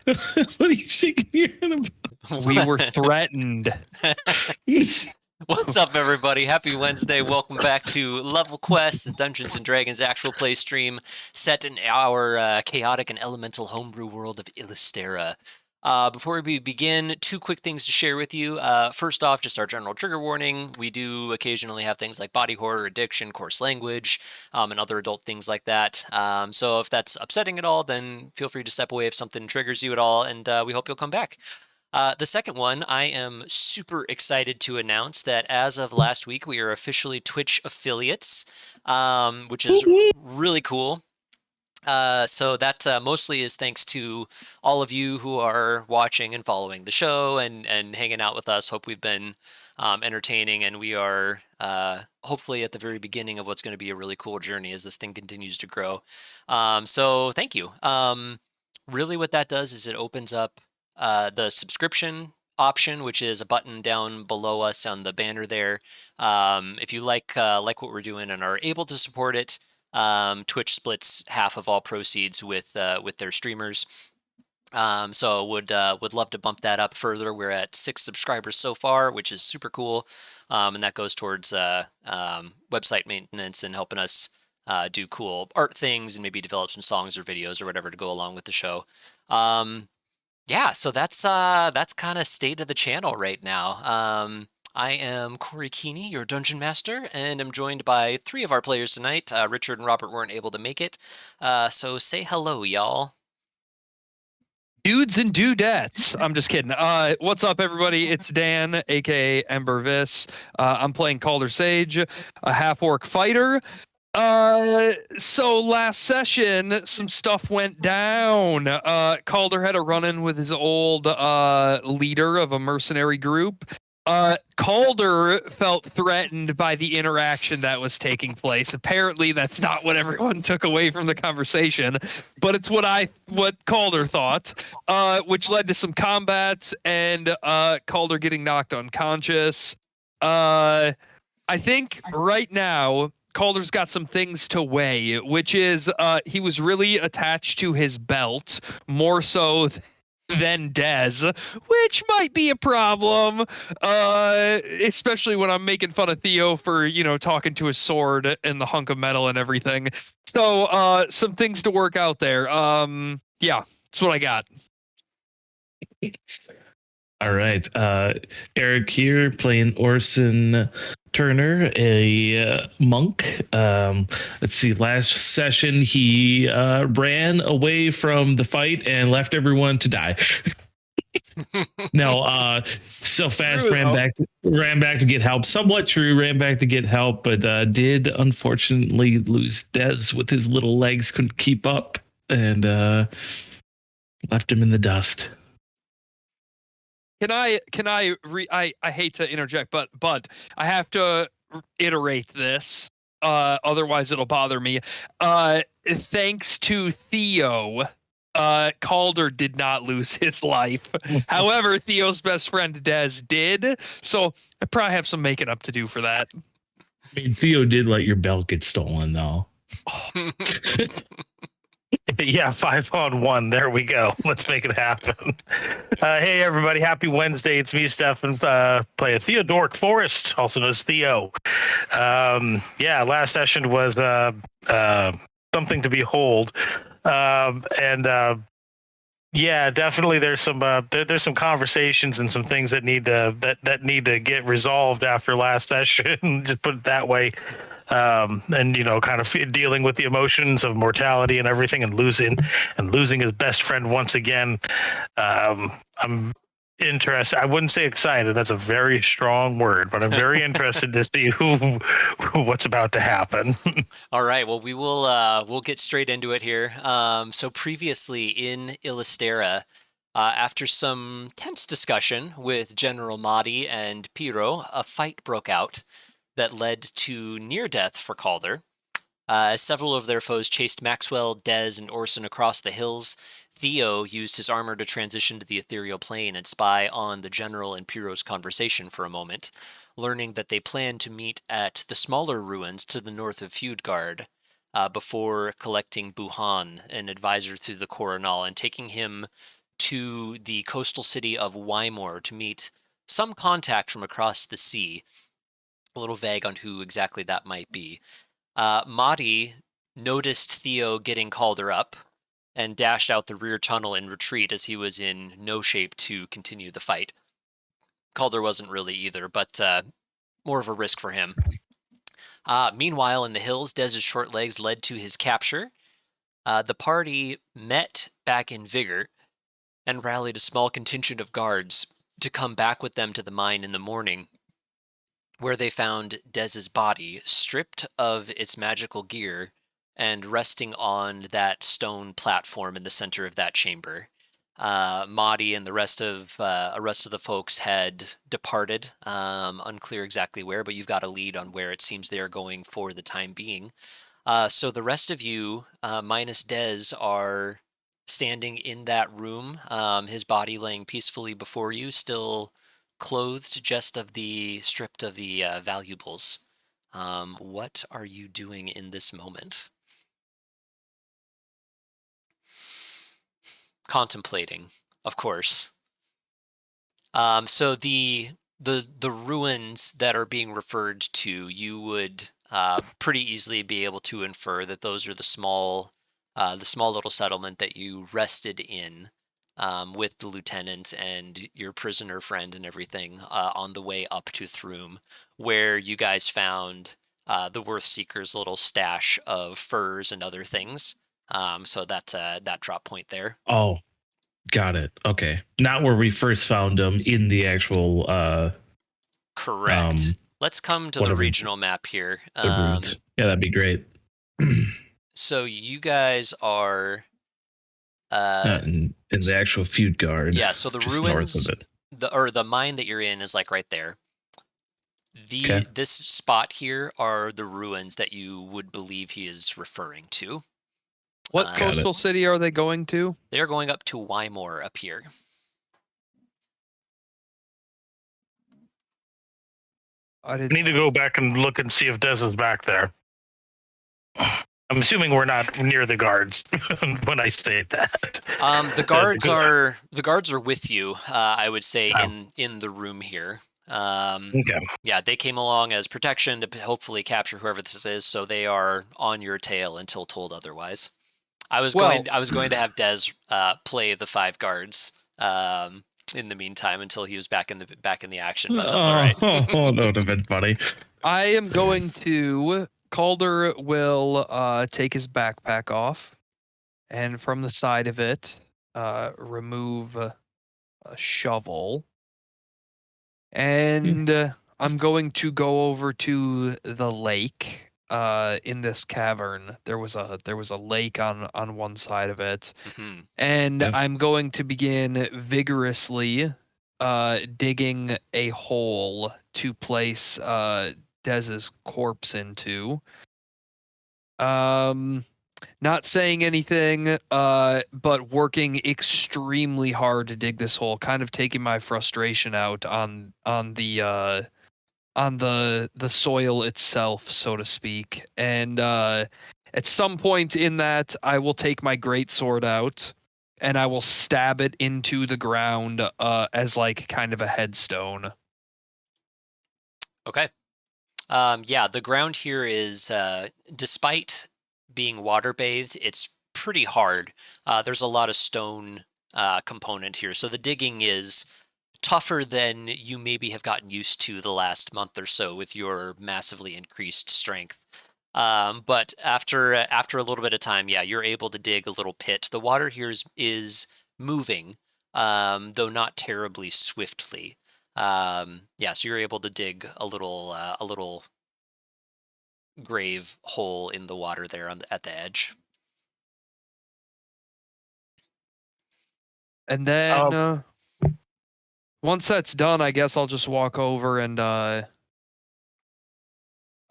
What are you shaking your head about? We were threatened. What's up, everybody? Happy Wednesday. Welcome back to Level Quest, the Dungeons & Dragons actual play stream set in our chaotic and elemental homebrew world of Illistera. Before we begin, two quick things to share with you. First off, just our general trigger warning. We do occasionally have things like body horror, addiction, coarse language, and other adult things like that. So if that's upsetting at all, then feel free to step away if something triggers you at all, and we hope you'll come back. The second one, I am super excited to announce that as of last week, we are officially Twitch affiliates, which is really cool. So that mostly is thanks to all of you who are watching and following the show and hanging out with us. Hope we've been entertaining, and we are hopefully at the very beginning of what's going to be a really cool journey as this thing continues to grow. So thank you. Really what that does is it opens up the subscription option, which is a button down below us on the banner there. If you like what we're doing and are able to support it, Twitch splits half of all proceeds with their streamers. So would love to bump that up further. We're at 6 subscribers so far, which is super cool, and that goes towards website maintenance and helping us do cool art things and maybe develop some songs or videos or whatever to go along with the show. Yeah, so that's kind of state of the channel right now. I am Corey Keeney, your Dungeon Master, and I'm joined by 3 of our players tonight. Richard and Robert weren't able to make it, so say hello, y'all. Dudes and dudettes. I'm just kidding. What's up, everybody? It's Dan, aka Ember Viss. I'm playing Calder Sage, a half-orc fighter. So last session, some stuff went down. Calder had a run-in with his old leader of a mercenary group. Calder felt threatened by the interaction that was taking place. Apparently, that's not what everyone took away from the conversation, but it's what Calder thought, which led to some combats and Calder getting knocked unconscious. I think right now Calder's got some things to weigh, which is he was really attached to his belt more so than Dez, which might be a problem, especially when I'm making fun of Theo for, talking to his sword and the hunk of metal and everything. So some things to work out there. Yeah, that's what I got. All right. Eric here playing Orson Turner, a monk. Let's see. Last session, he ran away from the fight and left everyone to die. No, so fast True, ran back to get help. Somewhat true, ran back to get help, but did unfortunately lose Dez with his little legs, couldn't keep up, and left him in the dust. I hate to interject, but I have to iterate this. Otherwise it'll bother me. Thanks to Theo, Calder did not lose his life. However, Theo's best friend Dez did, so I probably have some making up to do for that. I mean, Theo did let your belt get stolen, though. Yeah, 5-on-1. There we go. Let's make it happen. Hey, everybody. Happy Wednesday. It's me, Stefan, play a Theodoric Forrest, also known as Theo. Yeah, last session was something to behold. Yeah, definitely there's some there's some conversations and some things that need to get resolved after last session. Just put it that way. And kind of dealing with the emotions of mortality and everything, and losing his best friend once again. I'm interested. I wouldn't say excited. That's a very strong word, but I'm very interested to see what's about to happen. All right. Well, we'll get straight into it here. So previously in Illistera, after some tense discussion with General Mahdi and Piro, a fight broke out that led to near death for Calder. As several of their foes chased Maxwell, Dez, and Orson across the hills, Theo used his armor to transition to the ethereal plane and spy on the General and Piro's conversation for a moment, learning that they planned to meet at the smaller ruins to the north of Feudgarde, before collecting Buhan, an advisor to the Coronal, and taking him to the coastal city of Wymore to meet some contact from across the sea. A little vague on who exactly that might be. Mahdi noticed Theo getting Calder up and dashed out the rear tunnel in retreat as he was in no shape to continue the fight. Calder wasn't really either, but more of a risk for him. Meanwhile, in the hills, Dez's short legs led to his capture. The party met back in vigor and rallied a small contingent of guards to come back with them to the mine in the morning, where they found Dez's body stripped of its magical gear and resting on that stone platform in the center of that chamber. Mahdi and the rest of the folks had departed. Unclear exactly where, but you've got a lead on where it seems they are going for the time being. So the rest of you, minus Dez, are standing in that room. His body laying peacefully before you, still clothed, just stripped of the valuables. What are you doing in this moment? Contemplating, of course. So the ruins that are being referred to, you would pretty easily be able to infer that those are the small little settlement that you rested in with the lieutenant and your prisoner friend and everything on the way up to Throom, where you guys found the Worthseekers' little stash of furs and other things. So that's that drop point there. Oh, got it. Okay. Not where we first found them in the actual Correct. Let's come to the regional map here. Yeah, that'd be great. So you guys are in the actual Feudgarde. Yeah, so the ruins, the mine that you're in is like right there. This spot here are the ruins that you would believe he is referring to. What coastal city are they going to? They're going up to Wymore up here. I need to go back and look and see if Dez is back there. I'm assuming we're not near the guards when I say that. The guards are with you. I would say in the room here. Okay. Yeah, they came along as protection to hopefully capture whoever this is, so they are on your tail until told otherwise. I was going to have Dez play the 5 guards in the meantime until he was back in the action, but that's all right. Oh, that would have been funny. I am going to. Calder will take his backpack off, and from the side of it, remove a shovel. And I'm going to go over to the lake in this cavern. There was a lake on one side of it, and I'm going to begin vigorously digging a hole to place Dez's corpse into. Not saying anything, but working extremely hard to dig this hole, kind of taking my frustration out on the soil itself, so to speak. And at some point in that, I will take my greatsword out and I will stab it into the ground as like kind of a headstone. Okay. Yeah, the ground here is, despite being water-bathed, it's pretty hard. There's a lot of stone component here, so the digging is tougher than you maybe have gotten used to the last month or so with your massively increased strength. But after a little bit of time, yeah, you're able to dig a little pit. The water here is moving, though not terribly swiftly. Yeah, so you're able to dig a little grave hole in the water there at the edge. And then once that's done, I guess I'll just walk over and well,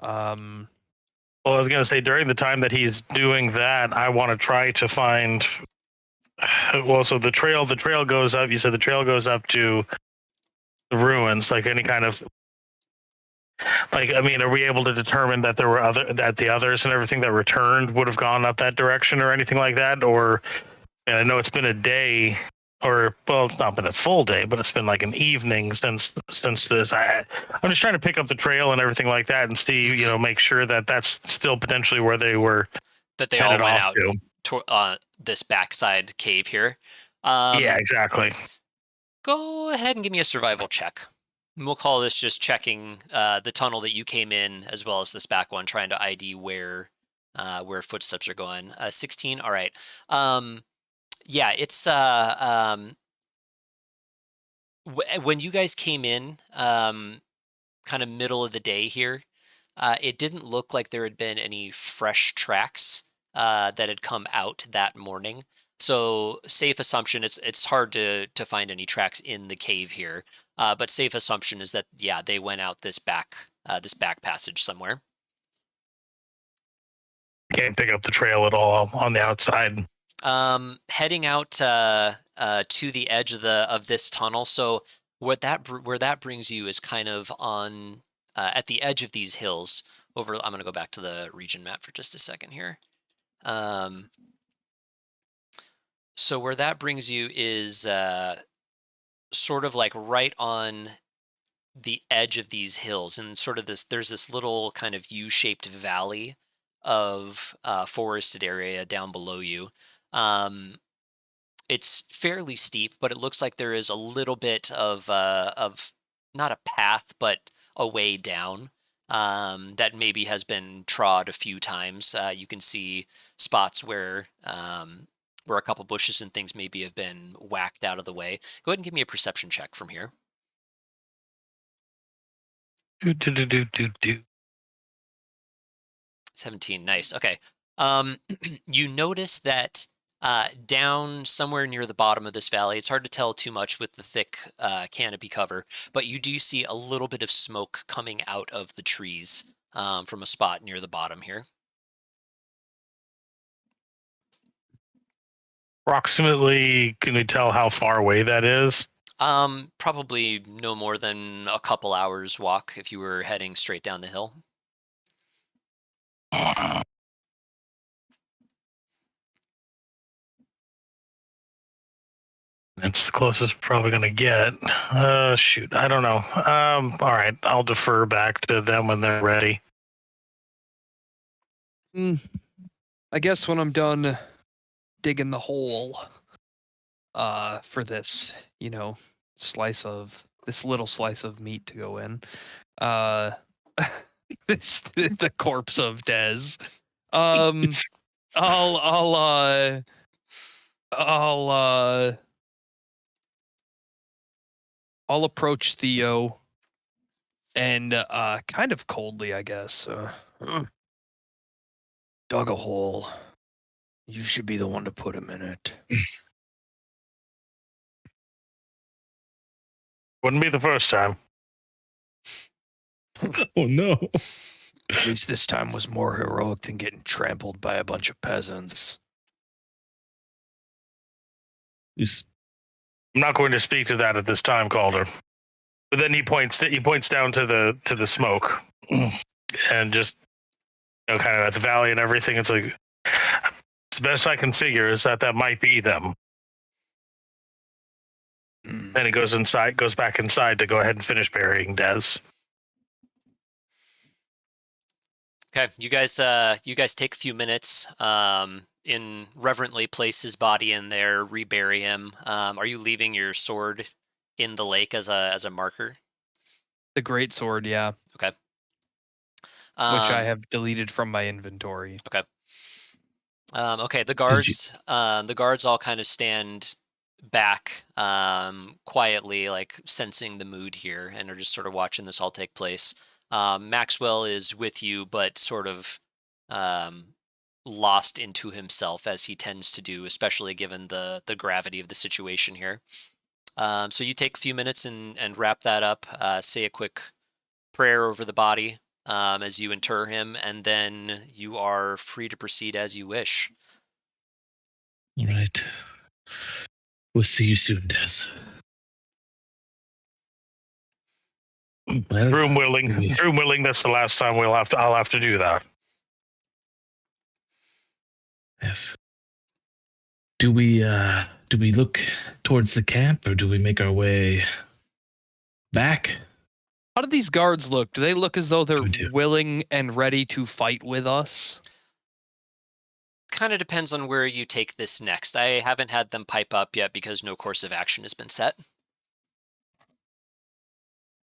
I was gonna say during the time that he's doing that, I want to try to find. Well, so the trail goes up. You said the trail goes up to the ruins, like any kind of. Like, I mean, are we able to determine that that the others and everything that returned would have gone up that direction or anything like that? Or, and I know it's been a day or well, it's not been a full day, but it's been like an evening since this. I'm just trying to pick up the trail and everything like that, and see, make sure that that's still potentially where they were That they all headed went off out to. this backside cave here. Yeah, exactly. Go ahead and give me a survival check. And we'll call this just checking the tunnel that you came in, as well as this back one, trying to ID where footsteps are going. 16. All right. Yeah, it's when you guys came in, kind of middle of the day here. It didn't look like there had been any fresh tracks that had come out that morning. So safe assumption, it's hard to find any tracks in the cave here. But safe assumption is that yeah, they went out this back passage somewhere. Can't pick up the trail at all on the outside. Heading out to the edge of this tunnel. So where that brings you is kind of on at the edge of these hills. I'm going to go back to the region map for just a second here. So where that brings you is sort of like right on the edge of these hills, and sort of there's this little kind of U-shaped valley of forested area down below you. It's fairly steep, but it looks like there is a little bit of not a path, but a way down that maybe has been trod a few times. You can see spots where a couple bushes and things maybe have been whacked out of the way. Go ahead and give me a perception check from here. 17, nice. Okay. You notice that down somewhere near the bottom of this valley, it's hard to tell too much with the thick canopy cover, but you do see a little bit of smoke coming out of the trees from a spot near the bottom here. Approximately, can we tell how far away that is? Probably no more than a couple hours walk if you were heading straight down the hill. That's the closest we're probably going to get. Shoot, I don't know. All right, I'll defer back to them when they're ready. I guess when I'm done digging the hole for this, this little slice of meat to go in, the corpse of Dez. I'll approach Theo and kind of coldly, I guess. Dug a hole. You should be the one to put him in it. Wouldn't be the first time. Oh no. At least this time was more heroic than getting trampled by a bunch of peasants. I'm not going to speak to that at this time, Calder. But then he points down to the smoke, and just kind of at the valley and everything. It's like, it's the best I can figure is that might be them. Then he goes back inside to go ahead and finish burying Dez. Okay, you guys take a few minutes, reverently place his body in there, rebury him. Are you leaving your sword in the lake as a marker? The great sword, yeah. Okay. Which I have deleted from my inventory. Okay. Okay. The guards all kind of stand back, quietly, like sensing the mood here, and are just sort of watching this all take place. Maxwell is with you, but sort of lost into himself, as he tends to do, especially given the gravity of the situation here. So you take a few minutes and wrap that up, say a quick prayer over the body as you inter him, and then you are free to proceed as you wish. All right. We'll see you soon, Des. Well, Room willing. That's the last time I'll have to do that. Yes. Do we do we look towards the camp or do we make our way back? How do these guards look? Do they look as though they're We do. willing and ready to fight with us? Kind of depends on where you take this next. I haven't had them pipe up yet because no course of action has been set.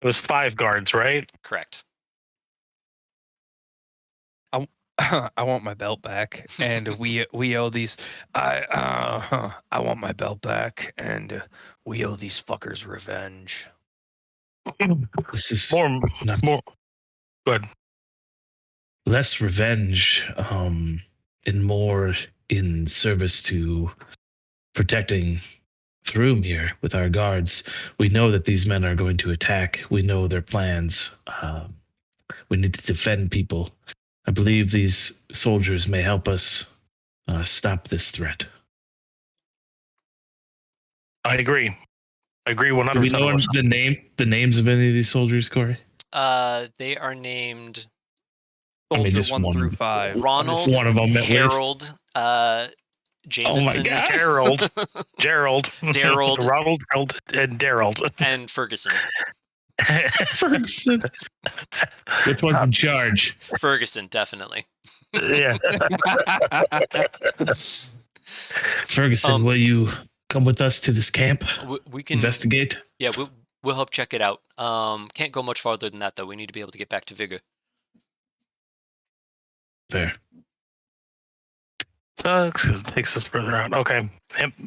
It was 5 guards, right? Correct. I want my belt back, and we owe these. I want my belt back, and we owe these fuckers revenge. This is More. not Good. less revenge, and more in service to protecting the room here with our guards. We know that these men are going to attack. We know their plans. We need to defend people. I believe these soldiers may help us stop this threat. I agree. I agree 100%. Do we know the names of any of these soldiers, Corey? They are named I mean, Soldier just 1 one. through 5. Ronald, One of them at least. Harold, Jameson, God. Gerald, Daryl, Ronald, and Daryl, and Ferguson. Ferguson. Which one's in charge? Ferguson, definitely. Yeah. Ferguson, will you come with us to this camp? We can Investigate? Yeah, we'll help check it out. Can't go much farther than that though. We need to be able to get back to Vigor. Fair. Sucks 'cause it takes us further out. Okay,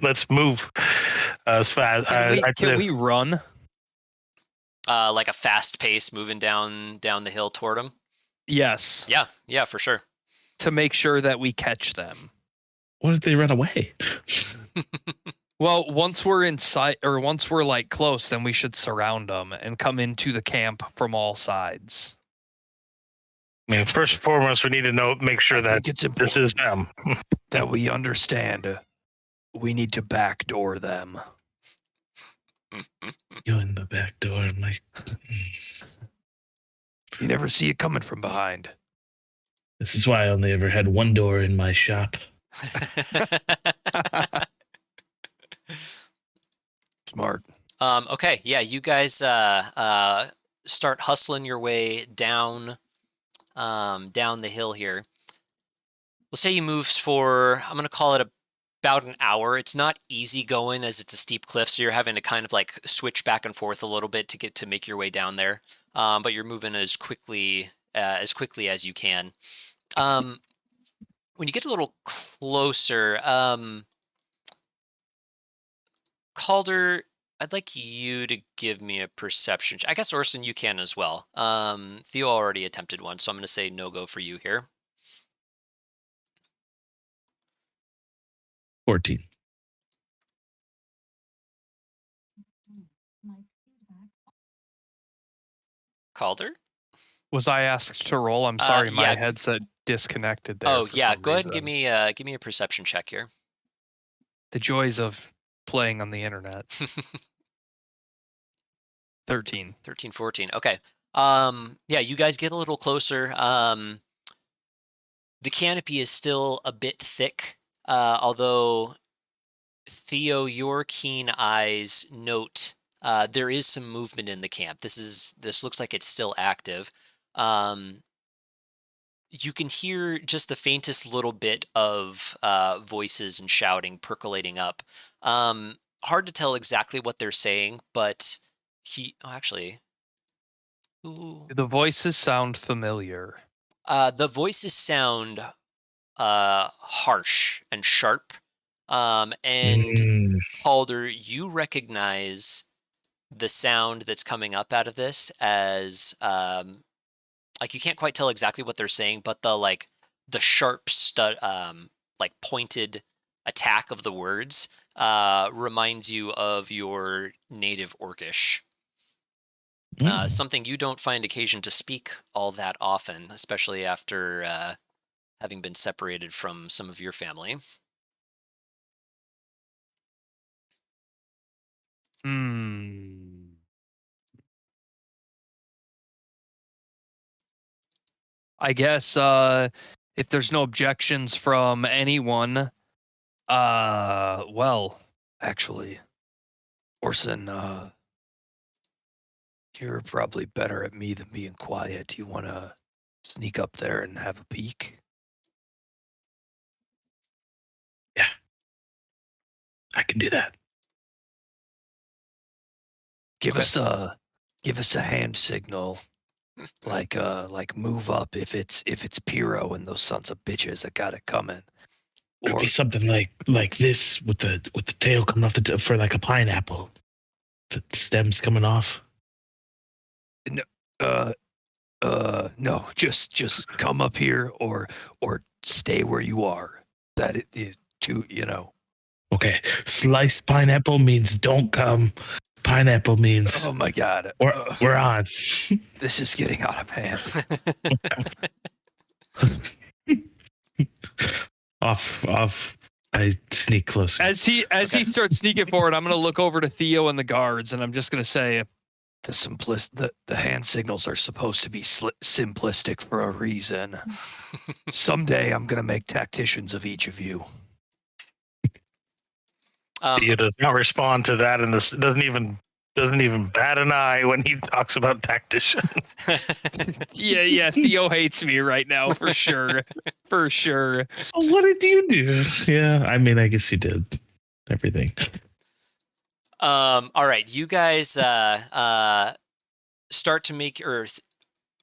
let's move as fast. Can we run? Like a fast pace moving down the hill toward them. Yes. Yeah, for sure. To make sure that we catch them. What if they run away? Well, once we're inside, or once we're like close, then we should surround them and come into the camp from all sides. I mean, first and foremost, we need to make sure that it's this is them. that we understand we need to backdoor them. You in the back door, Mike. You never see it coming from behind. This is why I only ever had one door in my shop. Smart. Okay, yeah, you guys start hustling your way down the hill here. We'll say you move for, I'm going to call it about an hour. It's not easy going as it's a steep cliff, so you're having to kind of like switch back and forth a little bit to make your way down there. But you're moving as quickly as you can. When you get a little closer, Calder, I'd like you to give me a perception. I guess Orson, you can as well. Theo already attempted one, so I'm going to say no go for you here. 14. Calder? Was I asked to roll? I'm sorry, my yeah. headset disconnected there. Oh, yeah. some Go ahead and reason. give me a perception check here. The joys of playing on the internet. 13. 13, 14. Okay. Yeah, you guys get a little closer. The canopy is still a bit thick, although Theo, your keen eyes note there is some movement in the camp. This looks like it's still active. You can hear just the faintest little bit of voices and shouting percolating up. Hard to tell exactly what they're saying, but actually. Ooh. The voices sound familiar. The voices sound harsh and sharp. And Calder, you recognize the sound that's coming up out of this as like you can't quite tell exactly what they're saying, but the sharp pointed attack of the words reminds you of your native Orcish. Something you don't find occasion to speak all that often, especially after having been separated from some of your family. I guess if there's no objections from anyone, well, Actually, Orson, you're probably better at me than being quiet. You want to sneak up there and have a peek? Yeah, I can do that. Give Okay. us a hand signal, like move up if it's Pyro and those sons of bitches that got it coming. It'd Or be something like this with the tail coming off for like a pineapple, the stems coming off. no, just come up here or stay where you are. That it to Okay, sliced pineapple means don't come. Pineapple means Oh my God, we're on. this is getting out of hand. off. I sneak closer. As he starts sneaking forward, I'm gonna look over to Theo and the guards, and I'm just gonna say, the hand signals are supposed to be simplistic for a reason. Someday I'm gonna make tacticians of each of you. He does not respond to that, and this doesn't even bat an eye when he talks about tactician. Yeah. Theo hates me right now for sure. For sure. Oh, what did you do? Yeah, I mean, I guess you did everything. All right, you guys start to make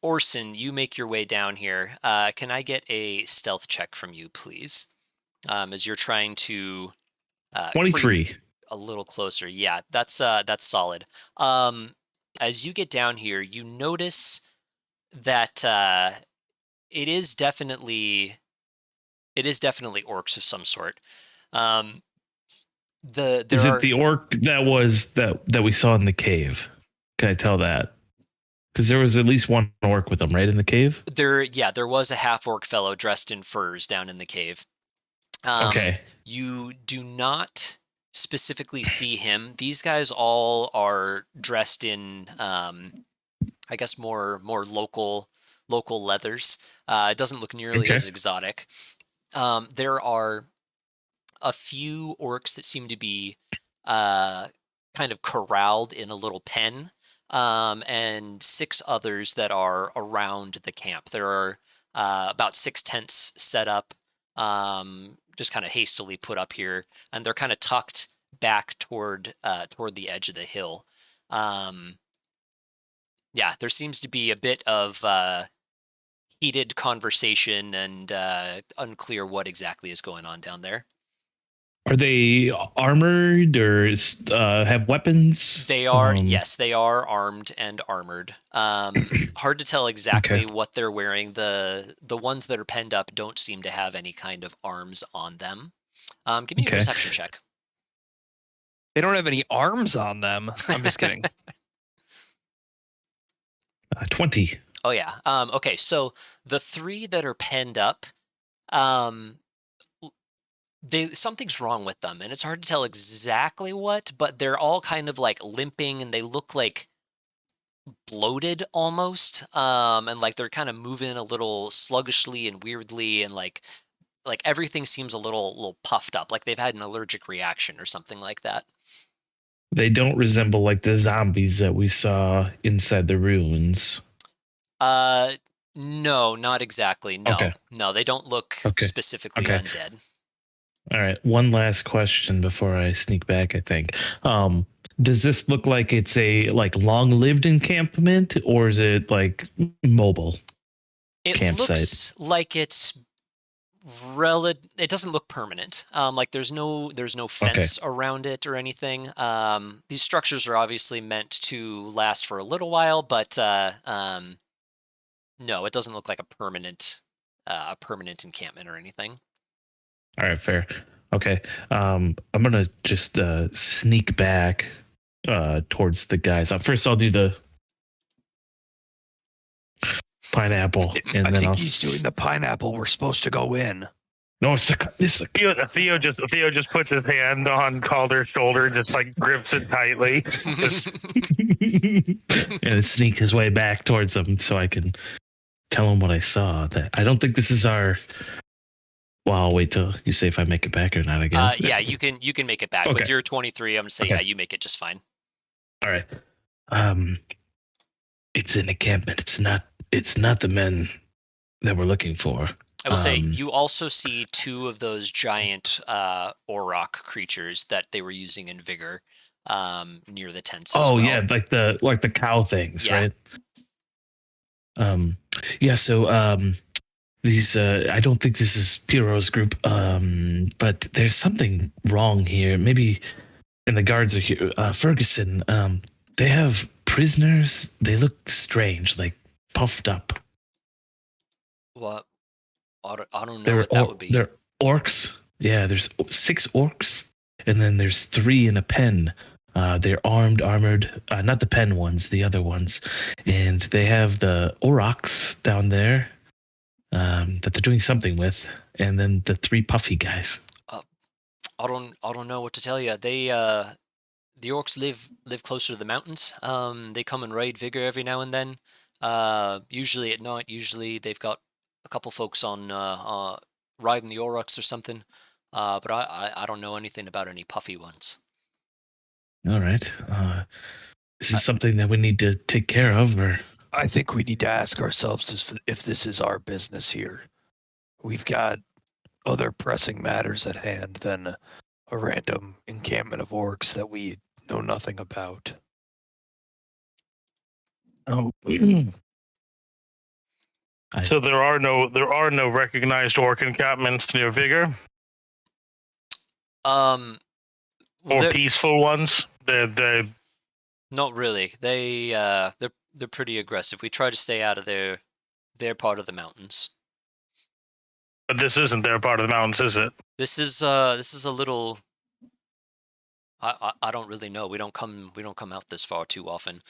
Orson, you make your way down here. Can I get a stealth check from you, please? As you're trying to 23. A little closer. Yeah, that's solid. As you get down here, you notice that it is definitely orcs of some sort. Is it the orc that we saw in the cave? Can I tell that? Because there was at least one orc with them, right, in the cave? There was a half-orc fellow dressed in furs down in the cave. Okay. You do not specifically see him. These guys all are dressed in, I guess, more local leathers. It doesn't look nearly as exotic. There are a few orcs that seem to be kind of corralled in a little pen, and 6 others that are around the camp. There are about 6 tents set up, just kind of hastily put up here, and they're kind of tucked back toward the edge of the hill. Yeah, there seems to be a bit of heated conversation and unclear what exactly is going on down there. Are they armored or have weapons? They are, yes, they are armed and armored. Hard to tell exactly what they're wearing. The ones that are penned up don't seem to have any kind of arms on them. Give me a perception check. They don't have any arms on them. I'm just kidding. 20. Oh yeah. Okay, so the 3 that are penned up, something's wrong with them, and it's hard to tell exactly what, but they're all kind of like limping, and they look like bloated almost, and like they're kind of moving a little sluggishly and weirdly, and like everything seems a little puffed up, like they've had an allergic reaction or something like that. They don't resemble like the zombies that we saw inside the ruins. No, not exactly. No, no, they don't look specifically undead. All right, one last question before I sneak back, I think. Does this look like it's a long-lived encampment, or is it like mobile campsite? Looks like it's it doesn't look permanent. Like there's no fence around it or anything. These structures are obviously meant to last for a little while, but no, it doesn't look like a permanent encampment or anything. All right, fair. Okay. I'm gonna just sneak back towards the guys. First, I'll do the pineapple, and I then think he's doing the pineapple. We're supposed to go in. No, it's Theo just puts his hand on Calder's shoulder, and just like grips it tightly, and sneak his way back towards them so I can tell him what I saw. That I don't think this is our Well, I'll wait till you say if I make it back or not, I guess. Yeah, you can make it back. Okay. With your 23, I'm gonna say Okay. yeah, you make it just fine. All right. It's an encampment. It's not the men that we're looking for. I will say you also see two of those giant auroch creatures that they were using in Vigor near the tents as well. Yeah, like the cow things, Yeah. right? Yeah, so these I don't think this is Pierrot's group, but there's something wrong here. Maybe and the guards are here. Ferguson, they have prisoners. They look strange, like puffed up. What? I don't know what that would be. They're orcs. Yeah, there's 6 orcs, and then there's 3 in a pen. They're armored. Not the pen ones, the other ones, and they have the aurochs down there that they're doing something with, and then the 3 puffy guys. I don't know what to tell you. They the orcs live closer to the mountains. They come and raid Vigor every now and then. Usually at night. Usually they've got a couple folks on riding the aurochs or something. But I don't know anything about any puffy ones. All right. Is this something that we need to take care of, or? I think we need to ask ourselves if this is our business here. We've got other pressing matters at hand than a random encampment of orcs that we know nothing about. Oh. So there are no recognized orc encampments near Vigor, or peaceful ones. They're not really. They're pretty aggressive. We try to stay out of their part of the mountains. But this isn't their part of the mountains, is it? This is a little. I don't really know. We don't come out this far too often.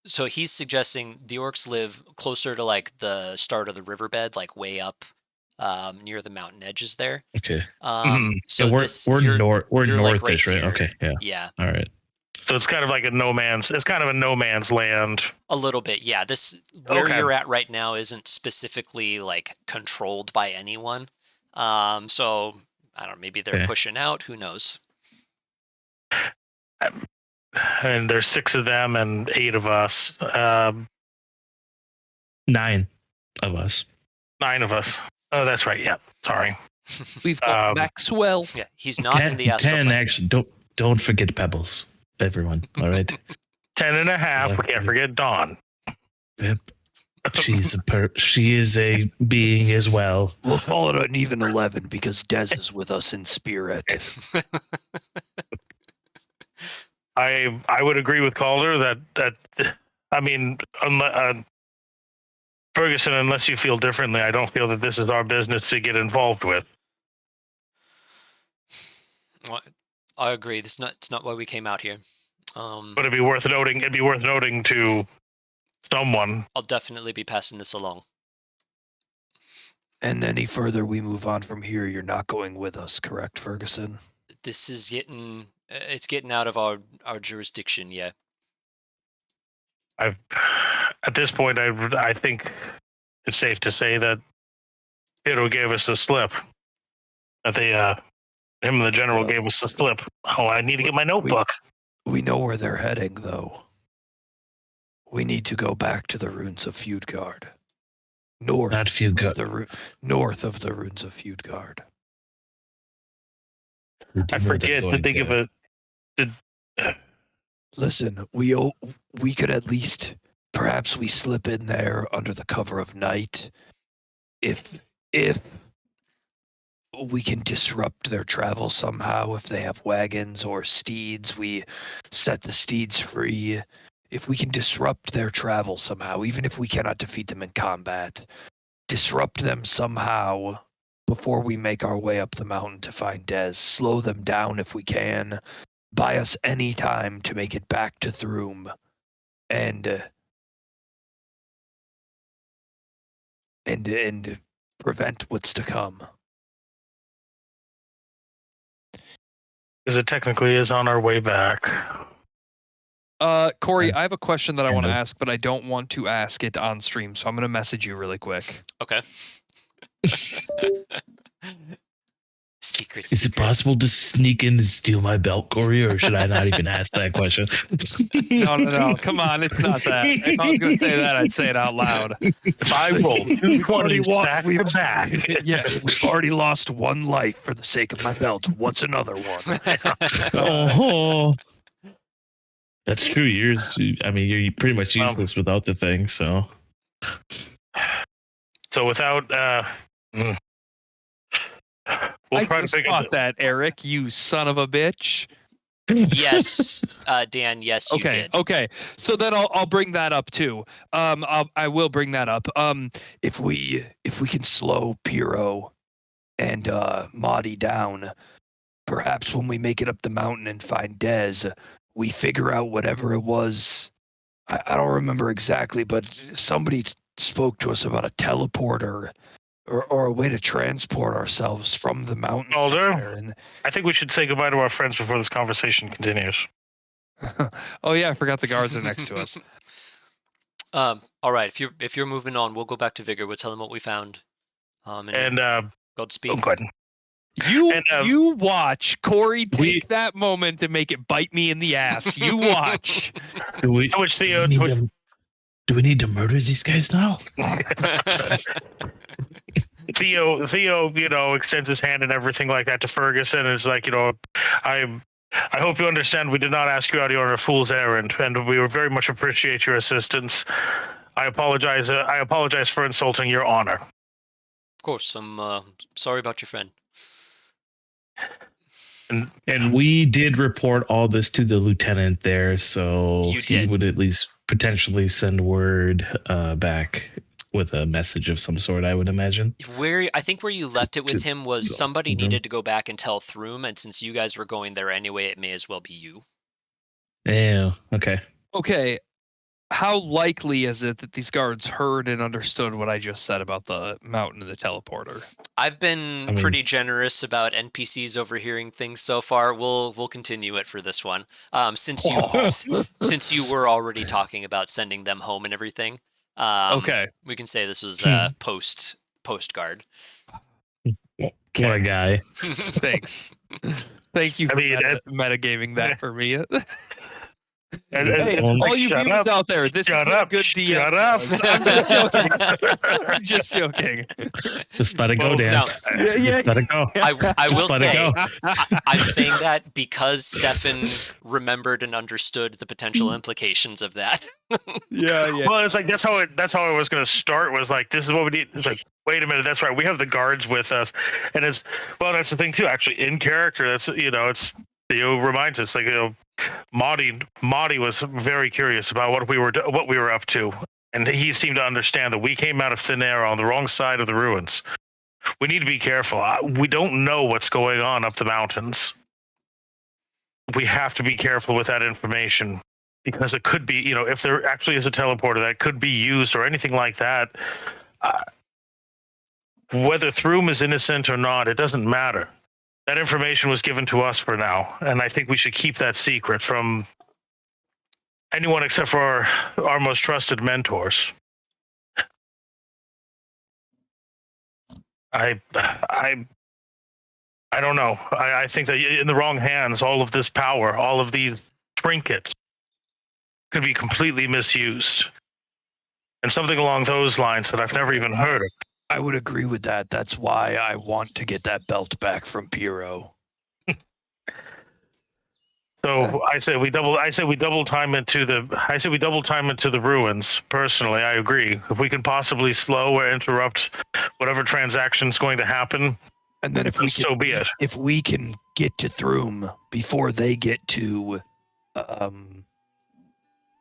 So he's suggesting the orcs live closer to like the start of the riverbed, like way up near the mountain edges there. Okay. So we're northish, right? Okay. Yeah. Yeah. All right. So it's kind of like a no man's land. A little bit, yeah. This where you're at right now isn't specifically like controlled by anyone. So I don't know, maybe they're pushing out, who knows. And there's 6 of them and 8 of us. 9 of us. 9 of us. Oh, that's right. Yeah. Sorry. We've got Maxwell. Yeah, he's not in the astral 10 plane. actually. Don't forget Pebbles, everyone. All right. 10 and a half. We can't forget Dawn. Yep. She is a being as well. We'll call it an even 11 because Dez is with us in spirit. I would agree with Calder that I mean, Ferguson, unless you feel differently, I don't feel that this is our business to get involved with. Well, I agree. It's not why we came out here. But it'd be worth noting to someone. I'll definitely be passing this along. And any further we move on from here, you're not going with us, correct, Ferguson? This is getting out of our jurisdiction, yeah. At this point, I think it's safe to say that Pedro gave us the slip. That him and the general gave us the slip. Oh, I need to get my notebook. We know where they're heading, though. We need to go back to the ruins of Feudgarde. North of the ruins of Feudgarde. I forget to think of it. Listen, we could at least, perhaps we slip in there under the cover of night. If we can disrupt their travel somehow, if they have wagons or steeds, we set the steeds free. If we can disrupt their travel somehow, even if we cannot defeat them in combat, disrupt them somehow before we make our way up the mountain to find Dez. Slow them down if we can. Buy us any time to make it back to Throom. And prevent what's to come. Because it technically is on our way back. Corey, I have a question that I want to ask, but I don't want to ask it on stream, so I'm going to message you really quick. Okay. Secret. Is it possible to sneak in and steal my belt, Corey, or should I not even ask that question? No. Come on, it's not that. If I was going to say that, I'd say it out loud. If I roll two We've already 20s back to back. Yeah, we've already lost one life for the sake of my belt. What's another one? Oh, that's true. You're pretty much useless without the thing. So, without we'll I try to just figure thought that, Eric, you son of a bitch. Yes, Dan. Yes, you did. Okay. So then I'll bring that up too. I will bring that up. If we can slow Piro and Mahdi down, perhaps when we make it up the mountain and find Dez, we figure out whatever it was. I don't remember exactly, but somebody spoke to us about a teleporter or a way to transport ourselves from the mountain. Alder, I think we should say goodbye to our friends before this conversation continues. Oh yeah, I forgot the guards are next to us. All right. If you're moving on, we'll go back to Vigor. We'll tell them what we found. And Godspeed. Oh, good. You watch Corey take that moment and make it bite me in the ass. You watch. do we need to murder these guys now? Theo, extends his hand and everything like that to Ferguson, and is like, I hope you understand we did not ask you out on a fool's errand, and we very much appreciate your assistance. I apologize. I apologize for insulting your honor. Of course, I'm sorry about your friend. And we did report all this to the lieutenant there, so he would at least potentially send word back with a message of some sort, I would imagine. I think where you left it with him was somebody needed to go back and tell Throom, and since you guys were going there anyway, it may as well be you. Yeah, okay. Okay, how likely is it that these guards heard and understood what I just said about the mountain and the teleporter? I've been pretty generous about NPCs overhearing things so far. We'll continue it for this one. Since you were already talking about sending them home and everything. Okay. We can say this was post-guard. What a guy. Thanks. Thank you for metagaming that for me. Hey, all you viewers out there, this is a good DM. Shut up. I'm just joking. Just let it go, Dan. No, Just let it go. I will say, I'm saying that because Stefan remembered and understood the potential implications of that. Yeah. Well, it's like that's how I was going to start. Was like, this is what we need. It's like, wait a minute, that's right. We have the guards with us, and that's the thing too. Actually, in character, it's Theo reminds us, like, Mahdi was very curious about what we were up to, and he seemed to understand that we came out of thin air on the wrong side of the ruins. We need to be careful. We don't know what's going on up the mountains. We have to be careful with that information, because it could be, if there actually is a teleporter that could be used or anything like that. Whether Throom is innocent or not, it doesn't matter. That information was given to us for now, and I think we should keep that secret from anyone except for our most trusted mentors. I don't know. I think that in the wrong hands, all of this power, all of these trinkets could be completely misused. And something along those lines that I've never even heard of. I would agree with that. That's why I want to get that belt back from Piro. So I say we double time into the ruins. Personally, I agree. If we can possibly slow or interrupt whatever transaction's going to happen, and then be it. If we can get to Throom before they get to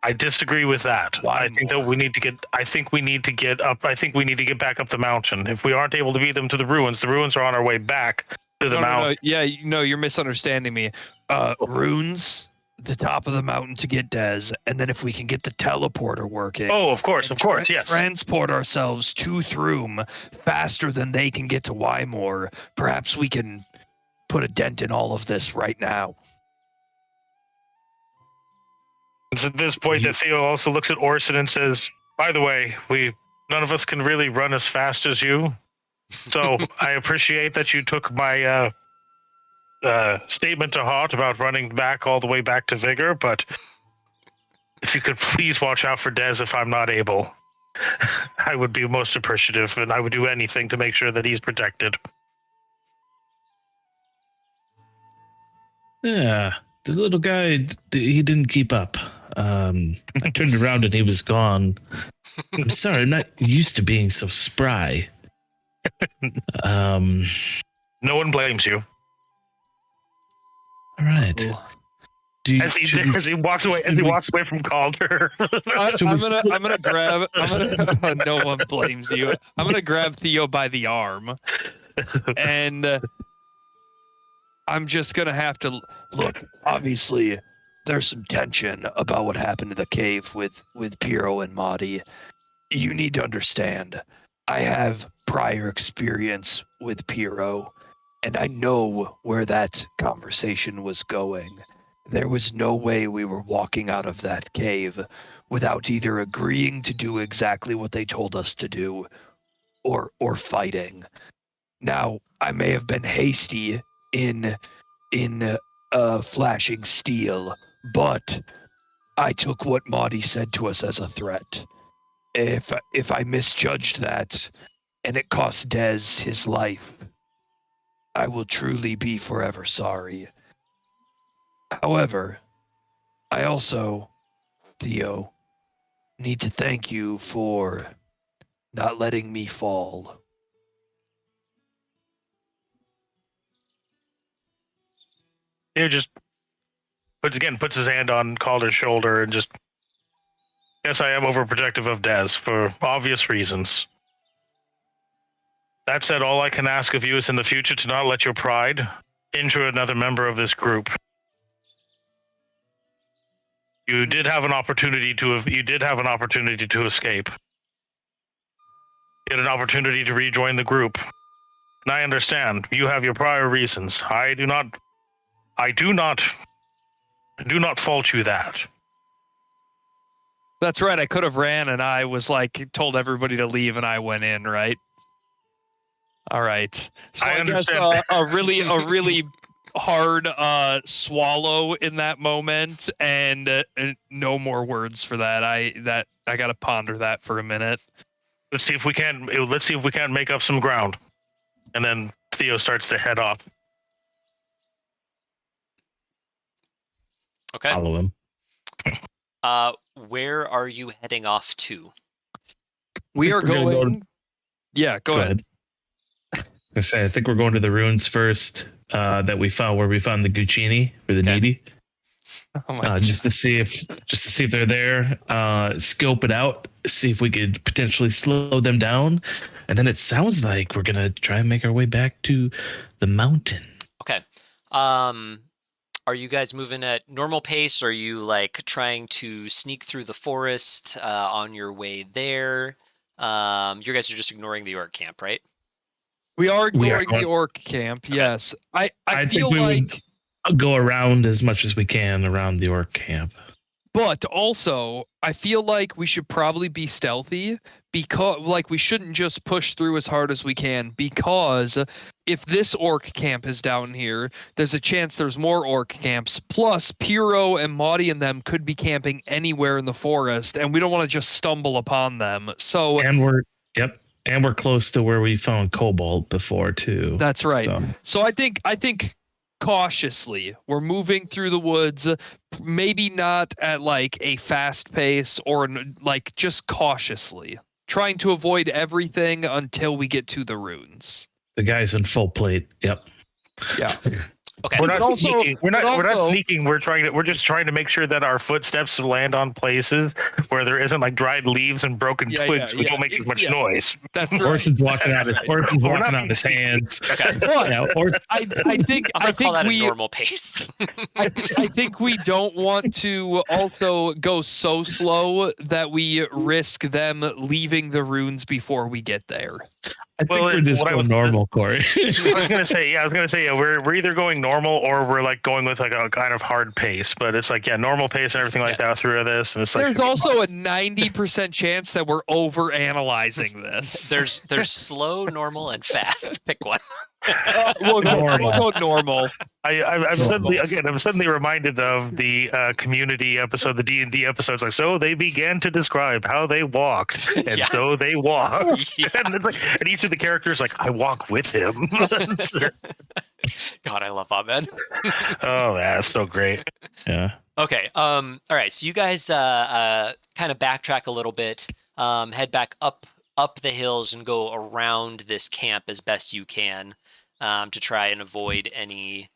I disagree with that. I think that we need to get up. I think we need to get back up the mountain. If we aren't able to beat them to the ruins are on our way back to the mountain. No, you're misunderstanding me. Runes, the top of the mountain to get Dez, and then if we can get the teleporter working. Oh, of course, yes. Transport ourselves to Throom faster than they can get to Wymore. Perhaps we can put a dent in all of this right now. It's at this point that Theo also looks at Orson and says, "By the way, none of us can really run as fast as you. So I appreciate that you took my statement to heart about running back all the way back to Vigor, but if you could please watch out for Dez if I'm not able, I would be most appreciative, and I would do anything to make sure that he's protected. Yeah, the little guy, he didn't keep up. I turned around and he was gone. I'm sorry, I'm not used to being so spry. Um, No one blames you. all right. Well, As he walks away from Calder. I'm gonna grab. No one blames you. I'm gonna grab Theo by the arm, and I'm just gonna have to Look, obviously, there's some tension about what happened in the cave with Piero and Mahdi. You need to understand, I have prior experience with Piero, and I know where that conversation was going. There was no way we were walking out of that cave without either agreeing to do exactly what they told us to do or fighting. Now, I may have been hasty in flashing steel, but I took what Mahdi said to us as a threat. If I misjudged that and it cost Dez his life, I will truly be forever sorry. However, I also, Theo, need to thank you for not letting me fall. He just puts his hand on Calder's shoulder and just, yes, I am overprotective of Dez for obvious reasons. That said, all I can ask of you is in the future to not let your pride injure another member of this group. You did have an opportunity to escape. You had an opportunity to rejoin the group. And I understand you have your prior reasons. I do not fault you that. That's right. I could have ran, and I was like told everybody to leave, and I went in. Right. All right. So I guess understand. a really hard swallow in that moment, and no more words for that. I got to ponder that for a minute. Let's see if we can't make up some ground. And then Theo starts to head off. Okay. Follow him. Where are you heading off to? We are we're gonna going. Yeah, go ahead. I think we're going to the ruins first. That we found where we found the Guccini for the Okay. needy. Oh my Just to see if they're there. Scope it out. See if we could potentially slow them down. And then it sounds like we're gonna try and make our way back to the mountain. Okay. Are you guys moving at normal pace? Or are you like trying to sneak through the forest on your way there? You guys are just ignoring the orc camp, right? We are We are ignoring going- the orc camp. Yes, I I feel think we like. would go around as much as we can around the orc camp. But also, I feel like we should probably be stealthy because, like, we shouldn't just push through as hard as we can. Because if this orc camp is down here, there's a chance there's more orc camps. Plus, Piero and Mahdi and them could be camping anywhere in the forest, and we don't want to just stumble upon them. So And we're close to where we found cobalt before too. that's right. So, So I think cautiously we're moving through the woods, maybe not at like a fast pace or like just cautiously trying to avoid everything until we get to the ruins. the guy's in full plate. Yep. Yeah. Okay. We're not But also- sneaking. We're but not also- sneaking. We're just trying to make sure that our footsteps land on places where there isn't like dried leaves and broken Yeah, twigs, so we yeah, don't make as much yeah. noise. That's right. Orson's walking out his We're not on his being hands. Okay. Yeah, I think I'm gonna call that a we normal pace. I think we don't want to also go so slow that we risk them leaving the ruins before we get there. I think Well, we're just what I going was- normal, Corey. I was gonna say, we're either going normal or we're like going with like a kind of hard pace. But it's like, normal pace and everything like that through this, and it's like There's also a 90% chance that we're over analyzing this. There's slow, normal, and fast. Pick one. We'll Normal. go normal. I'm suddenly reminded of the community episode, the D&D episodes. Like, so they began to describe how they walked, and Yeah. so they walked. Yeah. and each of the characters like, I walk with him. God, I love Ahmed. Oh, that's so great. Yeah. Okay. All right. So you guys kind of backtrack a little bit, head back up the hills and go around this camp as best you can, to try and avoid any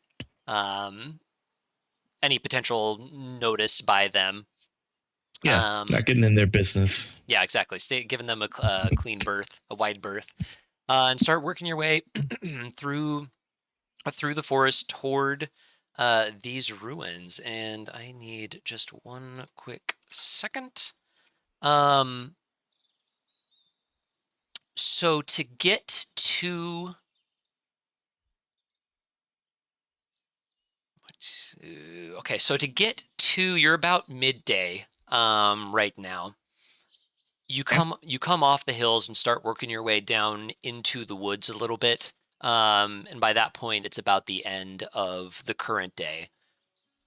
potential notice by them. Yeah. Not getting in their business. Yeah, exactly. Giving them a clean berth, a wide berth, and start working your way through the forest toward these ruins. And I need just one quick second. So to get to you're about midday right now. You come off the hills and start working your way down into the woods a little bit. And by that point, it's about the end of the current day.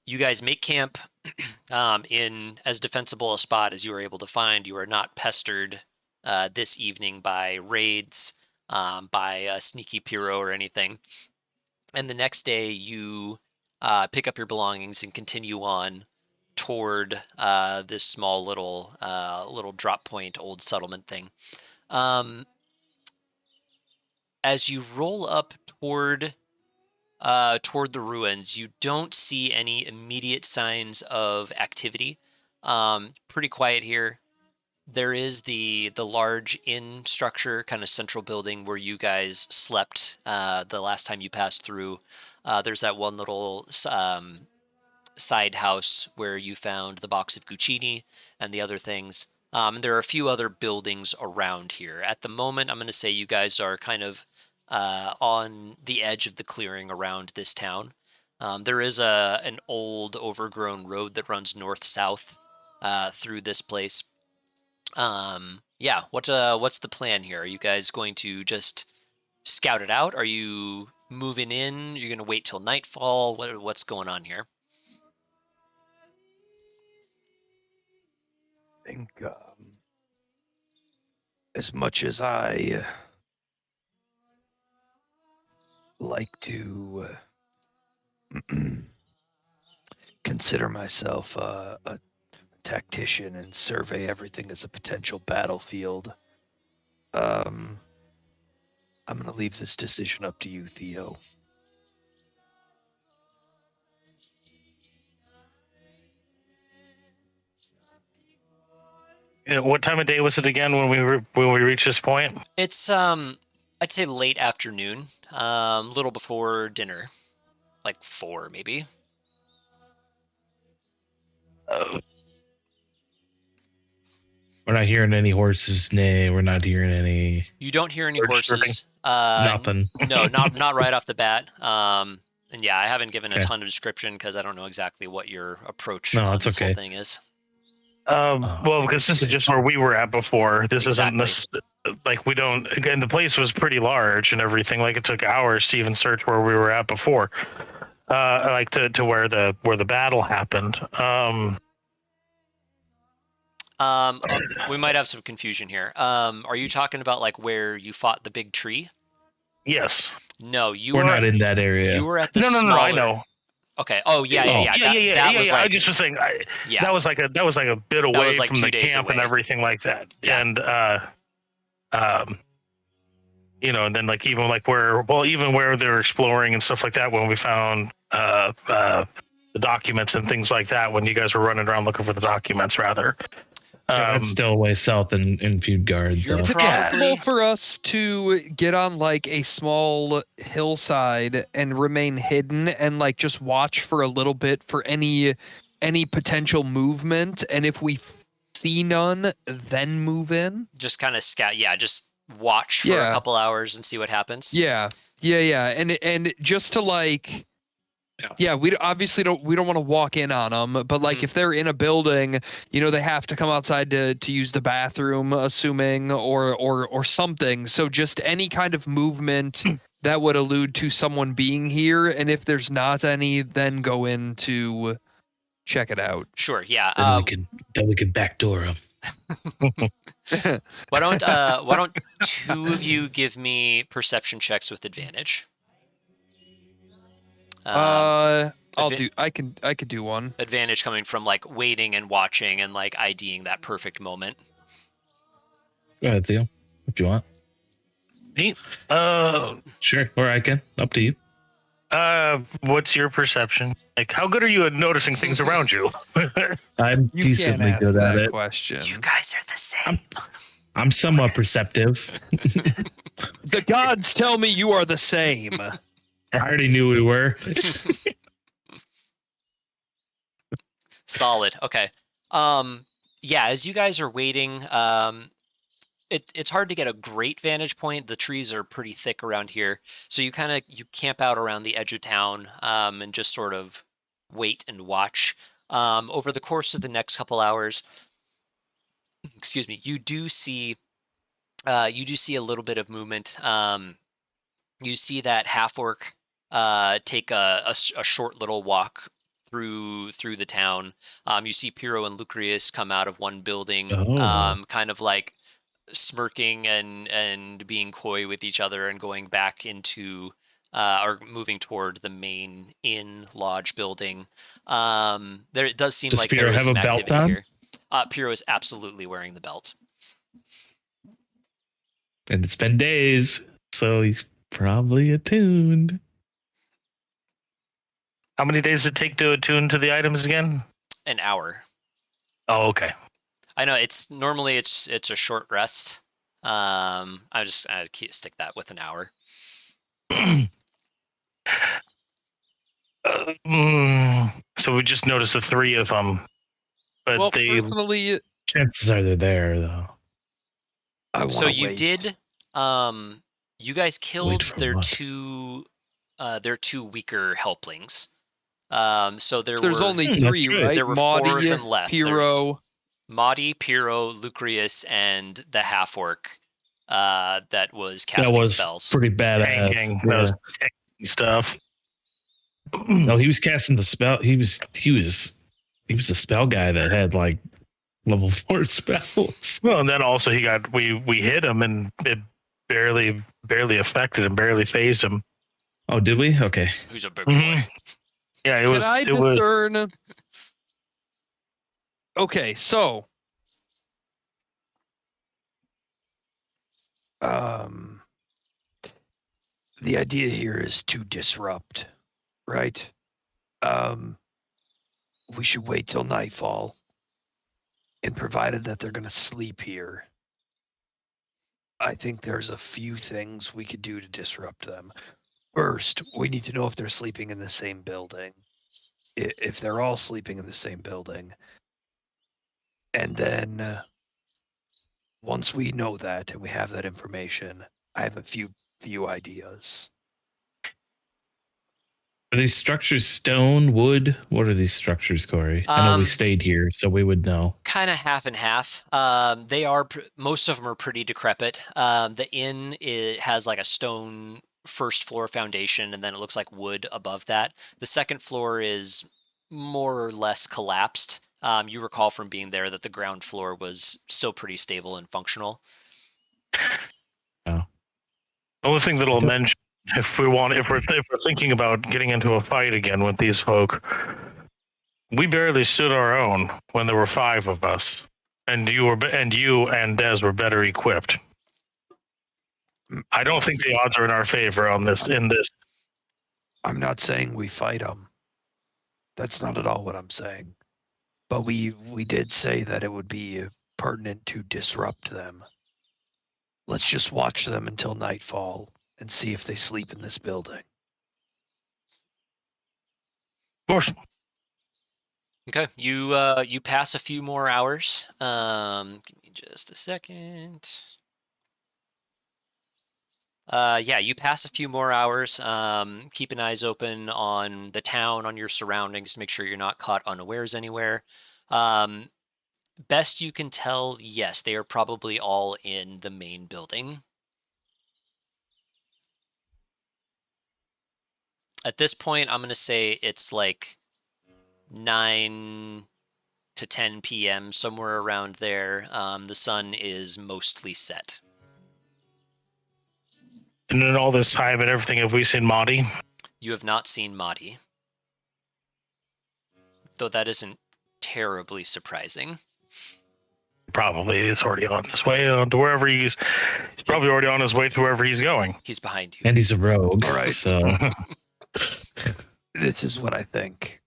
You guys make camp in as defensible a spot as you are able to find. You are not pestered this evening by raids, by a sneaky Piro or anything. And the next day, you pick up your belongings and continue on toward this small little drop point, old settlement thing. As you roll up toward the ruins, you don't see any immediate signs of activity. Pretty quiet here. There is the large inn structure, kind of central building where you guys slept the last time you passed through. There's that one little side house where you found the box of Guccini and the other things. And there are a few other buildings around here. At the moment, I'm going to say you guys are kind of on the edge of the clearing around this town. There is an old, overgrown road that runs north-south through this place. What's the plan here? Are you guys going to just scout it out? Are you moving in? You're going to wait till nightfall? What's going on here? I think as much as I like to consider myself a tactician and survey everything as a potential battlefield, I'm going to leave this decision up to you, Theo. What time of day was it again when we reached this point? It's I'd say late afternoon, little before dinner, like 4 maybe. We're not hearing any horses neigh. We're not hearing any. You don't hear any Bird horses. Nothing. No, not right off the bat. And yeah, I haven't given a Okay. ton of description because I don't know exactly what your approach No, on it's this whole okay. thing is. Well, because this is just where we were at before. This Exactly. isn't like we don't. Again, the place was pretty large and everything. Like it took hours to even search where we were at before. Like to where the battle happened. We might have some confusion here. Are you talking about like where you fought the big tree? Yes. No, We're not in that area. You were at the No. smaller... I know. Okay. Oh yeah. That was I like just was saying. yeah. That was like a bit away was like from 2 the days camp and away. everything like that. Yeah. And and then like even where they were exploring and stuff like that when we found the documents and things like that when you guys were running around looking for the documents rather. It's still way south in Feudgarde. You're though. Is it Probably- possible for us to get on like a small hillside and remain hidden and like just watch for a little bit for any potential movement, and if we see none, then move in? just kind of scout. Yeah, just watch for a Yeah. couple hours and see what happens. Yeah. And just to like, yeah, we obviously don't want to walk in on them, but like if they're in a building, they have to come outside to use the bathroom, assuming, or something. So just any kind of movement that would allude to someone being here, and if there's not any, then go in to check it out. Sure, yeah. Then we can backdoor them. Why don't two of you give me perception checks with advantage? I could do one. Advantage coming from like waiting and watching and like IDing that perfect moment. Go ahead, Theo, if you want. Me? Sure, or I can. Up to you. What's your perception? Like, how good are you at noticing things around you? I'm You decently can't ask good at that it. question. You guys are the same. I'm somewhat perceptive. The gods tell me you are the same. I already knew we were. Solid. Okay. Yeah, as you guys are waiting, it's hard to get a great vantage point. The trees are pretty thick around here, so you camp out around the edge of town and just sort of wait and watch. Over the course of the next couple hours, excuse me, you do see a little bit of movement. You see that half orc take a short little walk through the town. You see Piro and Lucrius come out of one building, kind of like smirking and being coy with each other and going back into or moving toward the main inn lodge building. There it does seem Does like Piro there is have some a belt activity on? here. Piro is absolutely wearing the belt. And it's been days, so he's probably attuned. How many days does it take to attune to the items again? An hour. Oh, okay. I know normally it's a short rest. I stick that with an hour. So we just noticed the three of them, but Well, they personally, Chances are they're there, though. So you wait. did. You guys killed for their what? two weaker helplings. So there's were only that's three, right. right? There were Mahdi, four of them left. Piro. Mahdi, Piro, Lucrius, and the half orc that was casting That was spells. pretty badass. hanging Yeah. those techie stuff. No, he was casting the spell. He was the spell guy that had like level 4 spells. Well, and then also we hit him and it barely affected him, barely phased him. Oh, did we? Okay. Who's a big Mhm. boy? Yeah, it Can was. I It was. discern? Okay, so the idea here is to disrupt, right? We should wait till nightfall, and provided that they're going to sleep here, I think there's a few things we could do to disrupt them. First, we need to know if they're sleeping in the same building. If they're all sleeping in the same building, and then once we know that and we have that information, I have a few ideas. Are these structures stone, wood? What are these structures, Corey? I know we stayed here, so we would know. Kind of half and half. They are most of them are pretty decrepit. The inn has like a stone first floor foundation, and then it looks like wood above that. The second floor is more or less collapsed. You recall from being there that the ground floor was still pretty stable and functional. The only thing that I'll mention, if we're thinking about getting into a fight again with these folk, we barely stood our own when there were 5 of us, and you and Des were better equipped. I don't think the odds are in our favor on this. I'm not saying we fight them. That's not at all what I'm saying. But we did say that it would be pertinent to disrupt them. Let's just watch them until nightfall and see if they sleep in this building. Of course. Okay, you pass a few more hours. Give me just a second. Yeah, you pass a few more hours. Keep an eyes open on the town, on your surroundings, to make sure you're not caught unawares anywhere. Best you can tell, yes, they are probably all in the main building. At this point, I'm going to say it's like 9 to 10 p.m., somewhere around there. The sun is mostly set. And in all this time and everything, have we seen Mahdi? You have not seen Mahdi, though that isn't terribly surprising. Probably is already on his way to wherever he's probably already on his way to wherever he's going. He's behind you. And he's a rogue. All right. So This is what I think.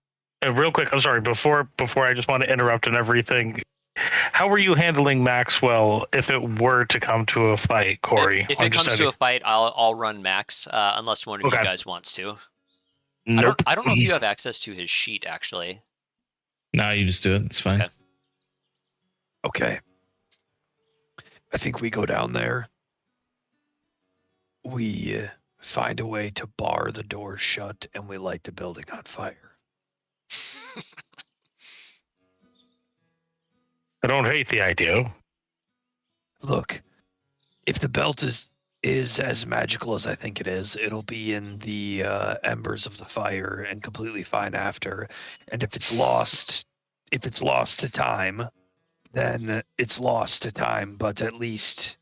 Real quick, I'm sorry. Before I just want to interrupt and everything. How are you handling Maxwell if it were to come to a fight, Corey? If it comes to a fight, I'll run Max, unless one of you guys wants to. Nope. I don't know if you have access to his sheet, actually. no, you just do it. It's fine. Okay. Okay. I think we go down there. We find a way to bar the doors shut, and we light the building on fire. I don't hate the idea. Look, if the belt is as magical as I think it is, it'll be in the embers of the fire and completely fine after. And if it's lost to time, then it's lost to time. But at least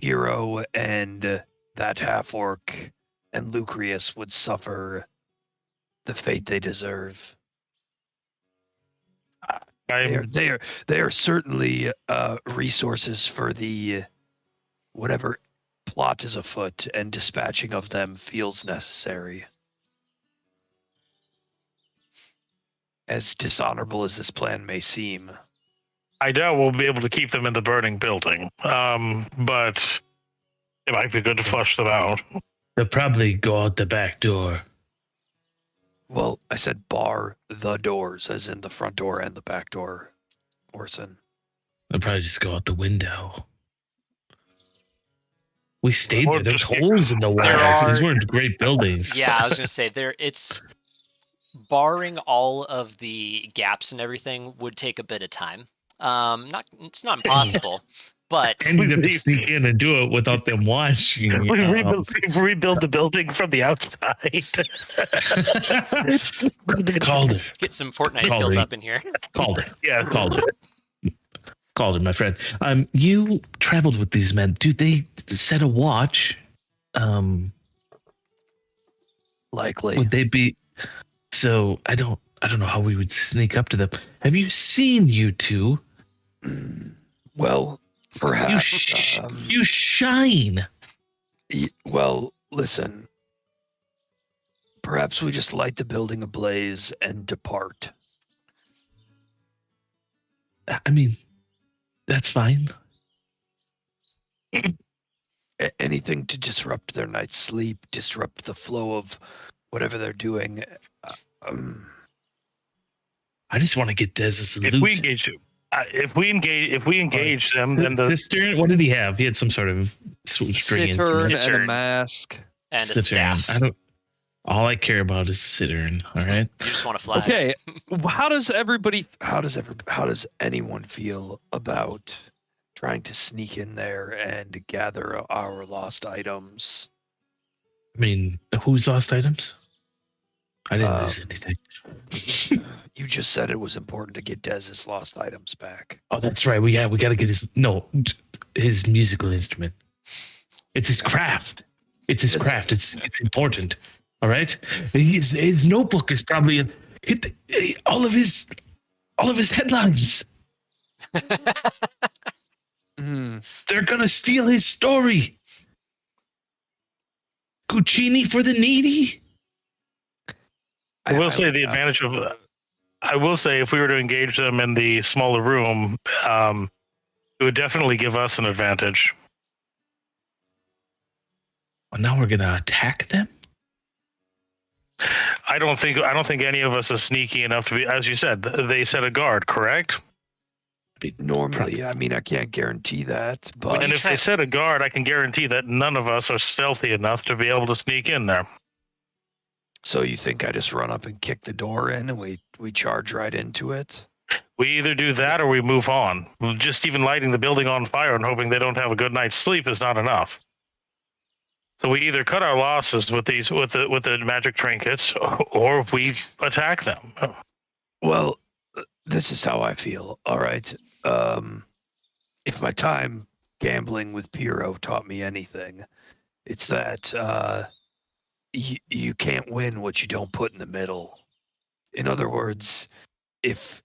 Hero and that half-orc and Lucrius would suffer the fate they deserve. They are certainly resources for the whatever plot is afoot, and dispatching of them feels necessary. As dishonorable as this plan may seem. I doubt we'll be able to keep them in the burning building, but it might be good to flush them out. They'll probably go out the back door. Well, I said bar the doors, as in the front door and the back door, Orson. They'll probably just go out the window. We stayed Or there. There's just- holes in the There walls. These are- weren't great buildings. Yeah, I was going to say, it's barring all of the gaps and everything would take a bit of time. It's not impossible, but And you'd have to sneak in and do it without them watching. We rebuild the building from the outside. Calder. get some Fortnite Call skills me. up in here. Calder. Yeah. Calder. Calder, my friend. You traveled with these men. Do they set a watch? Likely. Would they be? So I don't know how we would sneak up to them. Have you seen you two? Well, perhaps. You shine. Well, listen. Perhaps we just light the building ablaze and depart. I mean, that's fine. Anything to disrupt their night's sleep, disrupt the flow of whatever they're doing. I just want to get Dez's loot. If we engage them, then the cistern. What did he have? He had some sort of string Citern instrument. and a Citern. mask. And a Citern. staff. All I care about is citern. All right. You just want to fly. Okay, how does anyone feel about trying to sneak in there and gather our lost items? I mean, whose lost items? I didn't lose Um, anything. You just said it was important to get Dez's lost items back. Oh, that's right. We got to get his musical instrument. It's his craft. It's his craft. It's important. All right. His notebook is probably all of his headlines. They're gonna steal his story. Guccini for the needy. I will say the advantage of. I will say if we were to engage them in the smaller room, it would definitely give us an advantage. Well, now we're gonna attack them. I don't think any of us is sneaky enough to be. As you said, they set a guard, correct? Normally, I mean, I can't guarantee that, but And if they set a guard, I can guarantee that none of us are stealthy enough to be able to sneak in there. so you think I just run up and kick the door in and we charge right into it? We either do that or we move on. Just even lighting the building on fire and hoping they don't have a good night's sleep is not enough. So we either cut our losses with the magic trinkets, or we attack them. Well, this is how I feel. All right. If my time gambling with Piero taught me anything, it's that you can't win what you don't put in the middle. In other words, if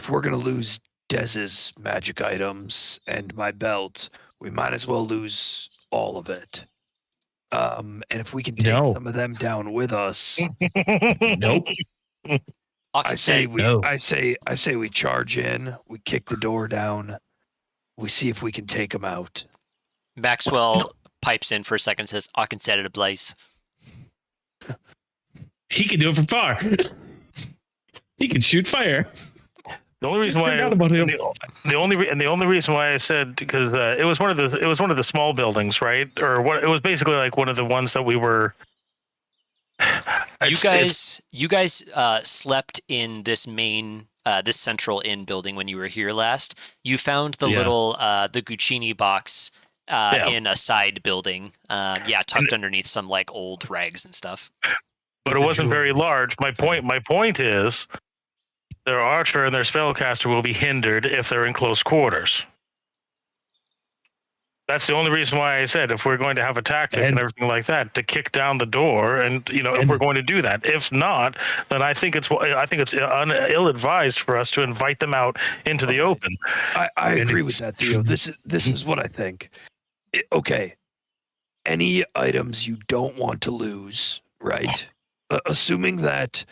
we're gonna lose Dez's magic items and my belt, we might as well lose all of it. And if we can take some of them down with us, Nope. I say No. we charge in, we kick the door down, we see if we can take them out. Maxwell pipes in for a second and says, I can set it ablaze. He can do it from far. He can shoot fire. The only reason why the only reason why I said, because it was one of the small buildings, right? Or what? It was basically like one of the ones that we were. You guys slept in this main, this central inn building when you were here last. You found the little the Guccini box in a side building. Tucked underneath some like old rags and stuff. But it wasn't very large. My point is, their archer and their spellcaster will be hindered if they're in close quarters. That's the only reason why I said, if we're going to have a tactic and everything like that, to kick down the door, and if we're going to do that. If not, then I think it's ill-advised for us to invite them out into the open. I agree with that, Theo. This is what I think. Okay, any items you don't want to lose, right? Assuming that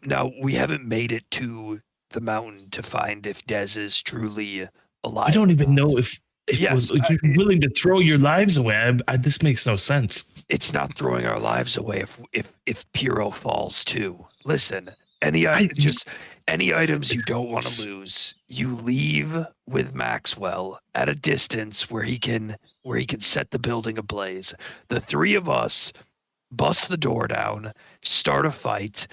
now we haven't made it to the mountain to find if Dez is truly alive. I don't even know if you're willing to throw your lives away. This makes no sense. It's not throwing our lives away if Piero falls too. Listen, any items you don't want to lose, you leave with Maxwell at a distance where he can set the building ablaze. The three of us bust the door down, start a fight.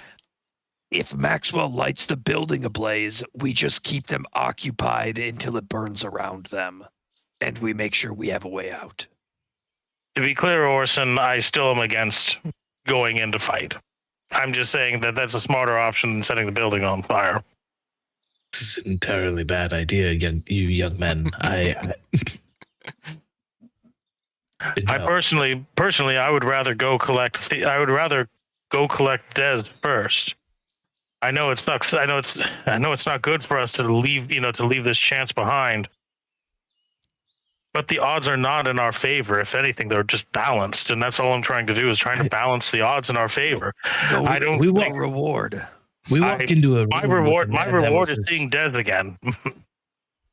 If Maxwell lights the building ablaze, we just keep them occupied until it burns around them, and we make sure we have a way out. To be clear, Orson, I still am against going in to fight. I'm just saying that that's a smarter option than setting the building on fire. This is an entirely bad idea, you young men. I personally, I would rather go collect Dez first. I know it's not good for us to leave this chance behind. But the odds are not in our favor. If anything, they're just balanced, and that's all I'm trying to do is trying to balance the odds in our favor. No, I don't. We want reward. We walk into a my reward. My reward is seeing Dez again.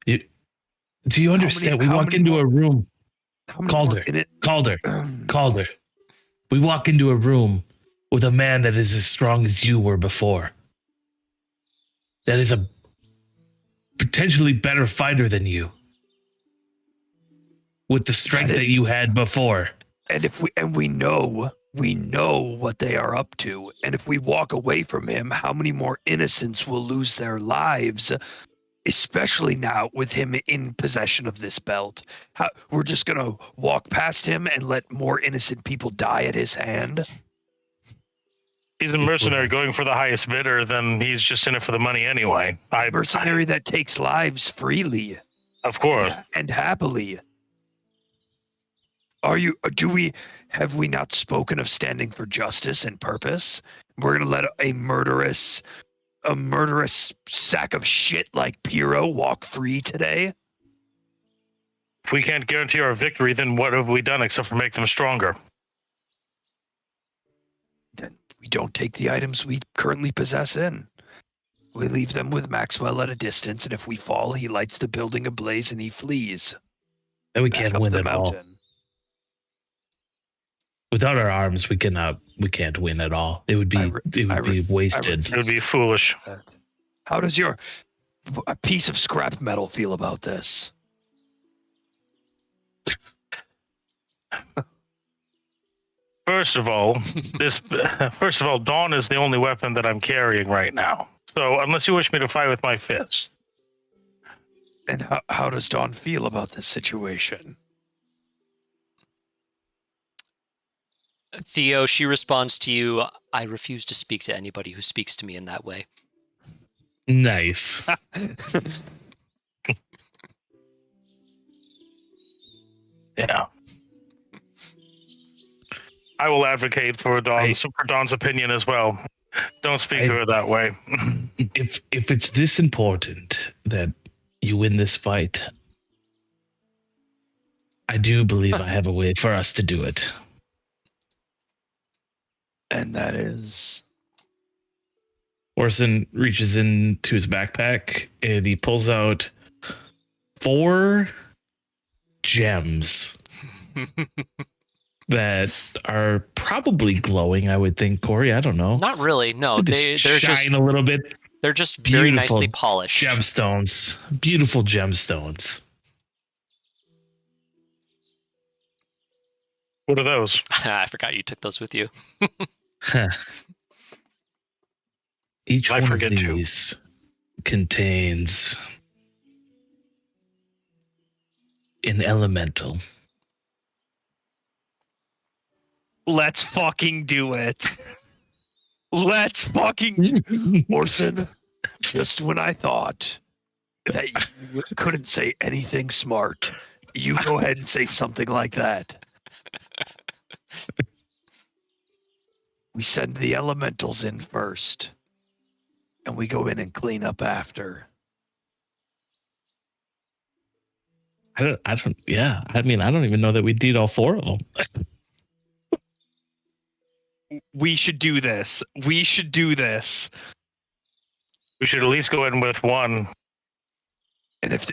Do you understand? We walk into a room. Calder. We walk into a room with a man that is as strong as you were before. That is a potentially better fighter than you, with the strength that you had before. And we know what they are up to. And if we walk away from him, how many more innocents will lose their lives? Especially now with him in possession of this belt. We're just gonna walk past him and let more innocent people die at his hand? He's a mercenary going for the highest bidder, then he's just in it for the money anyway. Mercenary that takes lives freely. Of course. And happily. Have we not spoken of standing for justice and purpose? We're gonna let a murderous sack of shit like Piero walk free today? If we can't guarantee our victory, then what have we done except for make them stronger? Then we don't take the items we currently possess in. We leave them with Maxwell at a distance, and if we fall, he lights the building ablaze and he flees. And we can't win at all. Without our arms, we can't win at all. It would be wasted. It would be foolish. How does your a piece of scrap metal feel about this? First of all, Dawn is the only weapon that I'm carrying right now. So unless you wish me to fight with my fist. And how does Dawn feel about this situation? Theo, she responds to you, I refuse to speak to anybody who speaks to me in that way. Nice. Yeah. I will advocate for Dawn's opinion as well. Don't speak to her that way. If it's this important that you win this fight, I do believe I have a way for us to do it. And that is... Orson reaches into his backpack and he pulls out 4 gems that are probably glowing, I would think, Corey. I don't know. Not really. No, they're just a little bit. They're just very nicely polished. Gemstones. Beautiful gemstones. What are those? I forgot you took those with you. Each I one forget of too. these contains an elemental. Let's fucking do it. Let's fucking... Orson, just when I thought that you couldn't say anything smart, you go ahead and say something like that. We send the elementals in first, and we go in and clean up after. I don't even know that we did all 4 of them. We should do this. We should do this. We should at least go in with one And if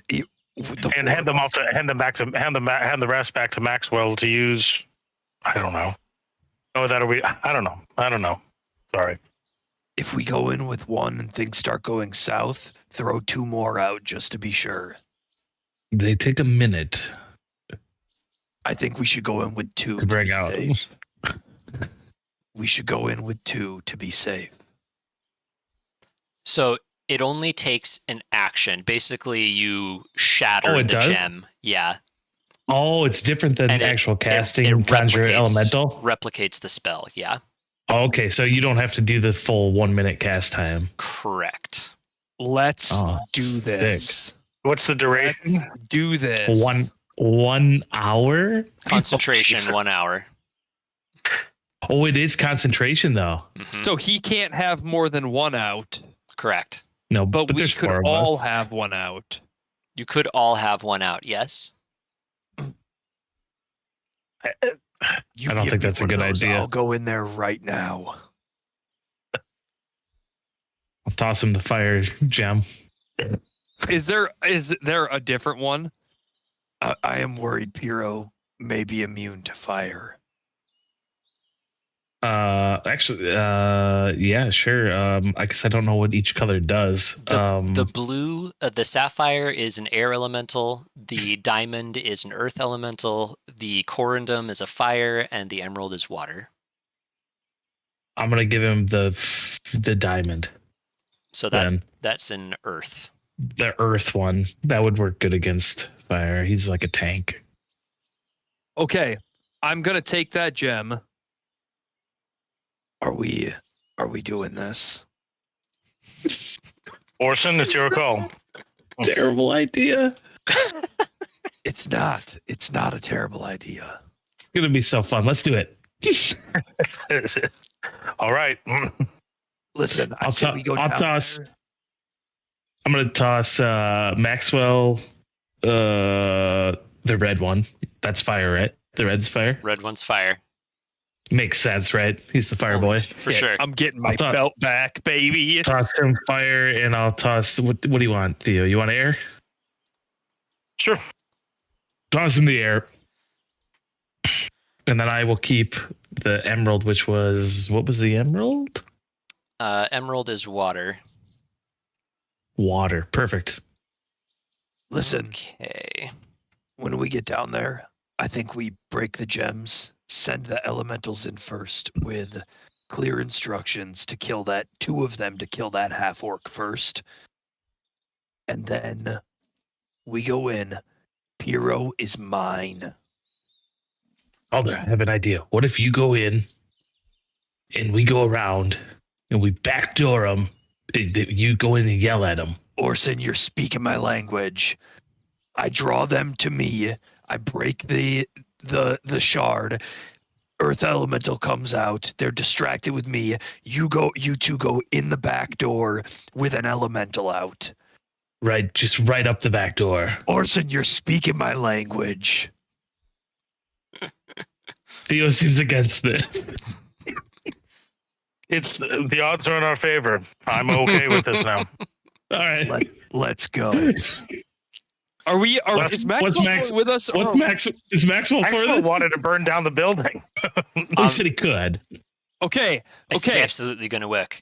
and hand the rest back to Maxwell to use. I don't know. Oh, that'll be. I don't know. Sorry. if we go in with one and things start going south, throw 2 more out just to be sure. They take a minute I think we should go in with 2 to bring out. safe. We should go in with 2 to be safe. So it only takes an action. Basically, you shatter the does? gem. Yeah. Oh, it's different than And actual casting it conjure replicates- elemental. Replicates the spell. Yeah. Okay, so you don't have to do the full 1 minute cast time. Correct. Let's Oh, do this. What's the duration? Do this. 1 hour. Concentration, Jesus. 1 hour. Oh, it is concentration though. Mhm. So he can't have more than 1 out, Correct. No, but we there's could 4 of all us. have 1 out. You could all have 1 out. Yes. You I don't give think me that's a one of good those, idea. I'll go in there right now. I'll toss him the fire gem. Is there a different one? I am worried Piro may be immune to fire. Actually, yeah, sure. I guess I don't know what each color does. The blue, the sapphire is an air elemental. The diamond is an earth elemental. The corundum is a fire, and the emerald is water. I'm gonna give him the diamond. So Then that's an earth. the earth one that would work good against fire. He's like a tank. Okay, I'm gonna take that gem. Are we doing this? Orson, it's your call. Terrible idea. It's not a terrible idea. It's gonna be so fun. Let's do it. All right. Listen, I I'll said to- we go I'll down toss- there. I'm gonna toss Maxwell, the red one. That's fire, right? The red's fire. Red one's fire. Makes sense, right? He's the fire boy. For Shit, sure. I'm getting my I'll talk- belt back, baby. Toss him fire, and I'll toss. What do you want, Theo? You want air? Sure. Toss him the air, and then I will keep the emerald, which was what was the emerald? Emerald is water. Water. Perfect. Listen, Okay. when we get down there, I think we break the gems, send the elementals in first with clear instructions to kill that, 2 of them to kill that half-orc first. And then we go in. Pyro is mine. Calder, I have an idea. What if you go in and we go around and we backdoor them? You go in and yell at them. Orson, you're speaking my language. I draw them to me. I break the shard. Earth elemental comes out. They're distracted with me. You two go in the back door with an elemental out. Right, just right up the back door. Orson, you're speaking my language. Theo seems against this. It's the odds are in our favor. I'm okay with this now. All right. Let's go. Is Maxwell with us? Is Maxwell for Maxwell this? wanted to burn down the building. He said he could. Okay. It's absolutely going to work.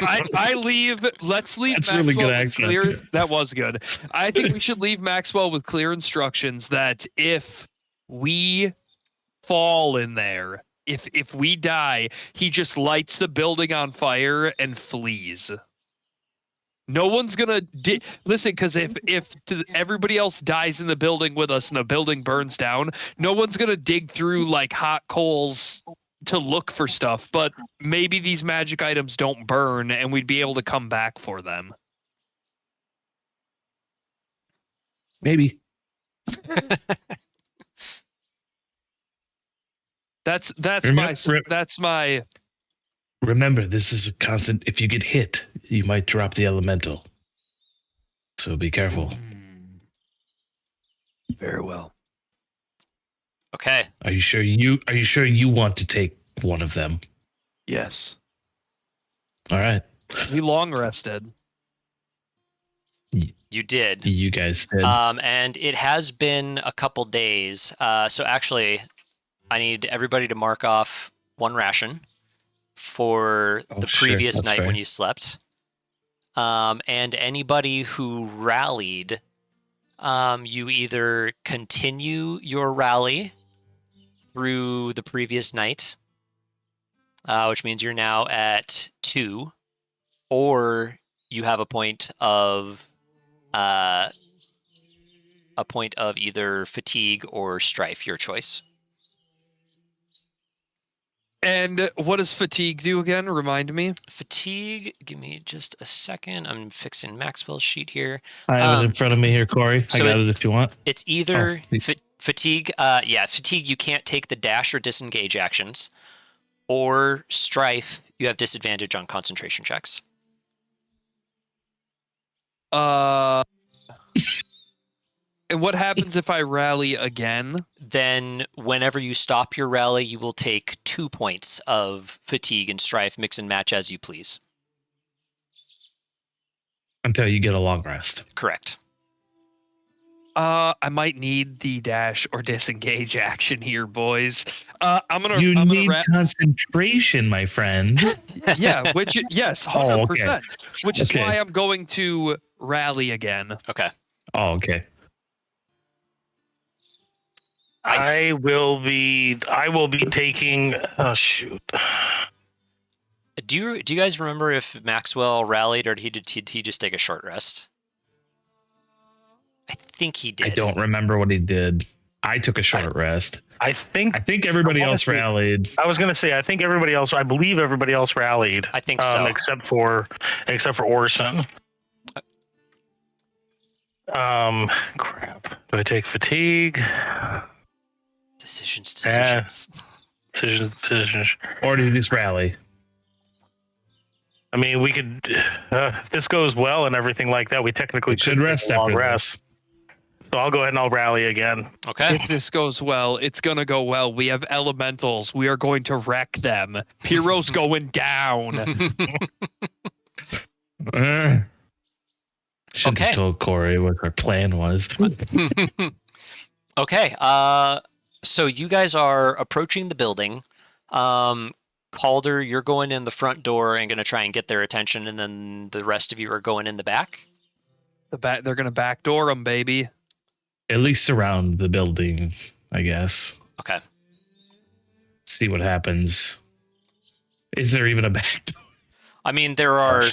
I leave. Let's leave That's Maxwell really good with accent. clear. That was good. I think we should leave Maxwell with clear instructions that if we fall in there, if we die, he just lights the building on fire and flees. No one's gonna listen, because if everybody else dies in the building with us and the building burns down, no one's gonna dig through like hot coals to look for stuff. But maybe these magic items don't burn, and we'd be able to come back for them. Maybe. That's my. Remember, this is a constant. If you get hit, you might drop the elemental. So be careful. Very well. Okay. Are you sure you want to take one of them? Yes. All right. We long rested. You did. You guys did. And it has been a couple days. So actually, I need everybody to mark off 1 ration for the previous night when you slept. And anybody who rallied, you either continue your rally through the previous night, which means you're now at 2, or you have a point of either fatigue or strife, your choice. And what does fatigue do again? Remind me. Fatigue, give me just a second. I'm fixing Maxwell's sheet here. I have it in front of me here, Corey. so I got it if you want. It's either fatigue. Fatigue, you can't take the dash or disengage actions. Or strife, you have disadvantage on concentration checks. And what happens if I rally again? Then whenever you stop your rally, you will take 2 points of fatigue and strife, mix and match as you please. Until you get a long rest. Correct. I might need the dash or disengage action here, boys. You need concentration, my friend. Yeah, yes, 100%. Okay. Which is why I'm going to rally again. Okay. Oh, okay. I will be taking. Oh shoot! Do you guys remember if Maxwell rallied or did he just take a short rest? I think he did. I don't remember what he did. I took a short rest. I think everybody else rallied. I was gonna say I believe everybody else rallied. I think so. Except for Orson. Crap. Do I take fatigue? Decisions. Decisions. Or do you just rally? I mean, we could. If this goes well and everything like that, we technically should rest take a long after rest. So I'll go ahead and I'll rally again. Okay. If this goes well, it's going to go well. We have elementals. We are going to wreck them. Pyro's going down. Should have told Corey what our plan was. Okay. So you guys are approaching the building. Calder, you're going in the front door and going to try and get their attention, and then the rest of you are going in the back. They're gonna backdoor them, baby. At least around the building, I guess. Okay. See what happens. Is there even a back door? I mean, there are.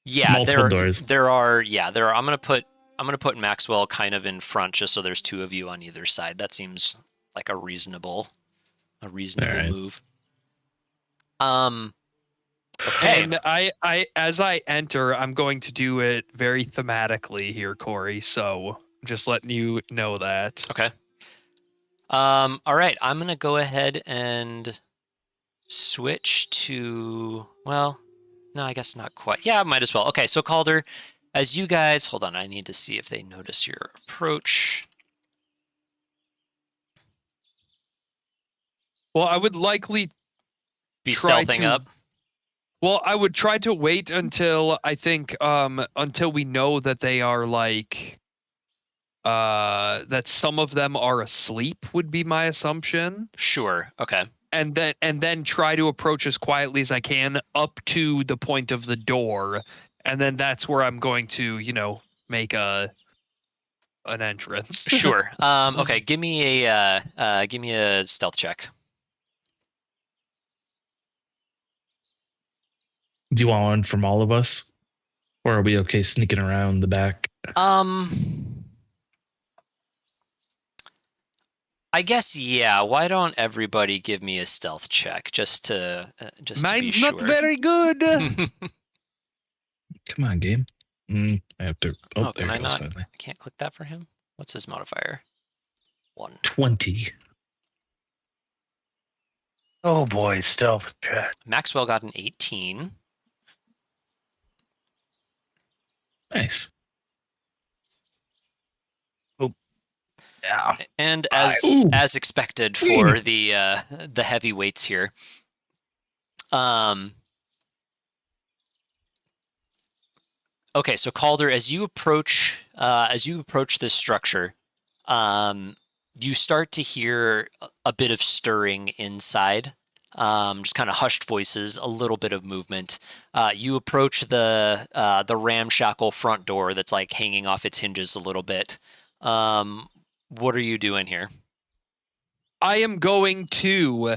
Yeah, Multiple doors. There are. I'm gonna put Maxwell kind of in front, just so there's two of you on either side. That seems like a reasonable right. move. Okay. And I as I enter, I'm going to do it very thematically here, Corey. So I'm just letting you know that. Okay. All right. I'm gonna go ahead and switch to. Well, no, I guess not quite. Yeah, I might as well. Okay, so Calder, as you guys hold on, I need to see if they notice your approach. Well, I would likely Be try stealthing to- up. Well, I would try to wait until I think until we know that they are like that some of them are asleep would be my assumption. Sure. Okay. And then try to approach as quietly as I can up to the point of the door. And then that's where I'm going to, make an entrance. Sure. Okay, give me a stealth check. Do you want one from all of us? Or are we okay sneaking around the back? I guess yeah. Why don't everybody give me a stealth check just to be Mine's sure? not very good. Come on, game. I have to. Oh, Oh, can there I it goes not? finally. I can't click that for him. What's his modifier? 1. 20. Oh boy, stealth check. Maxwell got an 18. Nice. Yeah. And Ooh. as expected for the heavyweights here. Okay, so Calder, as you approach this structure, you start to hear a bit of stirring inside. Just kind of hushed voices, a little bit of movement. You approach the ramshackle front door that's like hanging off its hinges a little bit. What are you doing here? I am going to.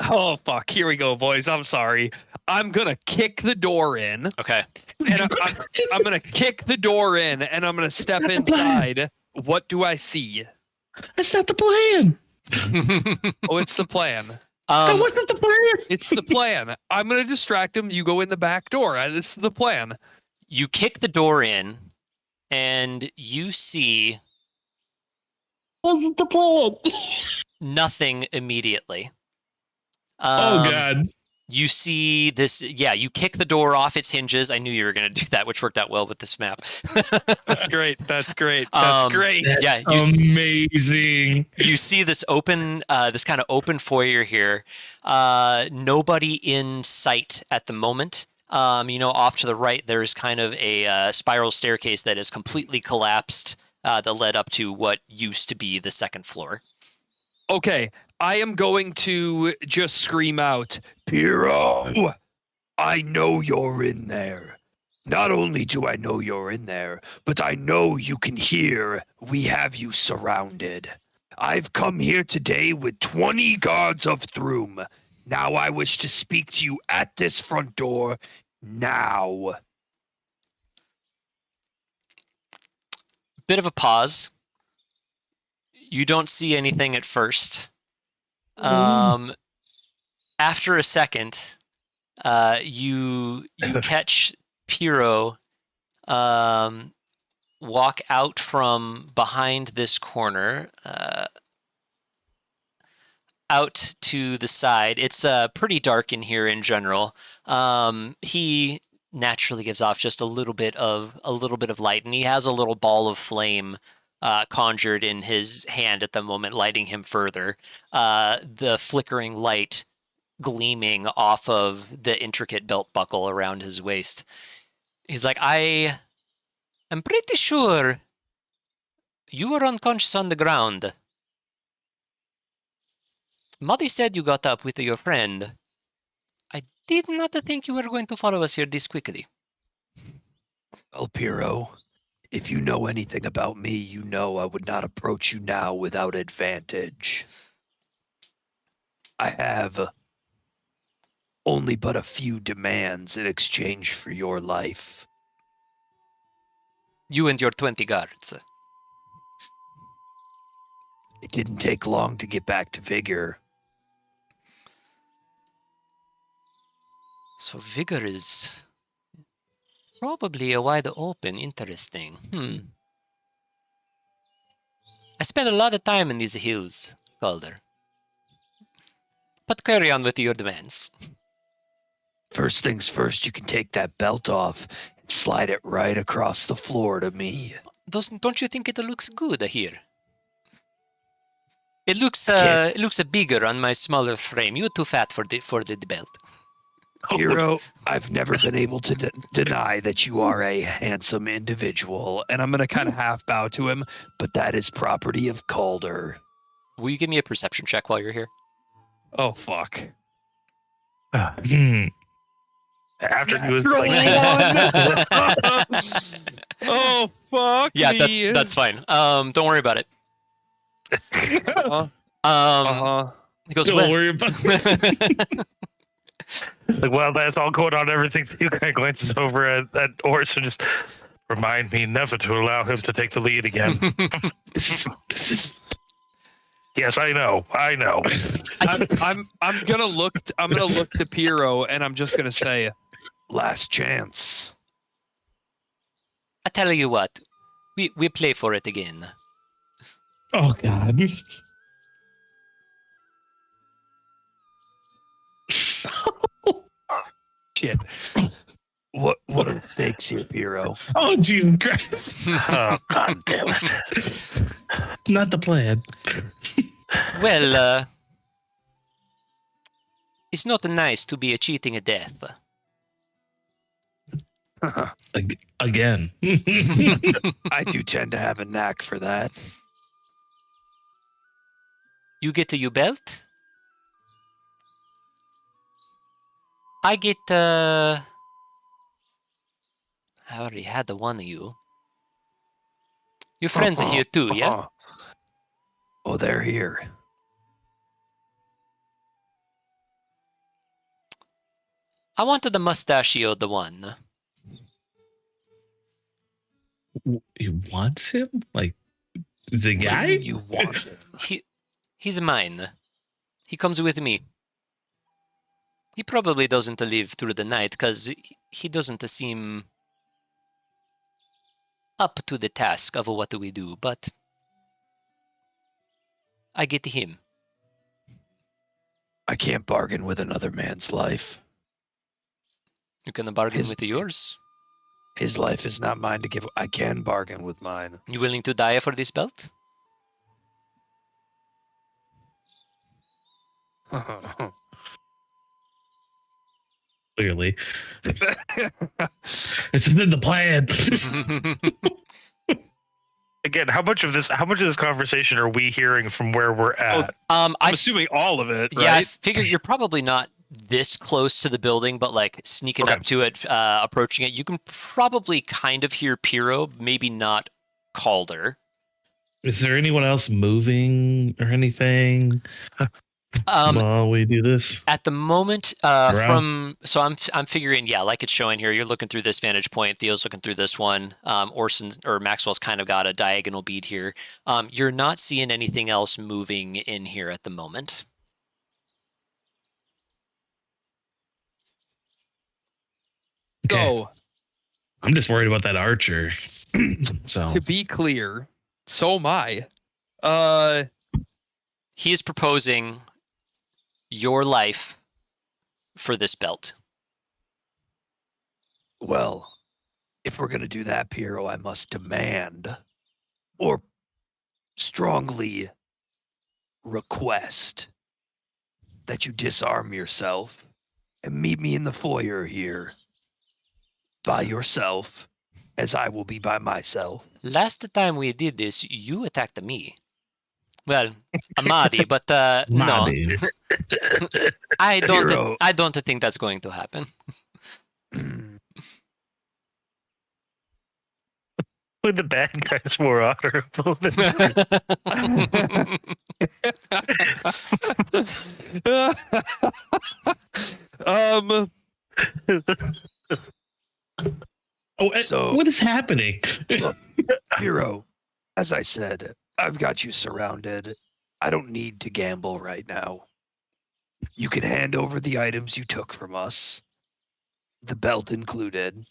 Oh fuck! Here we go, boys. I'm sorry. I'm gonna kick the door in, Okay. and I'm gonna kick the door in, and I'm gonna step not the plan. inside. What do I see? That's not the plan. Oh, it's the plan. That wasn't the plan. It's the plan. I'm gonna distract him. You go in the back door. This is the plan. You kick the door in, and you see Wasn't the plan. nothing immediately. Oh God. You see this, yeah, you kick the door off its hinges. I knew you were going to do that, which worked out well with this map. That's great. That's great. That's great. Yeah, Amazing. you see this this kind of open foyer here. Nobody in sight at the moment. Off to the right, there's kind of a spiral staircase that is completely collapsed that led up to what used to be the second floor. Okay, I am going to just scream out, Piero, I know you're in there. Not only do I know you're in there, but I know you can hear we have you surrounded. I've come here today with 20 guards of Throom. Now I wish to speak to you at this front door now. Bit of a pause. You don't see anything at first. After a second, you catch Piero walk out from behind this corner, out to the side. It's pretty dark in here in general. He naturally gives off just a little bit of light, and he has a little ball of flame conjured in his hand at the moment, lighting him further. The flickering light gleaming off of the intricate belt buckle around his waist. He's like, I am pretty sure you were unconscious on the ground. Mahdi said you got up with your friend. I did not think you were going to follow us here this quickly. Well, Piero, If you know anything about me, you know I would not approach you now without advantage. I have only but a few demands in exchange for your life. You and your 20 guards. It didn't take long to get back to vigor. So vigor is probably a wide open. Interesting. I spent a lot of time in these hills, Calder. But carry on with your demands. First things first, you can take that belt off and slide it right across the floor to me. Don't you think it looks good here? It looks bigger on my smaller frame. You're too fat for the belt. Hero, I've never been able to deny that you are a handsome individual, and I'm going to kind of half bow to him, but that is property of Calder. Will you give me a perception check while you're here? Oh, fuck. After he was Natural like, Oh, fuck Yeah, me. that's fine. Don't worry about it. He goes, Don't well, worry about it. like, well, that's all going on. Everything. You kind of glances over at Orson, just remind me never to allow him to take the lead again. This is Yes, I know. I'm gonna look to Piero, and I'm just gonna say, Last chance. I tell you what, we play for it again. oh god. Shit. What are the stakes here, Piero? Oh Jesus Christ. Oh, God damn it. Not the plan. Well, it's not nice to be cheating a death. Again. I do tend to have a knack for that. You get your belt. I get I already had the one of you. Your friends are here too, yeah? Oh, they're here. I wanted the mustachioed one. You want him? Like the What do you guy? mean you want him? He's mine. He comes with me. He probably doesn't live through the night because he doesn't seem up to the task of what we do, but I get him. I can't bargain with another man's life. You can bargain with yours. His life is not mine to give. I can bargain with mine. You willing to die for this belt? Clearly. This isn't the plan. Again, how much of this conversation are we hearing from where we're at? I'm assuming all of it, right? Yeah, I figure you're probably not this close to the building, but like sneaking up to it, approaching it. You can probably kind of hear Piero, maybe not Calder. Is there anyone else moving or anything while we do this? At the moment, I'm figuring, yeah, like it's showing here. You're looking through this vantage point. Theo's looking through this one. Orson or Maxwell's kind of got a diagonal bead here. You're not seeing anything else moving in here at the moment. Okay. So, I'm just worried about that archer. So to be clear, so am I. He is proposing your life for this belt. Well, if we're going to do that, Piero, I must demand or strongly request that you disarm yourself and meet me in the foyer here by yourself, as I will be by myself. Last time we did this, you attacked me. Well, a Mahdi, but Mahdi. no. I don't think that's going to happen. With the bad guys more honorable than um. So- what is happening? Look, Hero, as I said, I've got you surrounded. I don't need to gamble right now. You can hand over the items you took from us, the belt included,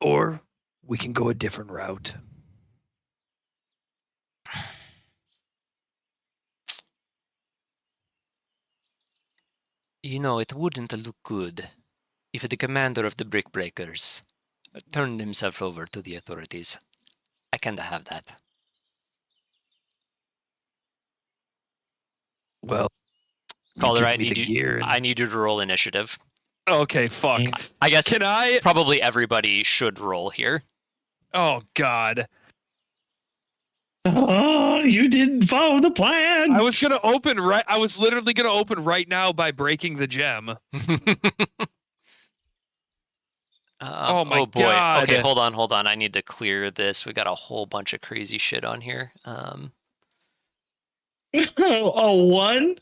or we can go a different route. You know, it wouldn't look good if the commander of the Brick Breakers turned himself over to the authorities. I kinda have that. Well, you Calder, give I me need the you. gear and- I need you to roll initiative. Okay. Fuck. I guess Can I? probably everybody should roll here. Oh God. Oh, you didn't follow the plan. I was gonna open right. I was literally gonna open right now by breaking the gem. Oh my boy. God. Okay, hold on. I need to clear this. We got a whole bunch of crazy shit on here. A 1?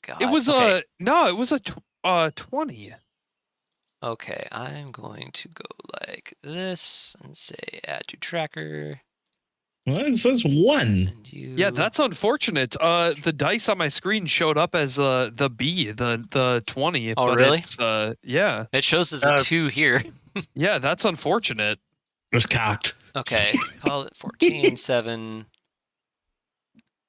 God. It was okay. no. It was a 20. Okay, I'm going to go like this and say add to tracker. Well, it says 1. And you. Yeah, that's unfortunate. The dice on my screen showed up as the B, the 20. Oh, but really? It's, yeah, It shows as a 2 here. yeah, that's unfortunate. It was cocked. Okay, call it 14, 7.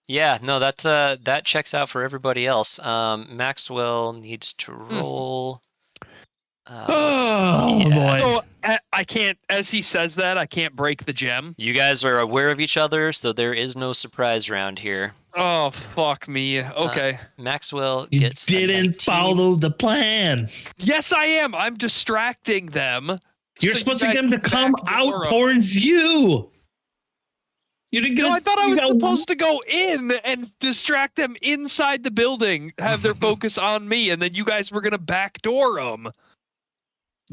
Yeah, no, that checks out for everybody else. Maxwell needs to roll. Oh, boy. So I can't, as he says that, I can't break the gem. You guys are aware of each other, so there is no surprise round here. Oh fuck me. Okay. Maxwell You gets a didn't 19. follow the plan. Yes, I am. I'm distracting them. You're So supposed to you get them to guys come back out door up. towards you. You didn't get. No, I thought I you was got- supposed to go in and distract them inside the building, have their focus on me, and then you guys were gonna backdoor them.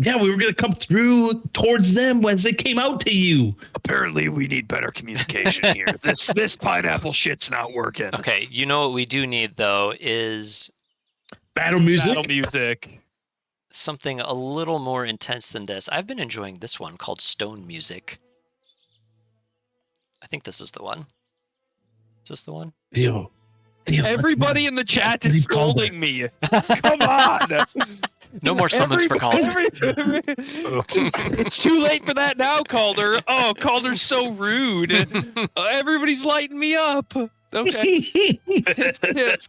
Yeah, we were gonna come through towards them as they came out to you. Apparently, we need better communication here. This pineapple shit's not working. Okay, you know what we do need though is Battle music. Battle music. something a little more intense than this. I've been enjoying this one called Stone Music. I think this is the one. Is this the one? Theo, Everybody in the chat is Leave Calder. scolding me. Come on. No more summons for Calder. It's too late for that now, Calder. Oh, Calder's so rude. Everybody's lighting me up. Okay. It is.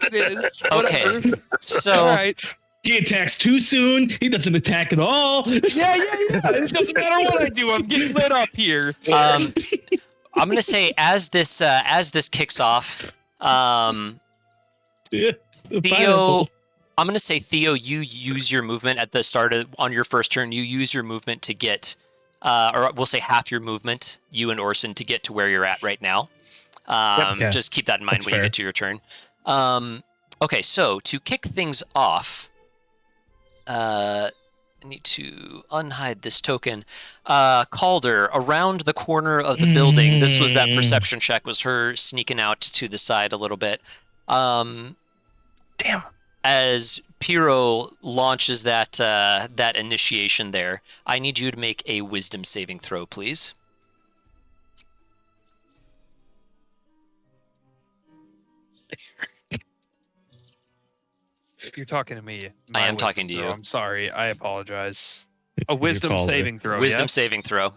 Whatever. Okay, so All right. He attacks too soon. He doesn't attack at all. Yeah. It doesn't matter what I do. I'm getting lit up here. I'm gonna say as this kicks off, Yeah, the Theo, pineapple. I'm gonna say Theo, you use your movement at the start of on your first turn. You use your movement to get, or we'll say half your movement, you and Orson, to get to where you're at right now. Okay. Just keep that in mind That's when you fair. get to your turn. Okay, so to kick things off, I need to unhide this token. Calder, around the corner of the building. This was that perception check. Was her sneaking out to the side a little bit. damn. As Piro launches that initiation there, I need you to make a wisdom saving throw, please. You're talking to me. I My am talking to wisdom you. throw. I'm sorry. I apologize. A wisdom Calder. saving throw. Wisdom yes? saving throw.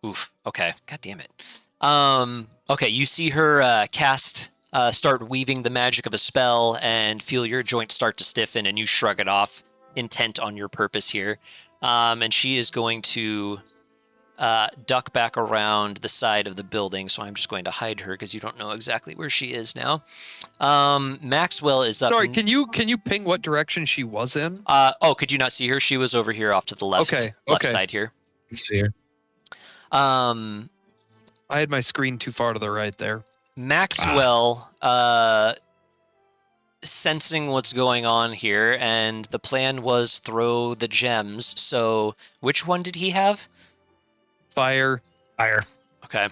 Oof. Okay. God damn it. Okay, you see her start weaving the magic of a spell and feel your joints start to stiffen, and you shrug it off, intent on your purpose here. And she is going to duck back around the side of the building, so I'm just going to hide her because you don't know exactly where she is now. Maxwell is up. Sorry, can you ping what direction she was in? Could you not see her? She was over here off to the left, Okay, left okay. side here. Let's see here. I had my screen too far to the right there. Maxwell sensing what's going on here, and the plan was throw the gems. So which one did he have? Fire. Fire. Okay.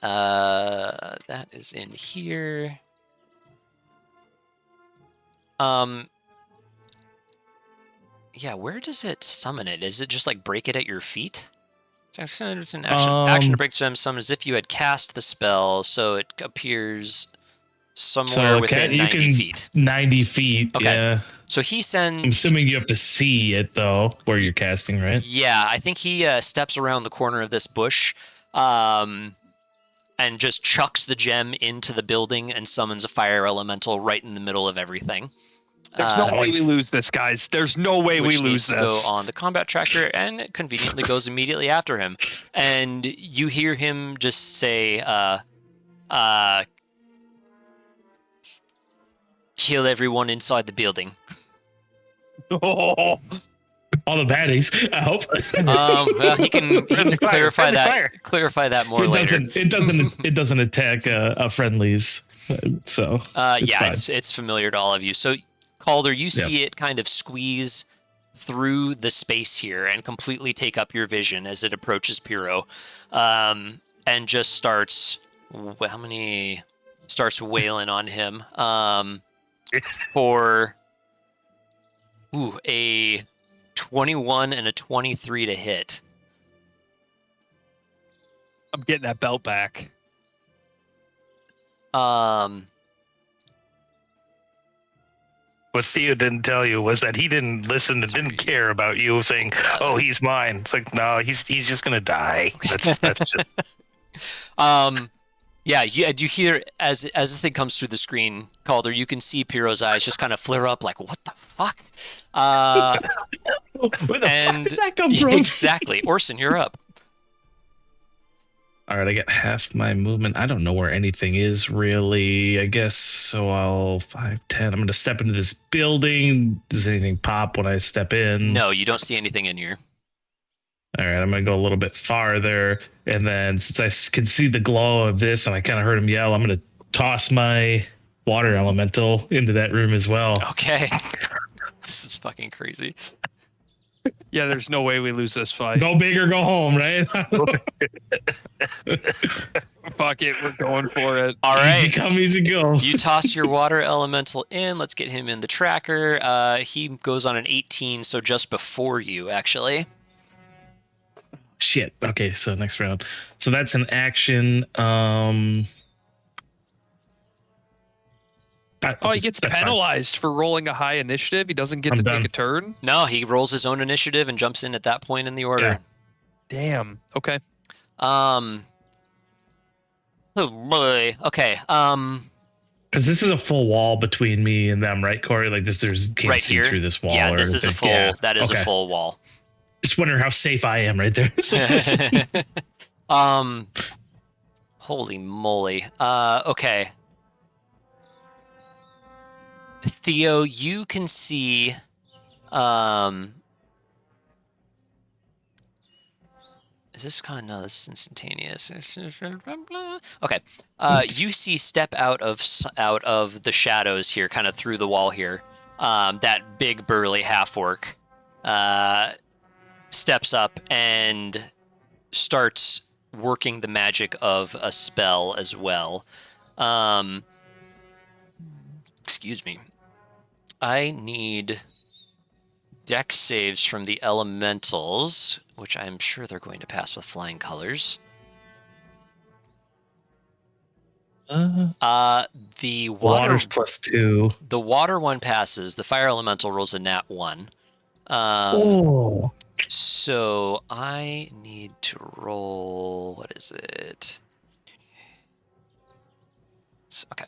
That is in here. Yeah, where does it summon it? Is it just like break it at your feet? Action to break the gem summon as if you had cast the spell, so it appears somewhere within 90 feet. 90 feet, Okay. yeah. So he sends. I'm assuming you have to see it, though, where you're casting, right? Yeah, I think he steps around the corner of this bush and just chucks the gem into the building and summons a fire elemental right in the middle of everything. There's no way we lose this, guys. There's no way we lose this. Go on the combat tracker, and it conveniently goes immediately after him. And you hear him just say, kill everyone inside the building. All the baddies, I hope. Well, he can clarify that. Clarify that more later. It doesn't attack friendlies. So it's familiar to all of you. So Calder, you see it kind of squeeze through the space here and completely take up your vision as it approaches Piro, and just starts wailing on him for a 21 and a 23 to hit. I'm getting that belt back. What Theo didn't tell you was that he didn't listen and didn't care about you saying, "Oh, he's mine." It's like, no, he's just gonna die. Okay. That's just. Yeah, you hear as this thing comes through the screen, Calder, you can see Piro's eyes just kind of flare up, like, "What the fuck?" Where the fuck did that come from? Exactly, Orson, you're up. All right, I get half my movement. I don't know where anything is really. I guess so. I'll 5, 10. I'm gonna step into this building. Does anything pop when I step in? No, you don't see anything in here. All right, I'm gonna go a little bit farther, and then since I can see the glow of this, and I kind of heard him yell, I'm gonna toss my water elemental into that room as well. Okay. This is fucking crazy. Yeah, there's no way we lose this fight. Go big or go home, right? Fuck it, we're going for it. All right. Easy come, easy go. You toss your water elemental in. Let's get him in the tracker. He goes on an 18, so just before you, actually. Shit. Okay, so next round. So that's an action. He gets penalized for rolling a high initiative. He doesn't get to take a turn. No, he rolls his own initiative and jumps in at that point in the order. Yeah. Damn. Okay. Oh boy. Okay. Because this is a full wall between me and them, right, Corey? Like this, there's can't right see here. through this wall. Yeah, or this is a anything. full. Yeah. That is a full wall. Just wondering how safe I am right there. Holy moly. Okay. Theo, you can see is this con? No, this is instantaneous. Okay. You see step out of the shadows here, kind of through the wall here. That big burly half-orc steps up and starts working the magic of a spell as well. Excuse me. I need dex saves from the elementals, which I'm sure they're going to pass with flying colors. The Water's +2. The water one passes. The fire elemental rolls a nat 1. So I need to roll. What is it? Okay.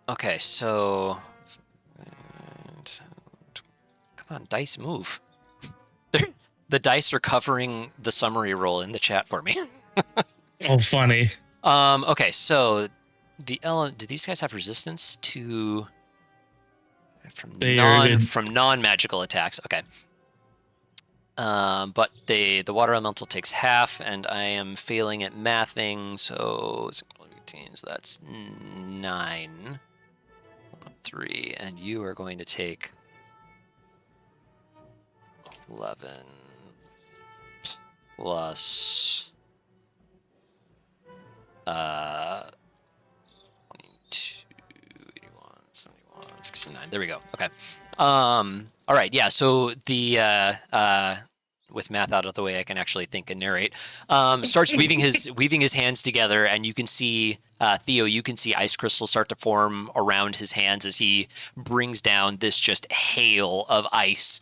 Okay, so come on, dice move. The dice are covering the summary roll in the chat for me. Oh, funny. Okay, so do these guys have resistance to from non-magical attacks? Okay. But the water elemental takes half, and I am failing at mathing, so 18, so that's 9. 3, and you are going to take 11 plus 22, 81, 71, 69. There we go. Okay. All right. Yeah. So the with math out of the way, I can actually think and narrate. Starts weaving his hands together, and you can see Theo. You can see ice crystals start to form around his hands as he brings down this just hail of ice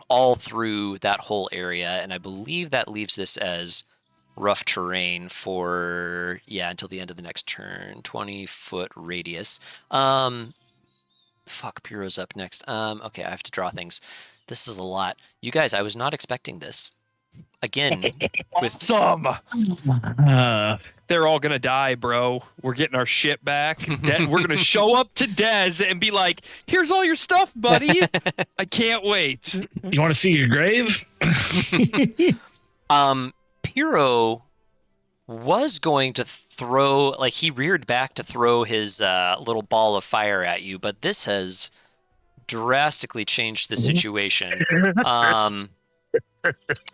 all through that whole area. And I believe that leaves this as rough terrain for until the end of the next turn. 20-foot radius. Fuck, Piro's up next. Okay, I have to draw things. This is a lot. You guys, I was not expecting this. Again, with Some. They're all gonna die, bro. We're getting our shit back. We're gonna show up to Dez and be like, "Here's all your stuff, buddy." I can't wait. You want to see your grave? Piro was going to throw, like, he reared back to throw his little ball of fire at you, but this has drastically changed the situation.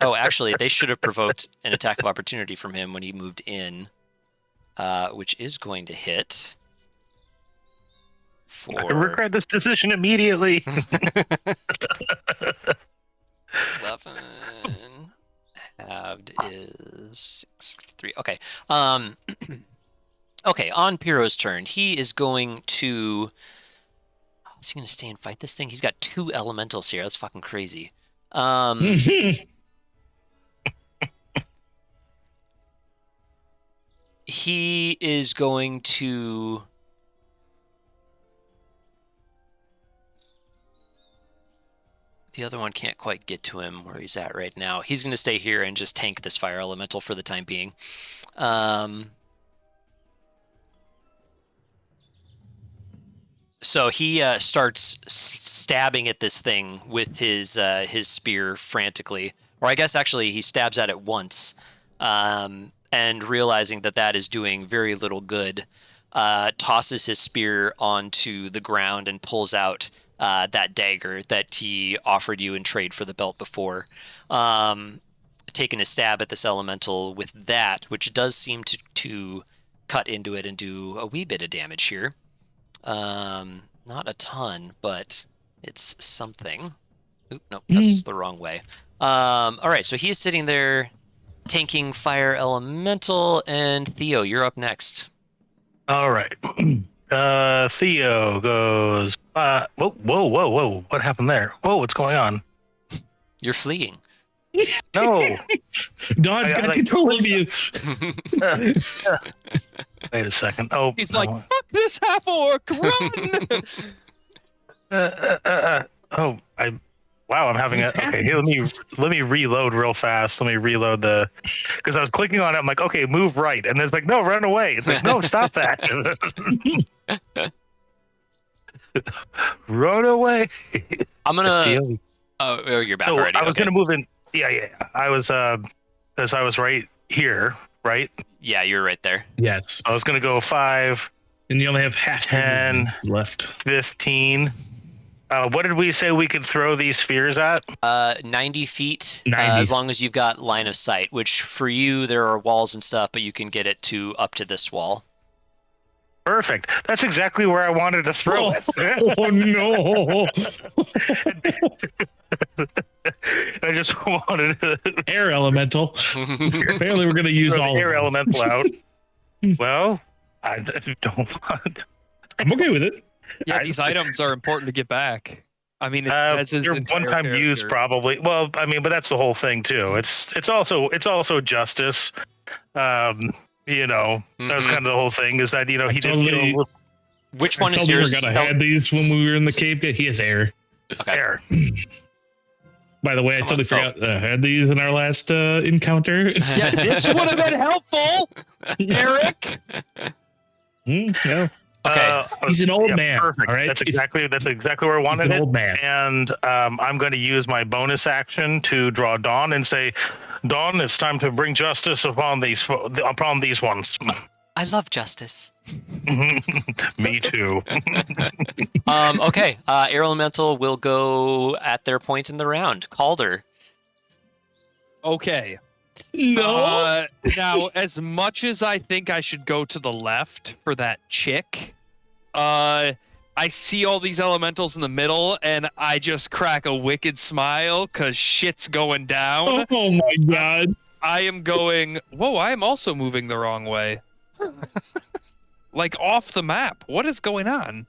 Oh, actually, they should have provoked an attack of opportunity from him when he moved in, which is going to hit. I regret this decision immediately. 11 halved is 63. Okay. Okay, on Piro's turn, he is going to... Is he going to stay and fight this thing? He's got 2 elementals here. That's fucking crazy. He is going to... The other one can't quite get to him where he's at right now. He's going to stay here and just tank this fire elemental for the time being. So he starts stabbing at this thing with his spear frantically. Or I guess actually he stabs at it once. And realizing that is doing very little good, tosses his spear onto the ground and pulls out that dagger that he offered you in trade for the belt before. Taking a stab at this elemental with that, which does seem to cut into it and do a wee bit of damage here. Not a ton, but it's something. Oop, nope, that's the wrong way. All right, so he is sitting there tanking fire elemental, and Theo, you're up next. All right. Theo goes, whoa. What happened there? Whoa, what's going on? You're fleeing. No. Dawn's got control of you. Wait a second. Oh, He's like, "Fuck this half-orc, run!" Wow, I'm having okay, here, let me reload real fast. Let me reload because I was clicking on it. I'm like, okay, move right, and it's like, no, run away. It's like, no, stop that. Run away. I'm gonna. Oh, you're back already. I was gonna move in. Yeah. I was because I was right here, right? Yeah, you're right there. Yes. I was gonna go 5, And you only have half 10 left. 15. What did we say we could throw these spheres at? 90 feet, 90. as long as you've got line of sight, which for you, there are walls and stuff, but you can get it to up to this wall. Perfect. That's exactly where I wanted to throw it. Oh, no. I just wanted to Air elemental. Apparently, we're going to use throw all the air of them. elemental out. Well, I don't want... I'm okay with it. Yeah, these items are important to get back. I mean, it's they're one-time use, probably. Well, I mean, but that's the whole thing too. It's also justice. You know, that's kind of the whole thing. Is that he did. Which one is We yours? forgot I had these when we were in the cave. He has air. Okay. Air. By the way, I totally forgot I had these in our last encounter. Yeah, this would have been helpful, Eric. No. He's an old man. Perfect. All right, That's exactly where I he's wanted an it. old man. And I'm going to use my bonus action to draw Dawn and say, Dawn, it's time to bring justice upon these ones. I love justice. Me too. Okay. Air Elemental will go at their point in the round. Calder. Okay. No. Now, as much as I think I should go to the left for that chick, I see all these elementals in the middle, and I just crack a wicked smile because shit's going down. Oh my god. I am going, whoa, I am also moving the wrong way. Like off the map. What is going on?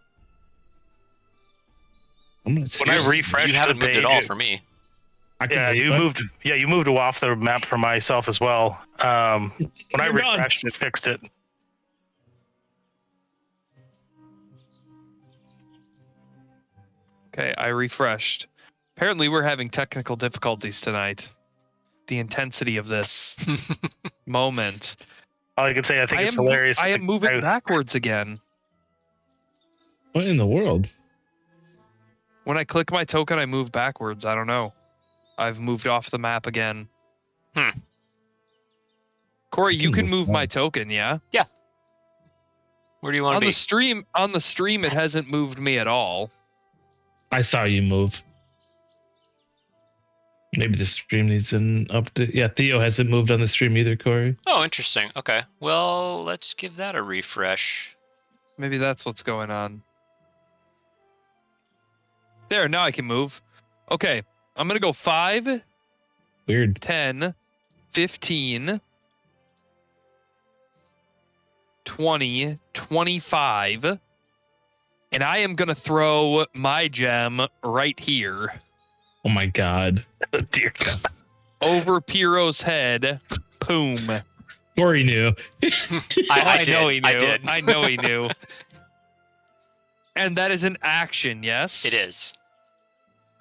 I'm gonna When I refresh you the haven't moved page, at all for me. you moved. Yeah, you moved off the map for myself as well. When I You're done. refreshed, it fixed it. Okay, I refreshed. Apparently, we're having technical difficulties tonight. The intensity of this moment. All I can say, I think it's am, hilarious. I am moving backwards again. What in the world? When I click my token, I move backwards. I don't know. I've moved off the map again. Corey, you can move my token, yeah? Where do you want to be? On the stream, it hasn't moved me at all. I saw you move. Maybe the stream needs an update. Yeah, Theo hasn't moved on the stream either, Corey. Oh, interesting. Okay. Well, let's give that a refresh. Maybe that's what's going on. There, now I can move. Okay, I'm going to go 5, Weird. 10, 15, 20, 25, and I am going to throw my gem right here. Oh my god. Dear God. Over Piero's head. Boom. Corey knew. I did. know he knew. I did. I know he knew. And that is an action, yes? It is.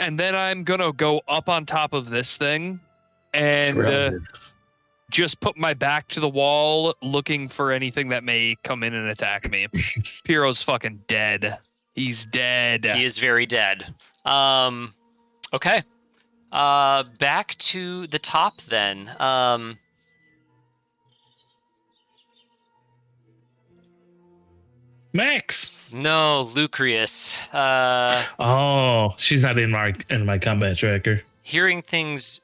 And then I'm going to go up on top of this thing and just put my back to the wall looking for anything that may come in and attack me. Piero's fucking dead. He's dead. He is very dead. Okay. Back to the top then. Max. No, Lucrius. Oh, she's not in my combat tracker. Hearing things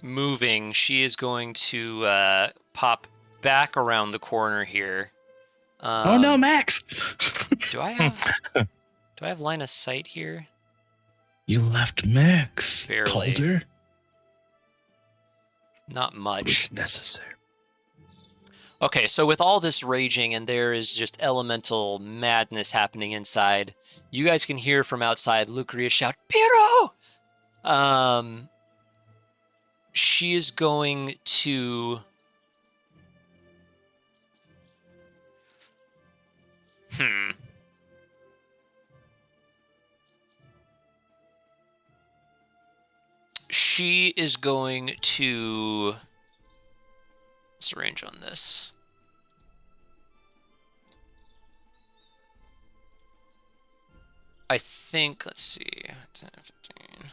moving, she is going to pop back around the corner here. Oh no, Max. Do I have line of sight here? You left Max. Barely. Calder. Not much. It's necessary. Okay, so with all this raging and there is just elemental madness happening inside, you guys can hear from outside Lucrius shout, "Piero!" She is going to... She is going to... Syringe on this. I think, let's see, 10, 15,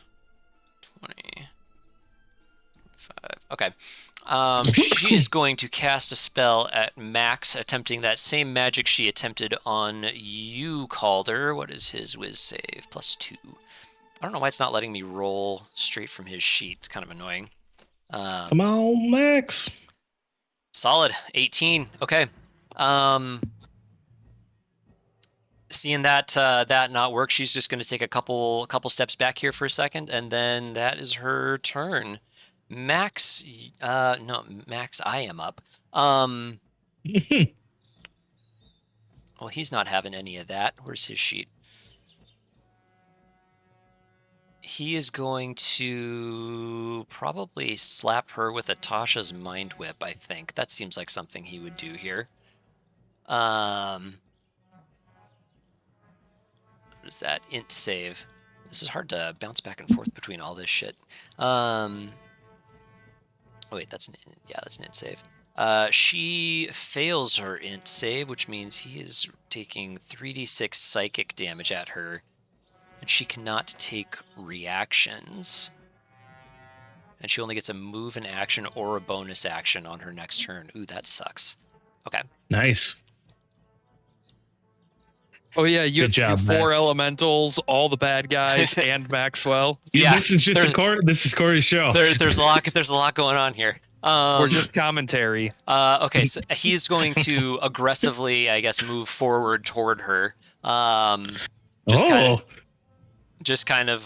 20, 25. Okay. She is going to cast a spell at Max, attempting that same magic she attempted on you, Calder. What is his whiz save? +2. I don't know why it's not letting me roll straight from his sheet. It's kind of annoying. Come on, Max. Solid. 18. Okay. Seeing that that not work, she's just going to take a couple steps back here for a second, and then that is her turn. Max, no, Max, I am up. Well, he's not having any of that. Where's his sheet? He is going to probably slap her with Atasha's Mind Whip, I think. That seems like something he would do here. What is that? Int save. This is hard to bounce back and forth between all this shit. Oh wait, that's an int save. She fails her int save, which means he is taking 3d6 psychic damage at her, and she cannot take reactions. And she only gets a move, an action, or a bonus action on her next turn. Ooh, that sucks. Okay. Nice. Oh yeah, you Good have to job, do 4 Max. elementals, all the bad guys, and Maxwell. Yeah, This is just this is Corey's show. There's a lot going on here. Or just commentary. Okay, so he's going to aggressively, I guess, move forward toward her. Just kind of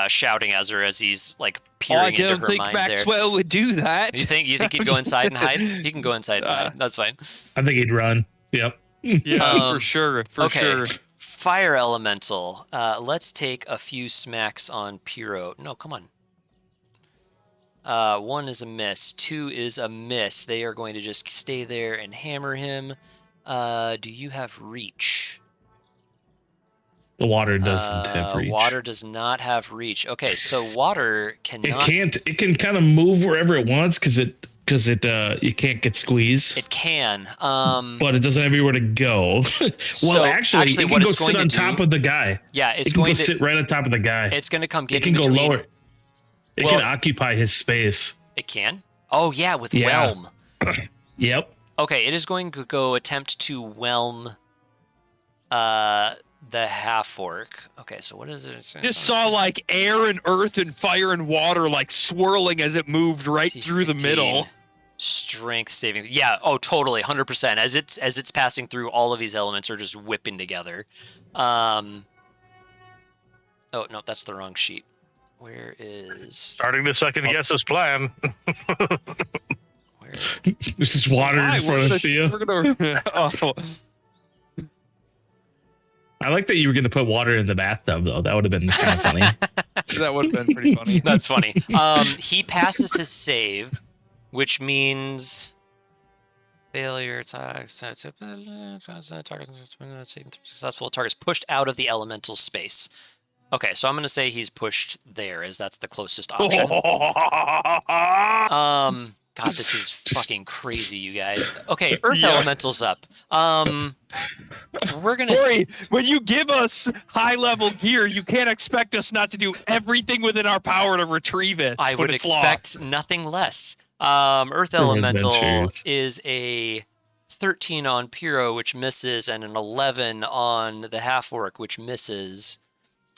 shouting at her as he's like peering into her mind. I don't think Maxwell would do that. You think he'd go inside and hide? He can go inside and hide. That's fine. I think he'd run. Yep. Yeah, for sure. For sure. Fire elemental. Let's take a few smacks on Pyro. No, come on. 1 is a miss. 2 is a miss. They are going to just stay there and hammer him. Do you have reach? The water doesn't have reach. Water does not have reach. Okay, so water cannot. It can kind of move wherever it wants because you can't get squeezed. It can. But it doesn't have anywhere to go. Well, actually, it can go sit on top of the guy. Yeah, it can go sit right on top of the guy. It's going to come get in between. It can go lower. It can occupy his space. It can? Oh, yeah, with whelm. Yep. Okay, it is going to go attempt to whelm the half-orc. Okay, so what is it? Just saw like air and earth and fire and water like swirling as it moved right through the middle. Strength saving. Yeah, oh, totally, 100%. As it's passing through, all of these elements are just whipping together. Oh, no, that's the wrong sheet. Where is... Starting to second guess his plan. Where? This is water in front of you. Oh. I like that you were going to put water in the bathtub, though. That would have been kind of funny. That would have been pretty funny. That's funny. He passes his save, which means failure. Successful. Target's pushed out of the elemental space. Okay, so I'm going to say he's pushed there, as that's the closest option. God, this is fucking crazy, you guys. Okay, Earth Elemental's up. We're gonna. Corey, when you give us high-level gear, you can't expect us not to do everything within our power to retrieve it. I would expect nothing less. Earth Elemental is a 13 on Pyro, which misses, and an 11 on the half-orc, which misses.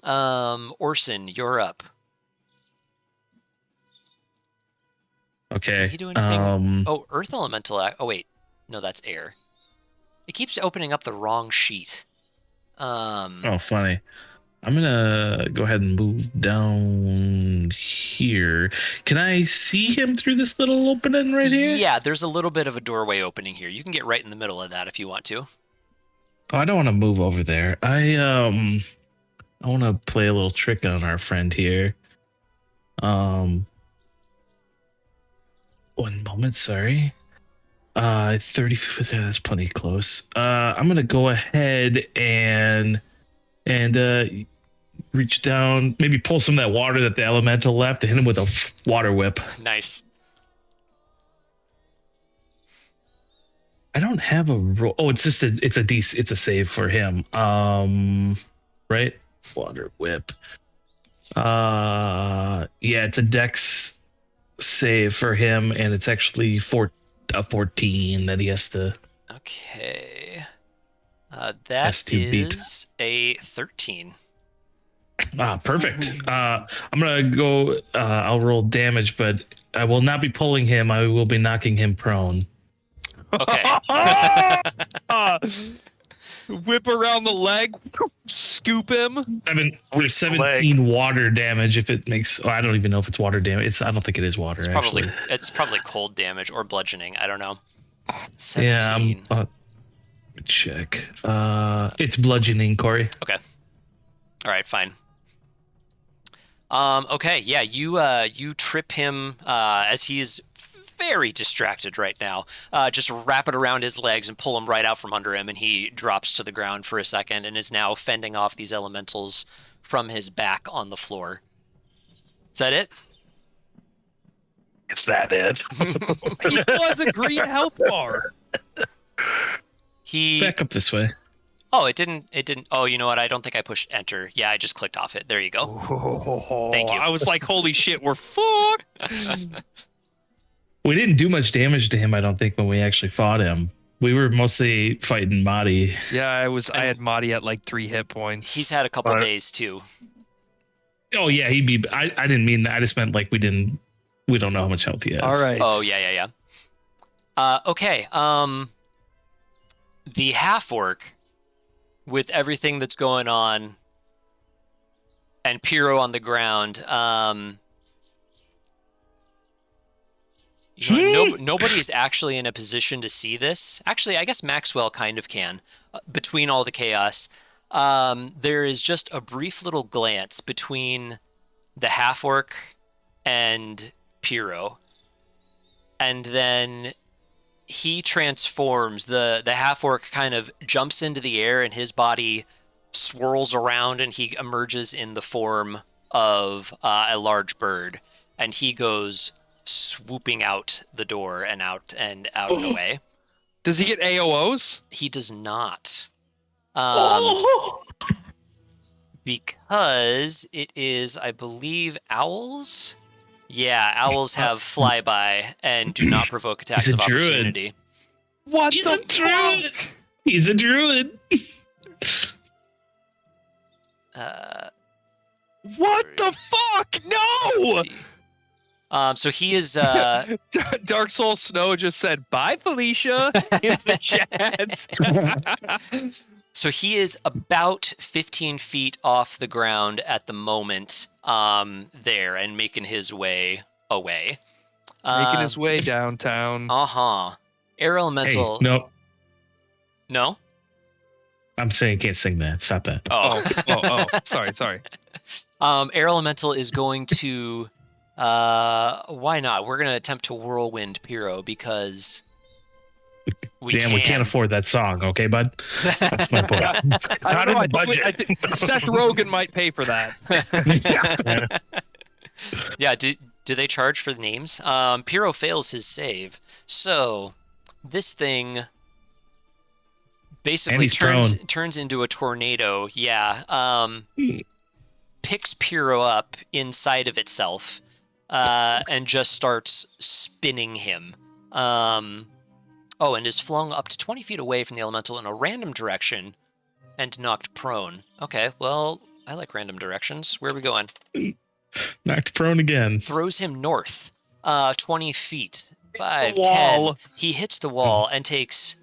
Orson, you're up. Okay. Did he do anything? Oh, Earth Elemental. Oh, wait. No, that's air. It keeps opening up the wrong sheet. Oh, funny. I'm going to go ahead and move down here. Can I see him through this little opening right here? Yeah, there's a little bit of a doorway opening here. You can get right in the middle of that if you want to. Oh, I don't want to move over there. I want to play a little trick on our friend here. 1 moment, sorry. 30, yeah, that's plenty close. I'm gonna go ahead and reach down, maybe pull some of that water that the elemental left, and hit him with a water whip. Nice. I don't have a roll. Oh, it's just it's a save for him. Right? Water whip. Yeah, it's a dex save for him, and it's actually 14 that he has to. Okay. That is a 13. Perfect. I'm gonna go. I'll roll damage, but I will not be pulling him. I will be knocking him prone. Okay. Whip around the leg, scoop him. 17 water damage. If it makes, I don't even know if it's water damage. I don't think it is water. It's probably cold damage or bludgeoning. I don't know. 17. Yeah, check. It's bludgeoning, Corey. Okay. All right, fine. Okay, yeah, you trip him as he's very distracted right now. Just wrap it around his legs and pull him right out from under him, and he drops to the ground for a second and is now fending off these elementals from his back on the floor. Is that it? Is that it? He still has a green health bar. He. Back up this way. Oh, it didn't. Oh, you know what? I don't think I pushed enter. Yeah, I just clicked off it. There you go. Thank you. I was like, holy shit, we're fucked. We didn't do much damage to him, I don't think, when we actually fought him. We were mostly fighting Mahdi. Yeah, I had Mahdi at like 3 hit points. He's had a couple days too. Oh yeah, he'd be. I didn't mean that. I just meant like we don't know how much health he has. All right. Oh yeah. Okay. The half orc, with everything that's going on, and Pyro on the ground. Nobody is actually in a position to see this. Actually, I guess Maxwell kind of can. Between all the chaos, there is just a brief little glance between the half orc and Pyro, and then he transforms. The half orc kind of jumps into the air, and his body swirls around, and he emerges in the form of a large bird, and he goes swooping out the door and out and away. Does he get AOs? He does not. Because it is, I believe, owls. Yeah, owls have flyby and do not provoke attacks He's a of druid. opportunity. What He's the a druid. He's a druid. What the fuck? No! So he is. Dark Soul Snow just said, bye, Felicia, in the chat. So he is about 15 feet off the ground at the moment, there, and making his way away. Making his way downtown. Air elemental. Hey, no, No? I'm saying you can't sing that. Stop that. Oh. Sorry. Air elemental is going to. Why not? We're going to attempt to whirlwind Pyro because we can't afford that song, okay, bud? That's my point. It's not in the budget. I think Seth Rogen might pay for that. Yeah, do they charge for the names? Pyro fails his save. So this thing basically turns into a tornado. Yeah. Picks Pyro up inside of itself. And just starts spinning him. And is flung up to 20 feet away from the elemental in a random direction and knocked prone. Okay, well, I like random directions. Where are we going? Knocked prone again. Throws him north, 20 feet. 5, the 10. wall. He hits the wall and takes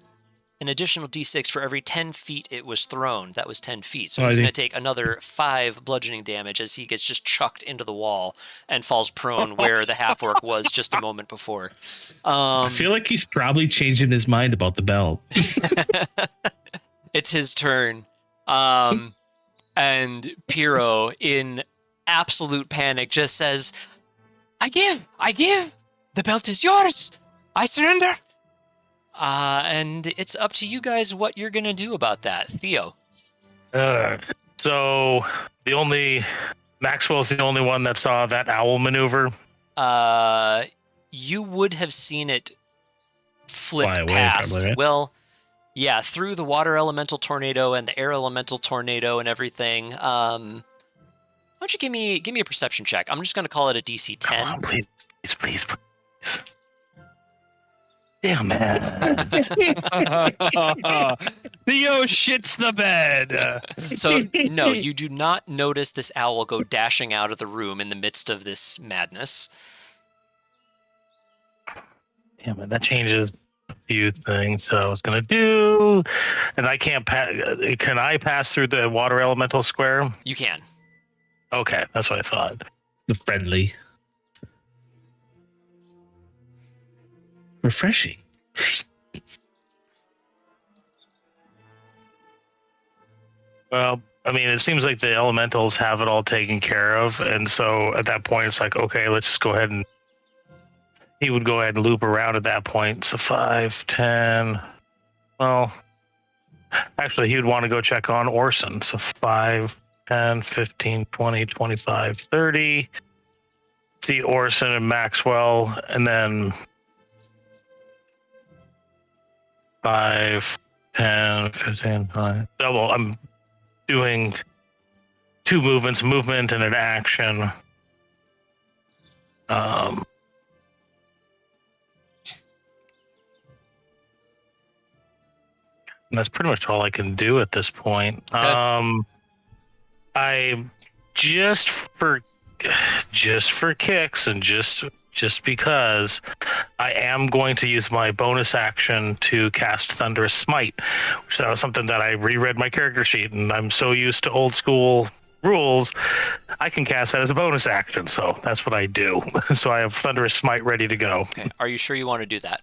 an additional d6 for every 10 feet it was thrown. That was 10 feet. So he's going to take another 5 bludgeoning damage as he gets just chucked into the wall and falls prone where the half-orc was just a moment before. I feel like he's probably changing his mind about the belt. It's his turn. And Pyro, in absolute panic, just says, I give. The belt is yours. I surrender. And it's up to you guys what you're going to do about that. Theo. So Maxwell's the only one that saw that owl maneuver. You would have seen it flip Fly away, past. probably, right? Well, yeah, through the water elemental tornado and the air elemental tornado and everything. Why don't you give me a perception check? I'm just going to call it a DC 10. Come on, please. Damn it. Theo shits the bed. So, no, you do not notice this owl go dashing out of the room in the midst of this madness. Damn it, that changes a few things. So I was going to do, and I can't pass. Can I pass through the water elemental square? You can. Okay, that's what I thought. The friendly. Refreshing. Well, I mean, it seems like the elementals have it all taken care of, and so at that point, it's like, okay, let's just go ahead and. He would go ahead and loop around at that point. So 5, 10. Well, actually, he would want to go check on Orson. So 5, 10, 15, 20, 25, 30. see Orson and Maxwell, and then 5, 10, 15, 5. Double. I'm doing 2 movements, movement and an action. And that's pretty much all I can do at this point. Okay. I just for kicks and just because I am going to use my bonus action to cast Thunderous Smite, which that was something that I reread my character sheet, and I'm so used to old school rules, I can cast that as a bonus action. So that's what I do. So I have Thunderous Smite ready to go. Okay. Are you sure you want to do that?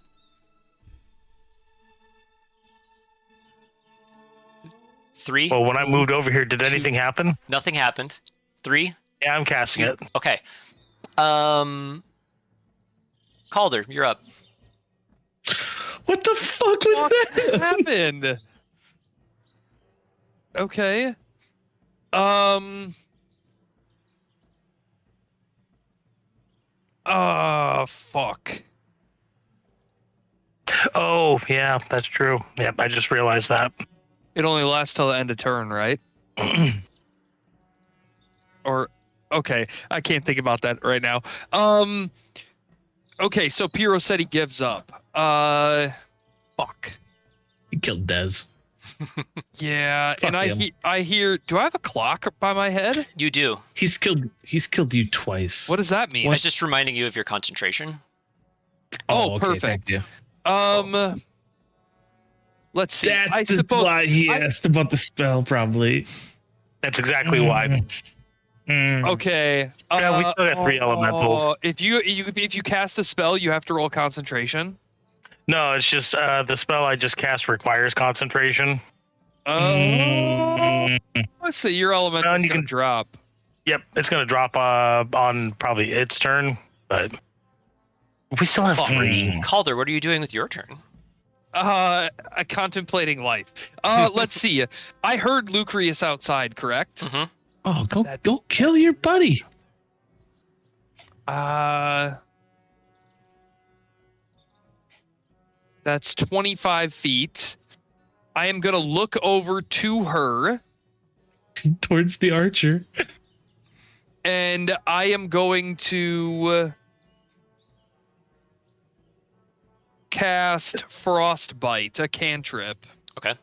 Three. Well, when I moved over here, did anything happen? Nothing happened. 3. Yeah, I'm casting it. Okay. Calder, you're up. What the fuck was What that? happened? Okay. Oh, fuck. Oh, yeah, that's true. Yep, I just realized that. It only lasts till the end of turn, right? Or, okay, I can't think about that right now. Okay, so Piro said he gives up. Fuck. He killed Dez. Yeah, Fuck and him. I hear. Do I have a clock by my head? You do. He's killed you twice. Oh, What does that mean? It's just reminding you of your concentration. Oh, okay, perfect. thank you. Let's see. That's I just suppose. why he asked about the spell, probably. That's exactly why. Okay. Yeah, we still got 3 elementals. If you cast a spell, you have to roll concentration. No, it's just the spell I just cast requires concentration. Oh. Let's see. Your elemental And you can can- drop. Yep, it's going to drop on probably its turn, but we still have 3. Calder, what are you doing with your turn? Contemplating life. Let's see. I heard Lucrius outside, correct? Mm-hmm. Oh, go kill your buddy. That's 25 feet. I am gonna look over to her, Towards the archer. and I am going to cast Frostbite, a cantrip. Okay.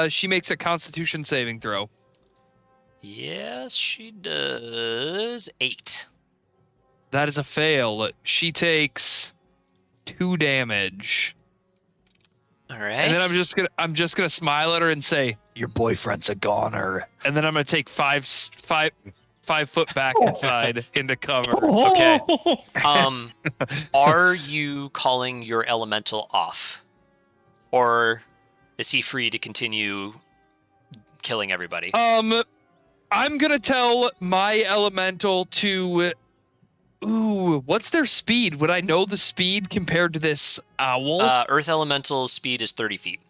She makes a Constitution saving throw. Yes, she does. 8. That is a fail. She takes 2 damage. All right. And then I'm just gonna smile at her and say, "Your boyfriend's a goner." And then I'm gonna take 5 foot back inside into cover. Okay. Are you calling your elemental off, or is he free to continue killing everybody? I'm gonna tell my elemental to. Ooh, what's their speed? Would I know the speed compared to this owl? Earth elemental's speed is 30 feet.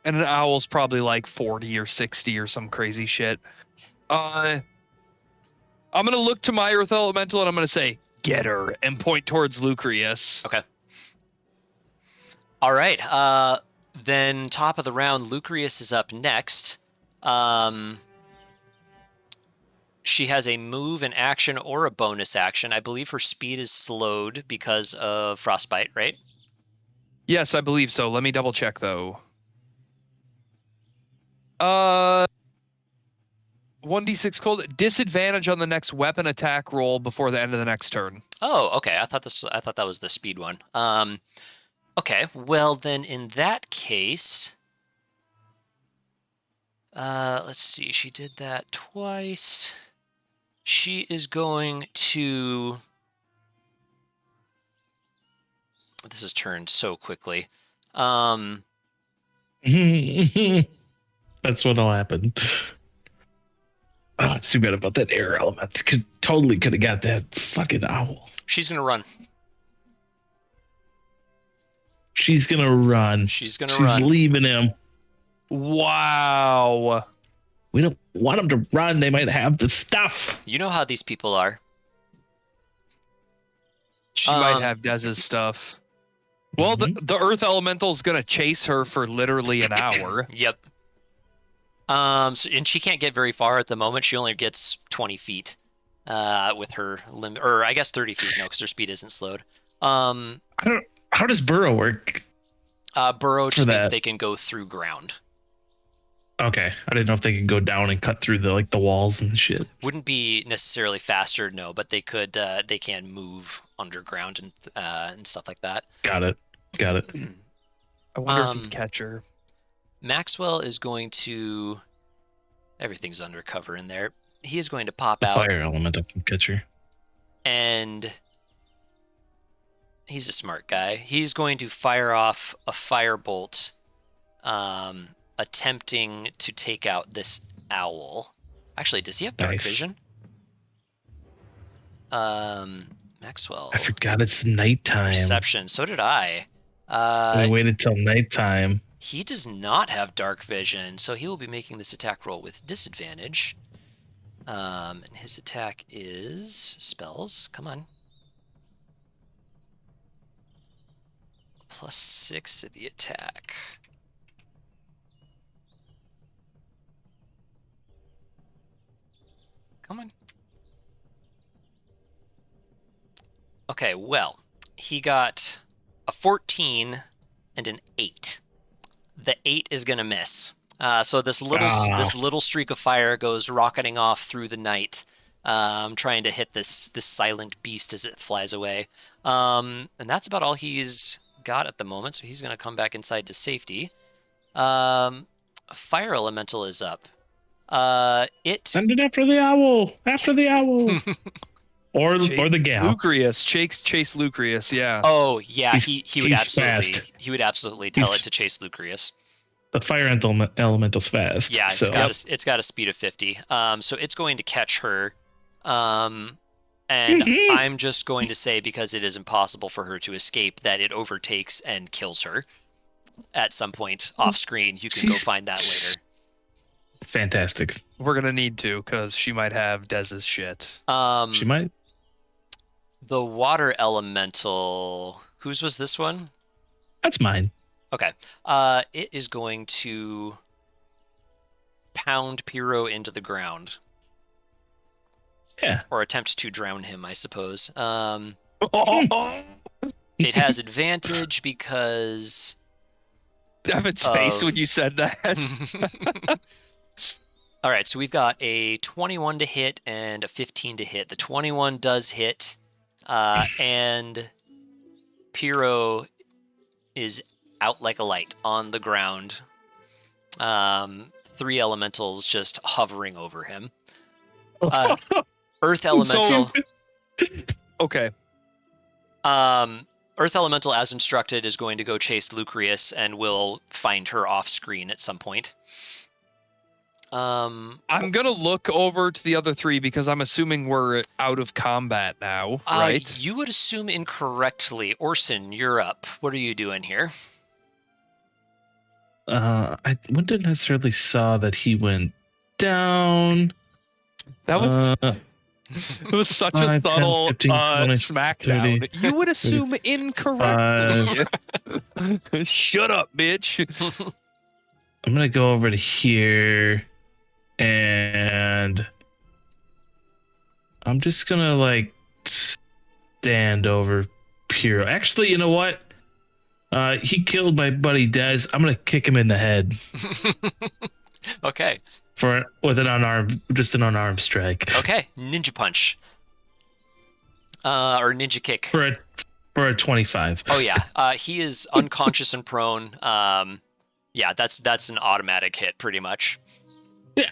And an owl's probably like 40 or 60 or some crazy shit. I'm gonna look to my earth elemental and I'm gonna say, "Get her," and point towards Lucrius. Okay. All right. Then top of the round, Lucrius is up next. She has a move, an action, or a bonus action. I believe her speed is slowed because of frostbite, right? Yes, I believe so. Let me double check though. 1d6 cold. Disadvantage on the next weapon attack roll before the end of the next turn. Oh, okay. I thought that was the speed one. Okay. Well, then in that case, let's see. She did that twice. She is going to. This has turned so quickly. That's what'll happen. Oh, it's too bad about that air element. Totally could have got that fucking owl. She's gonna run. She's gonna run. She's gonna She's run. leaving him. Wow. We don't want them to run. They might have the stuff. You know how these people are. She might have Dez's stuff. Well, the Earth Elemental's gonna chase her for literally an hour. Yep. And she can't get very far at the moment. She only gets 20 feet with her limit, or I guess 30 feet. No, because her speed isn't slowed. How does burrow work? Burrow just means they can go through ground. Okay, I didn't know if they could go down and cut through the walls and shit. Wouldn't be necessarily faster, no, but they could. They can move underground and stuff like that. Got it. I wonder if he'd catch her. Maxwell is going to. Everything's undercover in there. He is going to pop out. Fire elemental can catch her. And he's a smart guy. He's going to fire off a firebolt, attempting to take out this owl. Actually, does he have dark vision? Maxwell. I forgot it's nighttime. Perception. So did I. I waited till nighttime. He does not have dark vision, so he will be making this attack roll with disadvantage. And his attack is spells. Come on. +6 to the attack. Come on. Okay, well, he got a 14 and an 8. The 8 is gonna miss. So this little streak of fire goes rocketing off through the night, trying to hit this silent beast as it flies away. And that's about all he's got at the moment. So he's gonna come back inside to safety. Fire elemental is up. Send it after the owl. After the owl. or the gal. Lucrius. Chase Lucrius. Yeah. Oh yeah, he would absolutely tell it to chase Lucrius. The fire elemental's fast. Yeah, it's got a speed of 50. So it's going to catch her. And I'm just going to say, because it is impossible for her to escape, that it overtakes and kills her at some point off screen. You can go find that later. Fantastic. We're gonna need to, because she might have Dez's shit. She might. The water elemental. Whose was this one? That's mine. Okay. It is going to pound Pyro into the ground. Yeah. Or attempt to drown him, I suppose. It has advantage because... Devin's face when you said that. All right, so we've got a 21 to hit and a 15 to hit. The 21 does hit, and Pyro is out like a light on the ground. 3 elementals just hovering over him. Earth elemental. Okay. Earth elemental, as instructed, is going to go chase Lucrius and will find her off screen at some point. I'm gonna look over to the other 3 because I'm assuming we're out of combat now, right? You would assume incorrectly. Orson, you're up. What are you doing here? I wouldn't necessarily saw that he went down. That was it was such a subtle 15, 20, smackdown. 30, you would assume incorrectly. Shut up, bitch. I'm gonna go over to here, and I'm just gonna stand over Pyro. Actually, you know what? He killed my buddy Dez. I'm gonna kick him in the head. Okay. With an unarmed strike. Okay, ninja punch. Or ninja kick. For a 25. Oh yeah. He is unconscious and prone. Yeah, that's an automatic hit, pretty much. Yeah.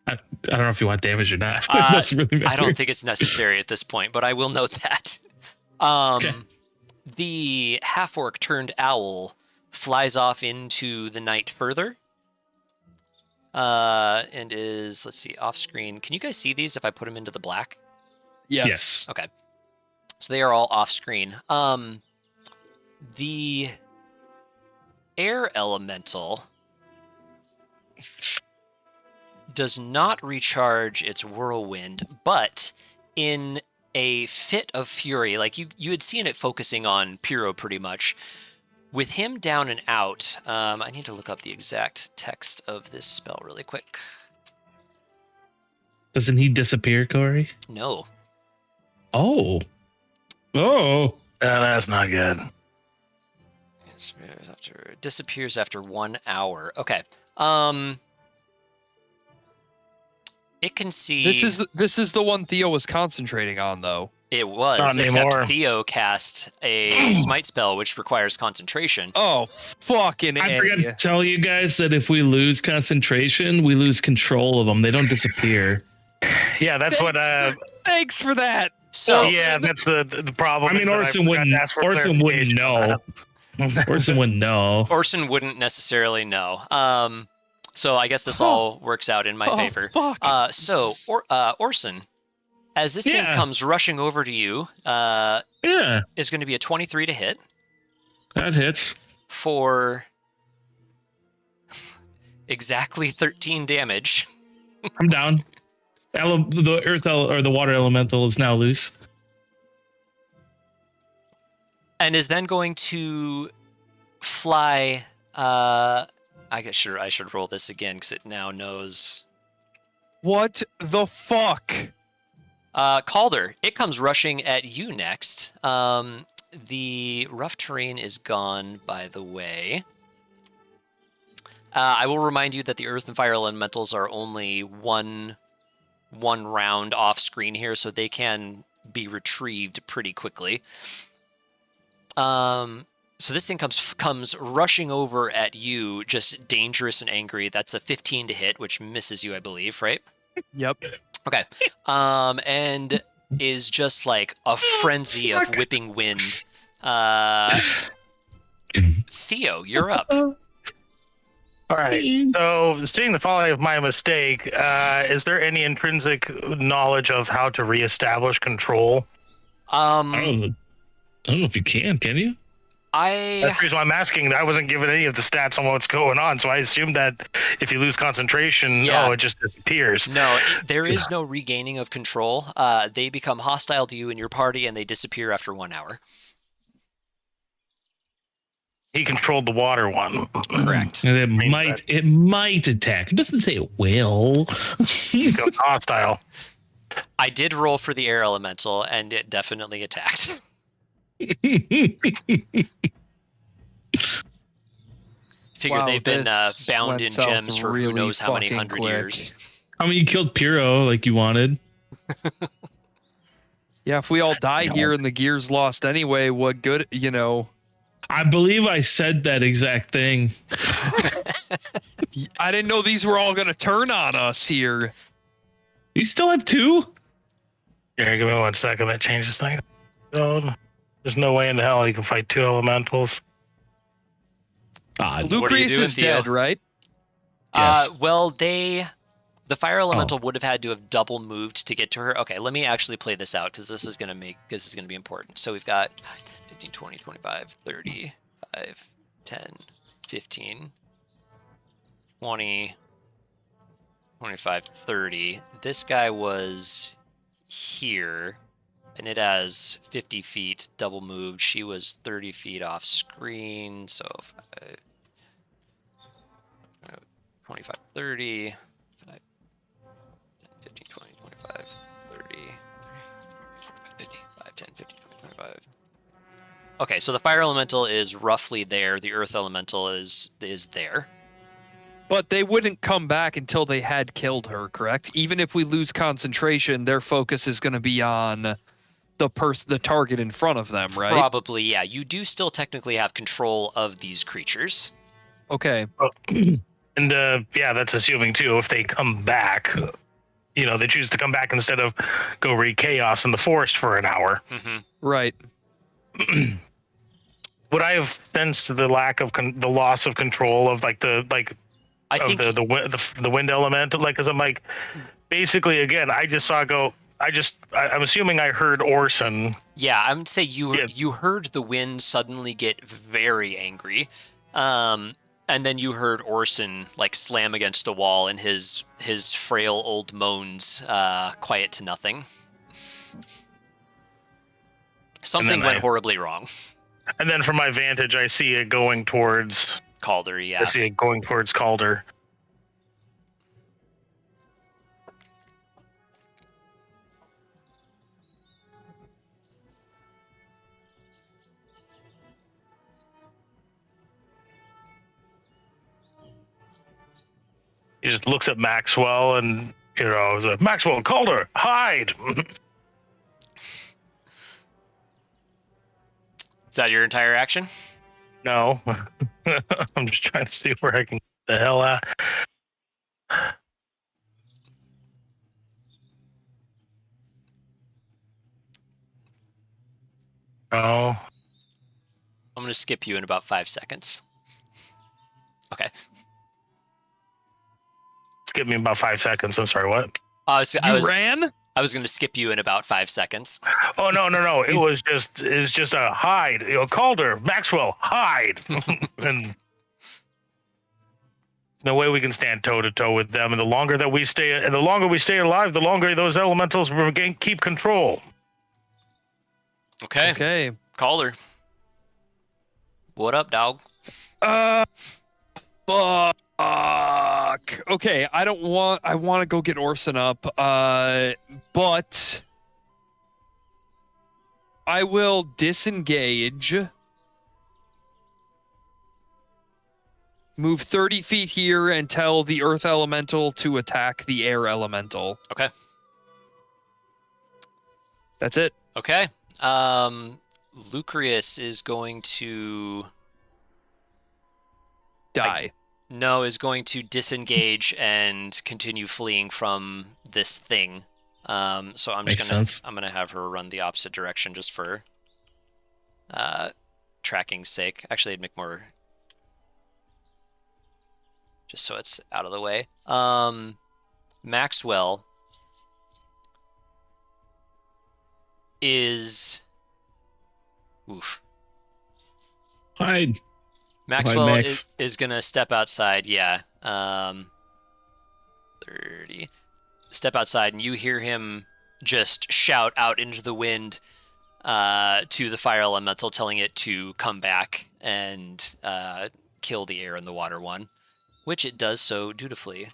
I don't know if you want damage or not. That's really I don't think it's necessary at this point, but I will note that. Okay. The half-orc turned owl flies off into the night further. And is, let's see, off screen. Can you guys see these if I put them into the black? Yes. Okay. So they are all off screen. The air elemental does not recharge its whirlwind, but in a fit of fury, like you had seen it focusing on Pyro pretty much. With him down and out, I need to look up the exact text of this spell really quick. Doesn't he disappear, Corey? No. Oh. Oh. That's not good. Disappears after 1 hour. Okay. It can see. This is the one Theo was concentrating on, though. It was, Not except anymore. Theo cast a smite spell, which requires concentration. Oh, fucking I A. forgot to tell you guys that if we lose concentration, we lose control of them. They don't disappear. Yeah, that's what. Thanks for that. So Yeah, that's the problem. I mean, is that Orson forgot wouldn't. to ask for Orson wouldn't clarification on know. Orson wouldn't know. Orson wouldn't necessarily know. So I guess this all works out in my favor. Fuck. Orson, as this thing comes rushing over to you, Yeah, is going to be a 23 to hit that hits. for exactly 13 damage. I'm down. The earth or the water elemental is now loose. And is then going to fly. I guess I should roll this again because it now knows. What the fuck? Calder, it comes rushing at you next. The rough terrain is gone, by the way. I will remind you that the earth and fire elementals are only one round off screen here, so they can be retrieved pretty quickly. So this thing comes rushing over at you, just dangerous and angry. That's a 15 to hit, which misses you, I believe, right? Yep. Okay. And is just like a frenzy of whipping wind. Theo, you're up. All right. So, seeing the folly of my mistake, is there any intrinsic knowledge of how to reestablish control? I don't know if you can you? That's the reason why I'm asking. I wasn't given any of the stats on what's going on, so I assumed that if you lose concentration, it just disappears. No, there is no regaining of control. They become hostile to you and your party, and they disappear after 1 hour. He controlled the water one. Correct. And it might attack. It doesn't say it will. Become hostile. I did roll for the air elemental, and it definitely attacked. Figure they've been bound in gems for who knows how many hundred years. I mean, you killed Pyro like you wanted. Yeah, if we all die here and the gear's lost anyway, what good, I believe I said that exact thing. I didn't know these were all going to turn on us here. You still have 2? Here, give me 1 second. That changes things. There's no way in hell you can fight 2 elementals. Lucreus is dead, right? Yes. Well, the fire elemental would have had to have double moved to get to her. Okay, let me actually play this out because this is going to be important. So we've got 15, 20, 25, 30, 5, 10, 15, 20, 25, 30. This guy was here, and it has 50 feet double moved. She was 30 feet off screen, so 25, 30, 5, 10, 15, 20, 25, 30, 45, 50, 5, 10, 15, 20, 25. Okay, so the fire elemental is roughly there. The earth elemental is there. But they wouldn't come back until they had killed her, correct? Even if we lose concentration, their focus is going to be on the target in front of them, right? Probably, yeah. You do still technically have control of these creatures. Okay. And that's assuming too, if they come back, they choose to come back instead of go wreak chaos in the forest for an hour. Mm-hmm. Right. Would I have sensed the lack of the loss of control of the wind element? Because I'm like, basically, again, I just saw go. I'm assuming I heard Orson. Yeah, I would say you heard the wind suddenly get very angry. And then you heard Orson like slam against a wall, and his frail old moans quiet to nothing. Something went horribly wrong. And then from my vantage, I see it going towards Calder, yeah. I see it going towards Calder. He just looks at Maxwell and, is like, Maxwell, Calder, hide! Is that your entire action? No. I'm just trying to see where I can get the hell out. Oh. I'm going to skip you in about 5 seconds. Okay. Skip me about 5 seconds. I'm sorry, what? I was going to skip you in about 5 seconds. Oh, no. It's just a hide. Calder, Maxwell, hide. And no way we can stand toe to toe with them. And the longer we stay alive, the longer those elementals will keep control. Okay. Calder. What up, dog? Fuck. Okay, I want to go get Orson up, but I will disengage, move 30 feet here, and tell the earth elemental to attack the air elemental. Okay. That's it. Okay. Lucrius is going to Die. is going to disengage and continue fleeing from this thing. So I'm gonna have her run the opposite direction just for tracking's sake. Actually, it'd make more just so it's out of the way. Maxwell is Hide. Maxwell is going to step outside, yeah. 30. Step outside, and you hear him just shout out into the wind to the fire elemental, telling it to come back and kill the air and the water one, which it does so dutifully. 10,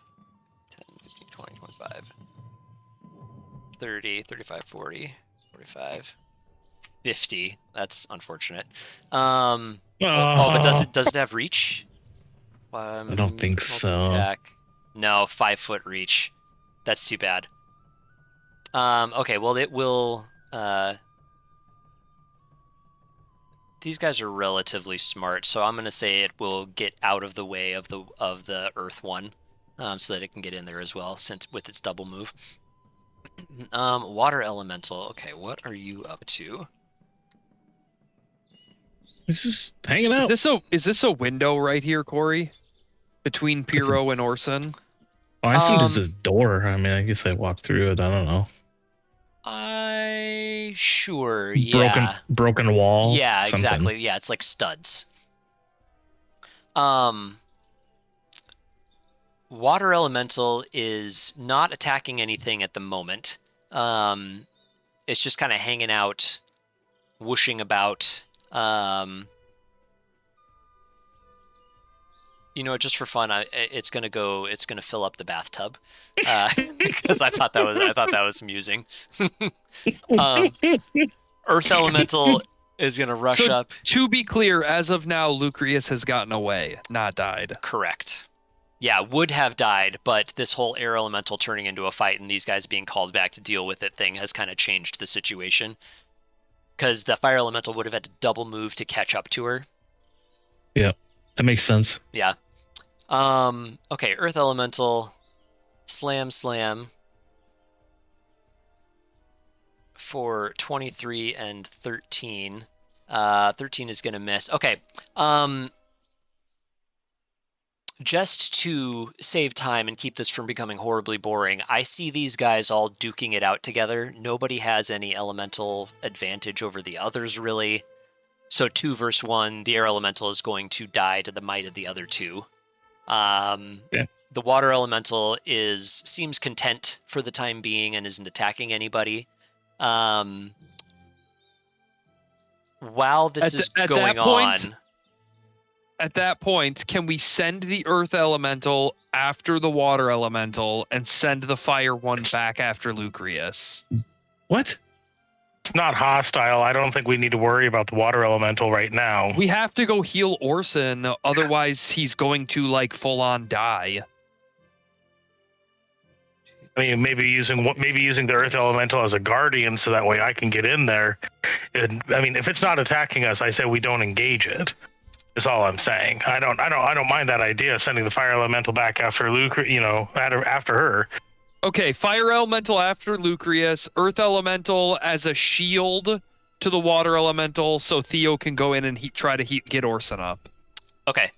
15, 20, 25, 30, 35, 40, 45, 50. That's unfortunate. But does it have reach? I don't think so. Attack. No, 5 foot reach. That's too bad. Okay, well it will. These guys are relatively smart, so I'm gonna say it will get out of the way of the Earth one, so that it can get in there as well, since with its double move. Water elemental. Okay, what are you up to? He's just hanging out. Is this a window right here, Corey? Between Pyro and Orson? Oh, I assumed it's a door. I mean, I guess I walked through it. I don't know. Sure, yeah. Broken wall. Yeah, something. exactly. Yeah, it's like studs. Water elemental is not attacking anything at the moment. It's just kind of hanging out, whooshing about. Just for fun, it's gonna fill up the bathtub, because I thought that was amusing. Earth elemental is gonna rush up. To be clear, as of now, Lucrius has gotten away, not died. Correct. Yeah, would have died, but this whole air elemental turning into a fight and these guys being called back to deal with it thing has kind of changed the situation. Because the fire elemental would have had to double move to catch up to her. Yeah, that makes sense. Yeah. Okay, earth elemental, slam for 23 and 13. 13 is going to miss. Okay. Just to save time and keep this from becoming horribly boring, I see these guys all duking it out together. Nobody has any elemental advantage over the others, really. So 2 versus 1, the air elemental is going to die to the might of the other 2. The water elemental seems content for the time being and isn't attacking anybody. While this is going on... At that point, can we send the earth elemental after the water elemental and send the fire one back after Lucrius? What? It's not hostile. I don't think we need to worry about the water elemental right now. We have to go heal Orson, otherwise he's going to like full on die. I mean, maybe using the earth elemental as a guardian, so that way I can get in there. And I mean, if it's not attacking us, I say we don't engage it. Is all I'm saying. I don't mind that idea, sending the fire elemental back after after her. Okay, fire elemental after Lucrius, earth elemental as a shield to the water elemental, so Theo can go in and try to get Orson up. Okay.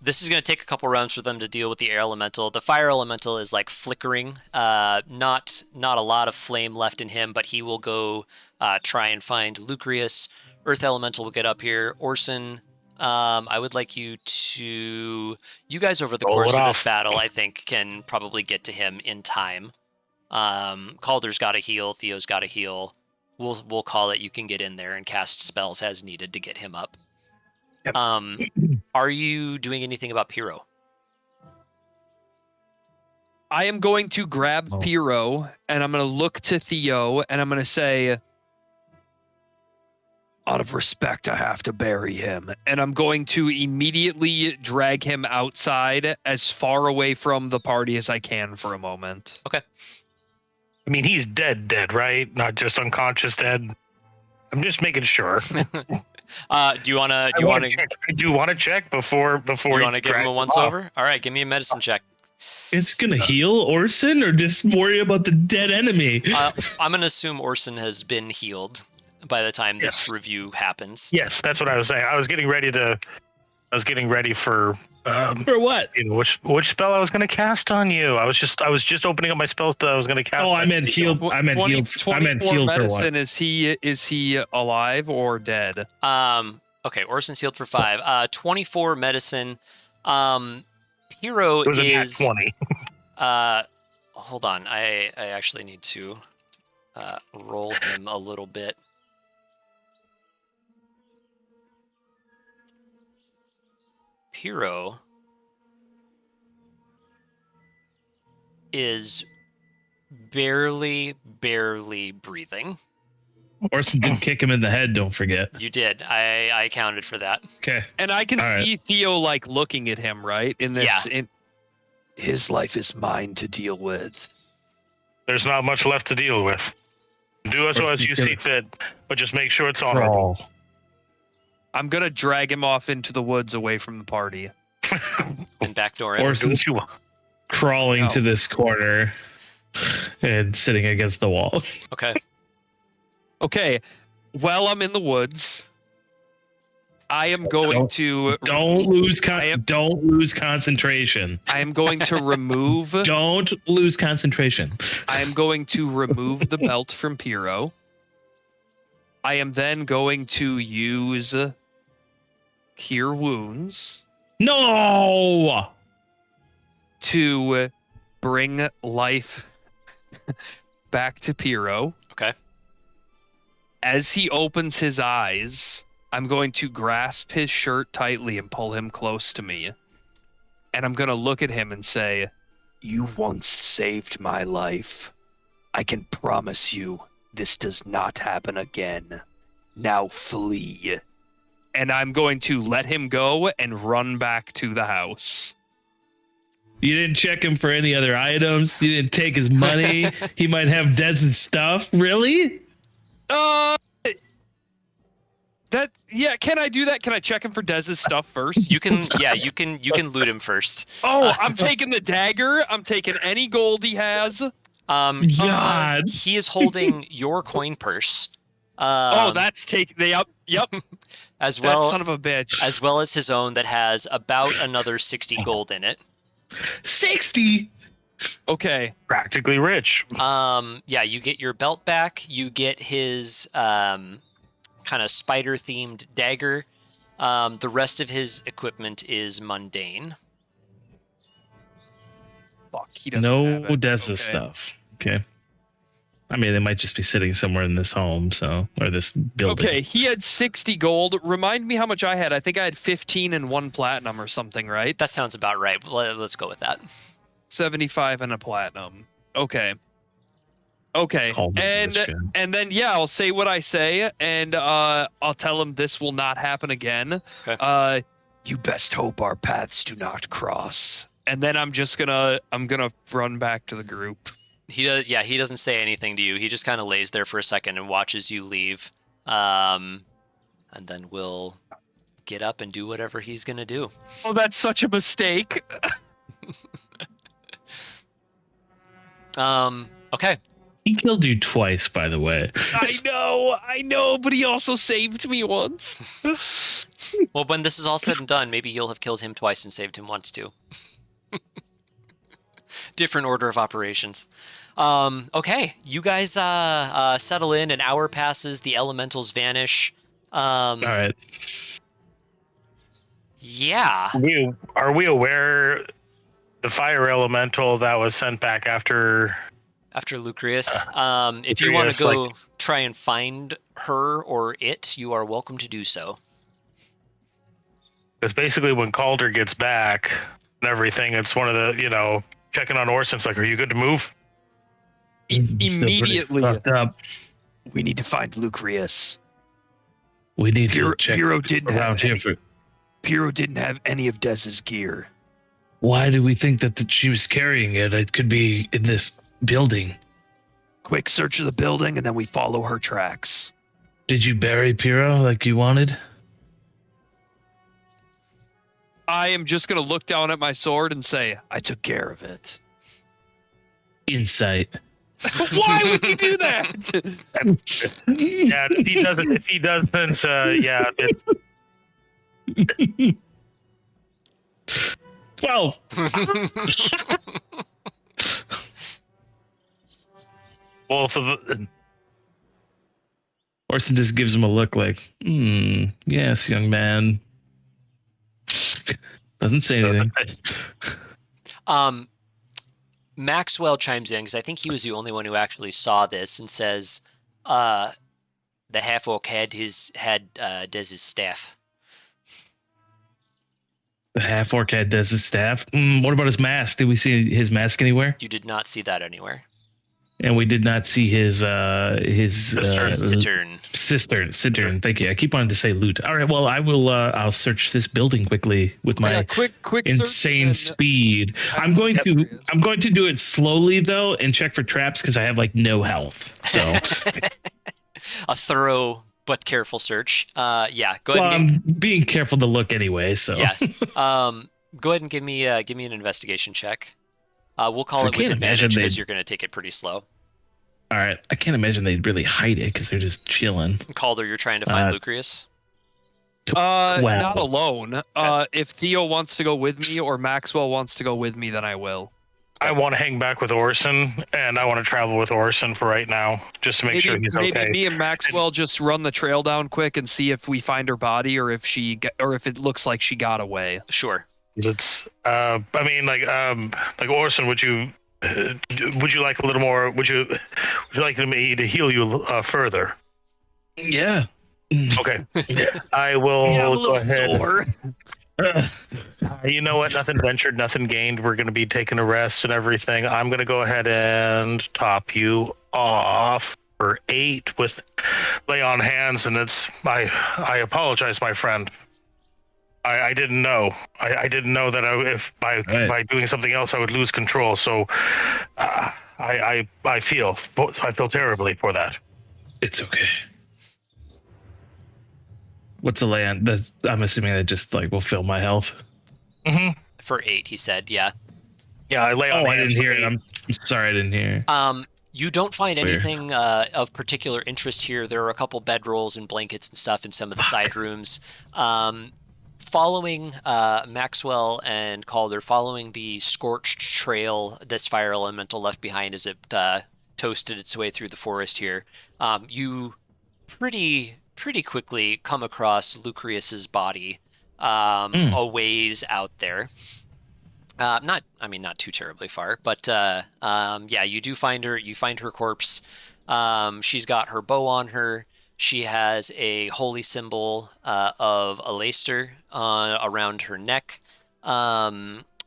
This is going to take a couple rounds for them to deal with the air elemental. The fire elemental is like flickering. Not a lot of flame left in him, but he will go try and find Lucrius. Earth elemental will get up here. Orson, I would like you guys over the course of this battle, I think, can probably get to him in time. Calder's got to heal. Theo's got to heal. We'll call it. You can get in there and cast spells as needed to get him up. Yep. Are you doing anything about Pyro? I am going to grab Pyro, and I'm going to look to Theo, and I'm going to say, out of respect, I have to bury him. And I'm going to immediately drag him outside as far away from the party as I can for a moment. Okay. I mean, he's dead, right? Not just unconscious dead. I'm just making sure. Do you want to? I do want to check before. You want to give him a once over? All right, give me a medicine check. It's gonna heal Orson, or just worry about the dead enemy? I'm gonna assume Orson has been healed by the time this review happens. Yes, that's what I was saying. I was getting ready for what? You know, which spell I was going to cast on you. I was just opening up my spells that I was going to cast. Oh, I meant healed. I meant healed. I meant healed for what? Is he alive or dead? Okay, Orson's healed for 5. 24 medicine. Hero it was is a nat 20. Hold on. I actually need to roll him a little bit. Hero is barely breathing. Orson did kick him in the head, don't forget. You did. I accounted for that. Okay. And I can see Theo like looking at him, right? In this his life is mine to deal with. There's not much left to deal with. Do as you see fit, but just make sure it's honorable. I'm gonna drag him off into the woods away from the party. And backdoor him. Orson's crawling to this corner and sitting against the wall. Okay. While I'm in the woods, I am going to don't lose concentration. I am going to remove. Don't lose concentration. I am going to remove the belt from Pyro. I am then going to use Cure Wounds. No! To bring life back to Pyro. Okay. As he opens his eyes, I'm going to grasp his shirt tightly and pull him close to me. And I'm going to look at him and say, "You once saved my life. I can promise you this does not happen again. Now flee." And I'm going to let him go and run back to the house. You didn't check him for any other items? You didn't take his money? He might have Dez's stuff? Really? Can I do that? Can I check him for Dez's stuff first? You can loot him first. Oh, I'm taking the dagger. I'm taking any gold he has. God. He is holding your coin purse. Yep. As well, that son of a bitch. As well as his own that has about another 60 gold in it. 60? Okay. Practically rich. You get your belt back. You get his kind of spider-themed dagger. The rest of his equipment is mundane. Fuck, he doesn't have No it. Deza Okay. stuff. Okay. I mean, they might just be sitting somewhere in this home, or this building. Okay, he had 60 gold. Remind me how much I had. I think I had 15 and 1 platinum or something, right? That sounds about right. Let's go with that. 75 and a platinum. Okay. Okay. Call me And this guy. and then I'll say what I say, and I'll tell him this will not happen again. Okay. You best hope our paths do not cross. And then I'm gonna run back to the group. He doesn't say anything to you. He just kind of lays there for a second and watches you leave. And then we'll get up and do whatever he's going to do. Oh, that's such a mistake. Okay. He killed you twice, by the way. I know, but he also saved me once. Well, when this is all said and done, maybe you'll have killed him twice and saved him once too. Different order of operations. Okay, you guys settle in. An hour passes. The elementals vanish. All right. Yeah. Are we aware the fire elemental that was sent back after Lucrius. If you want Lucrius, to go try and find her or it, you are welcome to do so. Because basically when Calder gets back and everything, it's one of the, checking on Orson. It's like, are you good to move? Immediately. Fucked up. We need to find Lucrius. We need to check Piro didn't around have here. Piro didn't have any of Dez's gear. Why do we think that she was carrying it? It could be in this building. Quick search of the building, and then we follow her tracks. Did you bury Piro like you wanted? I am just gonna look down at my sword and say, I took care of it. Insight. "Why would you do that?" Yeah, if he doesn't, yeah. 12. Both of it. Orson just gives him a look like, yes, young man. Doesn't say anything. Maxwell chimes in because I think he was the only one who actually saw this and says, "The half orc had Dez's staff." The half orc had Dez's staff. What about his mask? Did we see his mask anywhere? You did not see that anywhere. And we did not see his Cistern. Cistern. Thank you. I keep wanting to say loot. All right. Well, I will. I'll search this building quickly with my quick search insane and- speed. I'm going to do it slowly though and check for traps because I have like no health. So A thorough but careful search. Yeah. Go ahead. well, and I'm being careful to look anyway. So yeah. Go ahead and give me an investigation check. We'll call I it with can't imagine advantage because they'd- you're going to take it pretty slow. all right. I can't imagine they'd really hide it because they're just chilling. Calder, you're trying to find Lucrius. Wow. Not alone. If Theo wants to go with me or Maxwell wants to go with me, then I will. I want to hang back with Orson, and I want to travel with Orson for right now, just to make sure he's maybe okay. me and Maxwell just run the trail down quick and see if we find her body or if it looks like she got away. Sure. It's like Orson, would you like a little more? Would you like me to heal you further? Yeah. Okay, I will go ahead. Or You know what? Nothing ventured, nothing gained. We're going to be taking a rest and everything. I'm going to go ahead and top you off for 8 with lay on hands, and I apologize, my friend. I didn't know. I didn't know that by doing something else I would lose control. So I feel terribly for that. it's okay. What's the land? I'm assuming that just like will fill my health. Mm-hmm. For 8, he said. Yeah. Yeah, I lay on Oh, I hands. didn't hear for it. 8. I'm sorry, I didn't hear. You don't find Weird. anything of particular interest here. There are a couple bedrolls and blankets and stuff in some of the side rooms. Following Maxwell and Calder, following the scorched trail this fire elemental left behind as it toasted its way through the forest here, you pretty pretty quickly come across Lucreus's body a ways out there. Not too terribly far, but yeah, you do find her. You find her corpse. She's got her bow on her. She has a holy symbol of Alaster around her neck.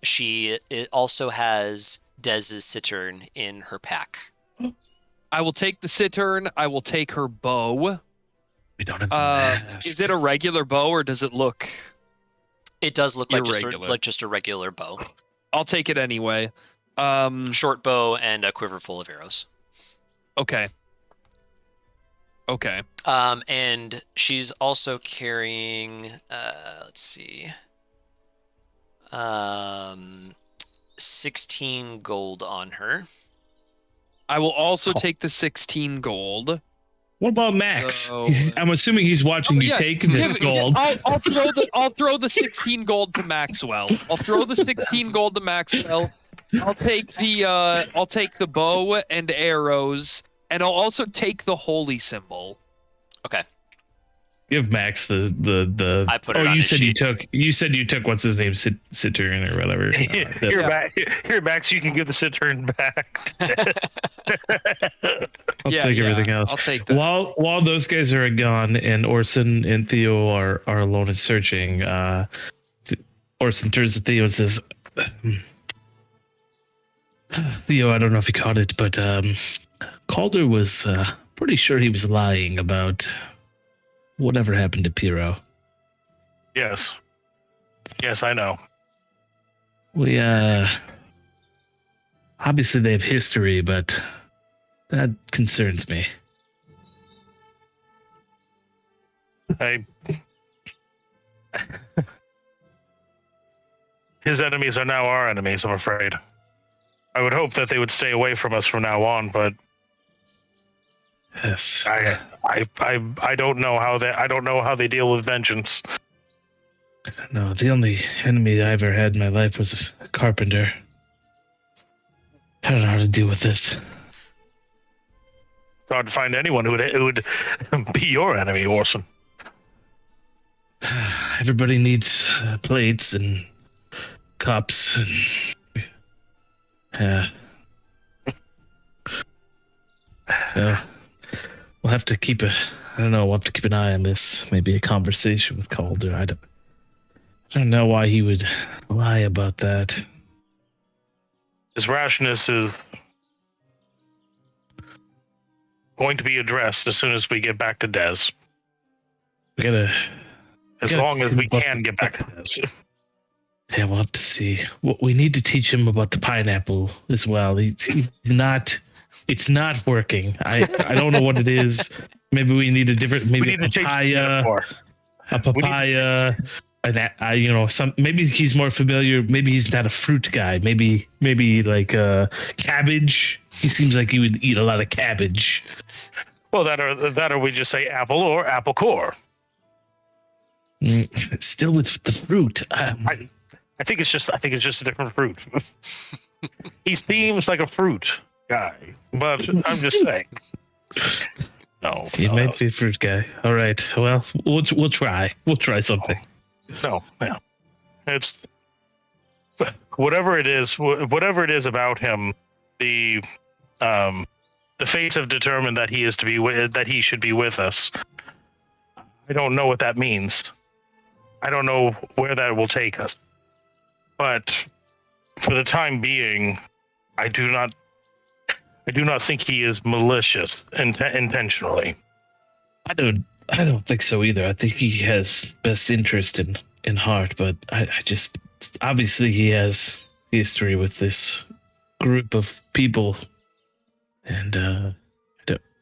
She also has Dez's cittern in her pack. I will take the cittern. I will take her bow. We don't have mask. Is it a regular bow or does it look? It does look like Irregular. just a regular bow. I'll take it anyway. Short bow and a quiver full of arrows. Okay. Okay. And she's also carrying, let's see, 16 gold on her. I will also take the 16 gold. What about Max? So- I'm assuming he's watching you take the gold. I'll throw the 16 gold to Maxwell. I'll throw the 16 gold to Maxwell. I'll take the bow and arrows, and I'll also take the holy symbol. Okay. Give Max the. I put it on his sheet. You said you took what's his name, Cittern or whatever. Here, Max, you can give the cittern back. I'll take everything else. I'll take that. While those guys are gone and Orson and Theo are alone and searching, Orson turns to Theo and says, "Theo, I don't know if you caught it, but Calder was pretty sure he was lying about whatever happened to Piro." Yes, I know. We obviously they have history, but that concerns me. His enemies are now our enemies, I'm afraid. I would hope that they would stay away from us from now on, but Yes. I don't know how they deal with vengeance. No, the only enemy I ever had in my life was a carpenter. I don't know how to deal with this. It's hard to find anyone who would be your enemy, Orson. Everybody needs plates and cups and so we'll have to keep we'll have to keep an eye on this. Maybe a conversation with Calder. I don't know why he would lie about that. His rashness is going to be addressed as soon as we get back to Dez. We gotta. As long as we can get back to Dez. Yeah, we'll have to see. We need to teach him about the pineapple as well. He's not. It's not working. I don't know what it is. Maybe we need a different. Maybe a papaya. A papaya. Maybe he's more familiar. Maybe he's not a fruit guy. Maybe like cabbage. He seems like he would eat a lot of cabbage. Well, that or we just say apple or apple core. Still with the fruit. I think it's just a different fruit. He seems like a fruit guy, but I'm just saying. No, he might be a fruit guy. All right. Well, we'll try. We'll try something. No, yeah. It's whatever it is about him. The fates have determined that he should be with us. I don't know what that means. I don't know where that will take us. But for the time being, I do not think he is malicious intentionally. I don't think so either. I think he has best interest in heart, but I just obviously he has history with this group of people, and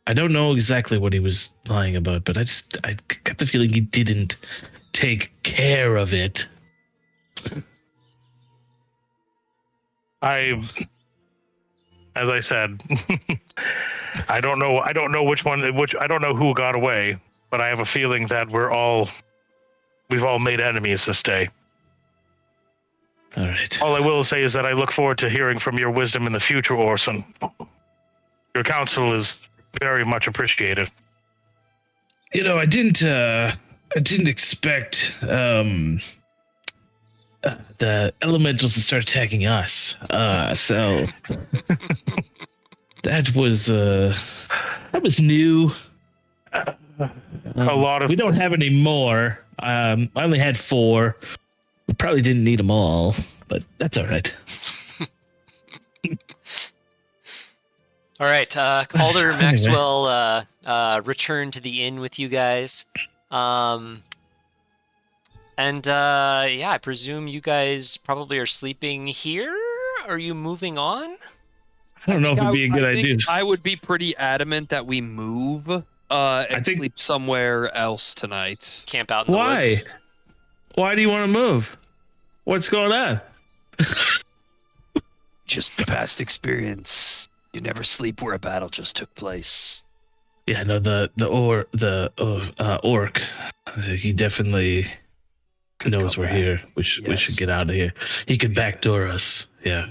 I don't know exactly what he was lying about, but I got the feeling he didn't take care of it. As I said, I don't know I don't know who got away, but I have a feeling that we've all made enemies this day. All right. All I will say is that I look forward to hearing from your wisdom in the future, Orson. Your counsel is very much appreciated. I didn't expect the elementals to start attacking us. So that was new. A lot of We don't have any more. I only had 4. We probably didn't need them all, but that's all right. All right, Calder, Anyway. Maxwell returned to the inn with you guys. Yeah, I presume you guys probably are sleeping here? Are you moving on? I don't know if it'd be a good idea. I would be pretty adamant that we move and think- sleep somewhere else tonight. Camp out in the Why? woods? Why do you want to move? What's going on? Just past experience. You never sleep where a battle just took place. Yeah, no, the orc. He definitely Could knows come we're back. here. We should Yes. get out of here. He could backdoor us. Yeah.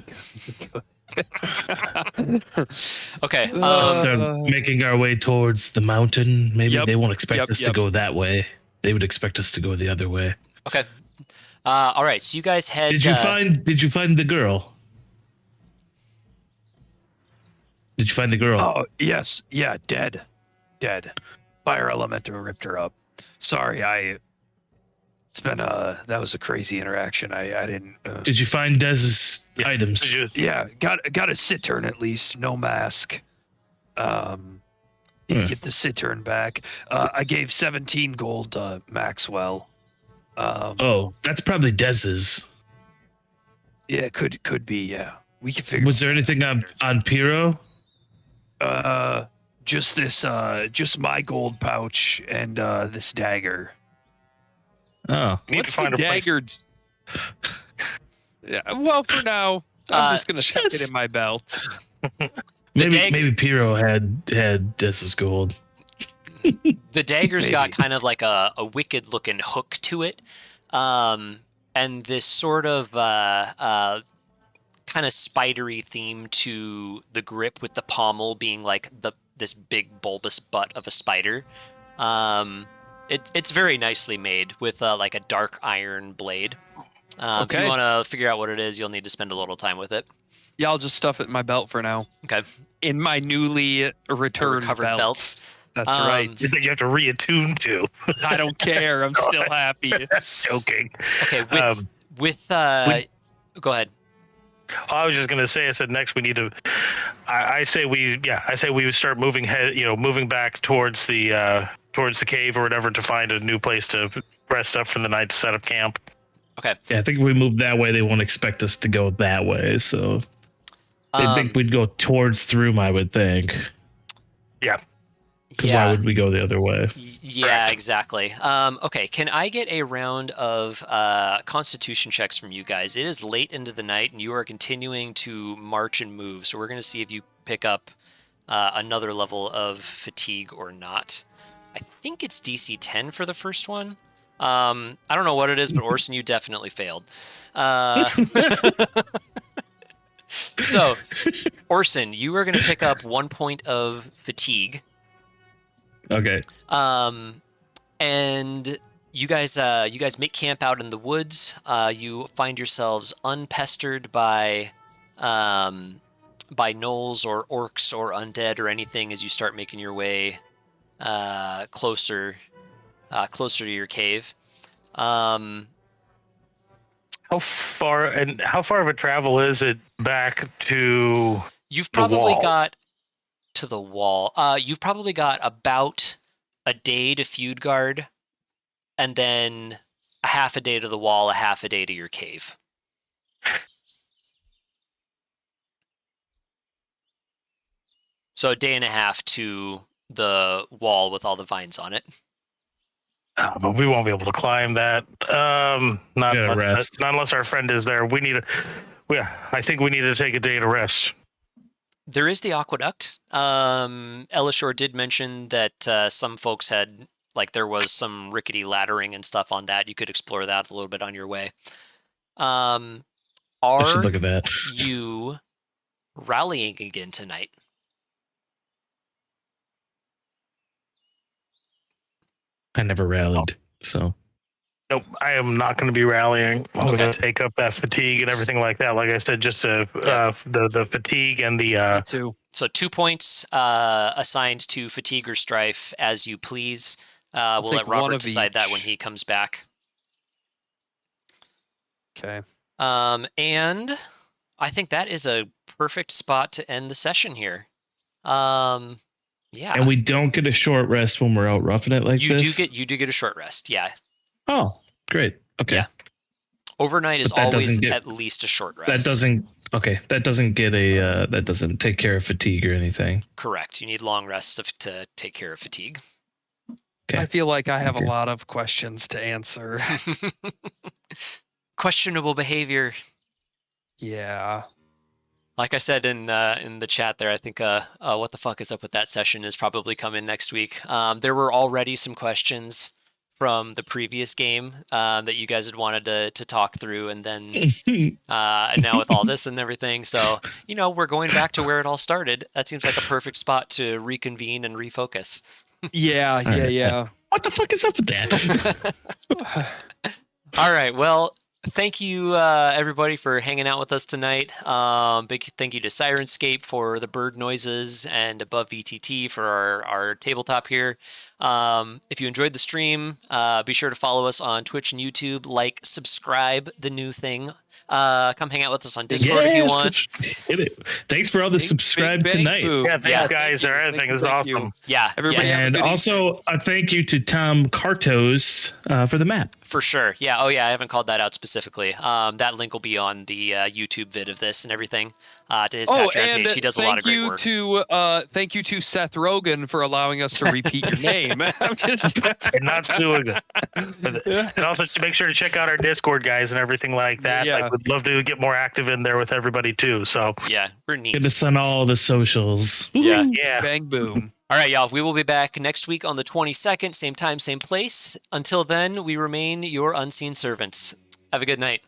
Okay. Start making our way towards the mountain. Maybe Yep, they won't expect us to yep. go that way. They would expect us to go the other way. Okay. All right, so you guys head... Did you find the girl? Did you find the girl? Oh, yes. Yeah, dead. Fire elemental ripped her up. Sorry, it's been that was a crazy interaction. I didn't Did you find Dez's items? yeah, got a cittern at least, no mask. Didn't get the cittern back. I gave 17 gold to Maxwell. Oh, that's probably Dez's. Yeah, could be, yeah. We can figure. Was there anything on Piro? Just this just my gold pouch and this dagger. Oh, need What's to find the a place. dagger? Yeah, well, for now, I'm just gonna tuck it just- in my belt. maybe Piro had Dez's gold. The dagger's got Maybe. kind of like a wicked looking hook to it, and this sort of kind of spidery theme to the grip, with the pommel being like this big bulbous butt of a spider. It's very nicely made with like a dark iron blade. If Okay. you want to figure out what it is, you'll need to spend a little time with it. Yeah, I'll just stuff it in my belt for now. Okay. In my newly returned recovered belt. That's Um, right. that you have to reattune to. I don't care. I'm still happy. Joking. Okay. With go ahead. I was just gonna say. I said next we need to. I say we would start moving moving back towards the cave or whatever to find a new place to rest up for the night to set up camp. Okay. Yeah, I think if we move that way, they won't expect us to go that way. So they think we'd go towards Throom, I would think. Yeah. Because why would we go the other way? Yeah, exactly. Okay, can I get a round of constitution checks from you guys? It is late into the night, and you are continuing to march and move. So we're going to see if you pick up another level of fatigue or not. I think it's DC 10 for the first one. I don't know what it is, but Orson, you definitely failed. So, Orson, you are going to pick up 1 point of fatigue. Okay. And you guys make camp out in the woods. You find yourselves unpestered by gnolls or orcs or undead or anything as you start making your way closer to your cave. How far of a travel is it back to? You've The probably wall. got to the wall. You've probably got about a day to Feudgarde, and then a half a day to the wall, a half a day to your cave. So a day and a half to the wall with all the vines on it. But we won't be able to climb that. Not Gotta rest. not unless our friend is there. I think we need to take a day to rest. There is the aqueduct. Elishor did mention that some folks had, like, there was some rickety laddering and stuff on that. You could explore that a little bit on your way. I Are should look at that. you rallying again tonight? I never rallied, so. Nope, I am not going to be rallying. I'm Okay. going to take up that fatigue and everything like that. Like I said, just the fatigue and the Me too. So 2 points assigned to fatigue or strife as you please. We'll take let one Robert of decide that each. when he comes back. Okay. And I think that is a perfect spot to end the session here. Yeah. And we don't get a short rest when we're out roughing it like you this? do get a short rest. Yeah. Oh, great. Okay. Yeah. Overnight is But that always doesn't get- at least a short That rest. doesn't get that doesn't take care of fatigue or anything. Correct. You need long rests to take care of fatigue. Okay. I feel like I have a Okay. lot of questions to answer. Questionable behavior. Yeah. Like I said in the chat there, I think what the fuck is up with that session is probably coming next week. There were already some questions from the previous game that you guys had wanted to talk through, and then and now with all this and everything, so we're going back to where it all started. That seems like a perfect spot to reconvene and refocus. Yeah. Yeah. right. Yeah. What the fuck is up with that? All right. Well, thank you, everybody, for hanging out with us tonight. Big thank you to Syrinscape for the bird noises and Above VTT for our tabletop here. If you enjoyed the stream, be sure to follow us on Twitch and YouTube. Like, subscribe, the new thing. Come hang out with us on Discord if you want. Hit it. Thanks for all the subscribe bang tonight. boom. yeah, thanks Yeah, guys. thank you, Everything thank you, is thank awesome. you. Yeah, Everybody yeah, have a And good also a thank you to Tom Cartos for the map. for sure. Yeah. Oh, yeah. I haven't called that out specifically. That link will be on the YouTube vid of this and everything. To his Patreon page. He does a lot of great work. Thank you to Seth Rogen for allowing us to repeat your name. I'm just And not doing it. And also make sure to check out our Discord, guys, and everything like that. Yeah. Like, we'd love to get more active in there with everybody too. So Yeah, we're neat. Get us on all the socials. Yeah. Woo! yeah. bang boom. All right, y'all. We will be back next week on the 22nd, same time, same place. Until then, we remain your unseen servants. Have a good night.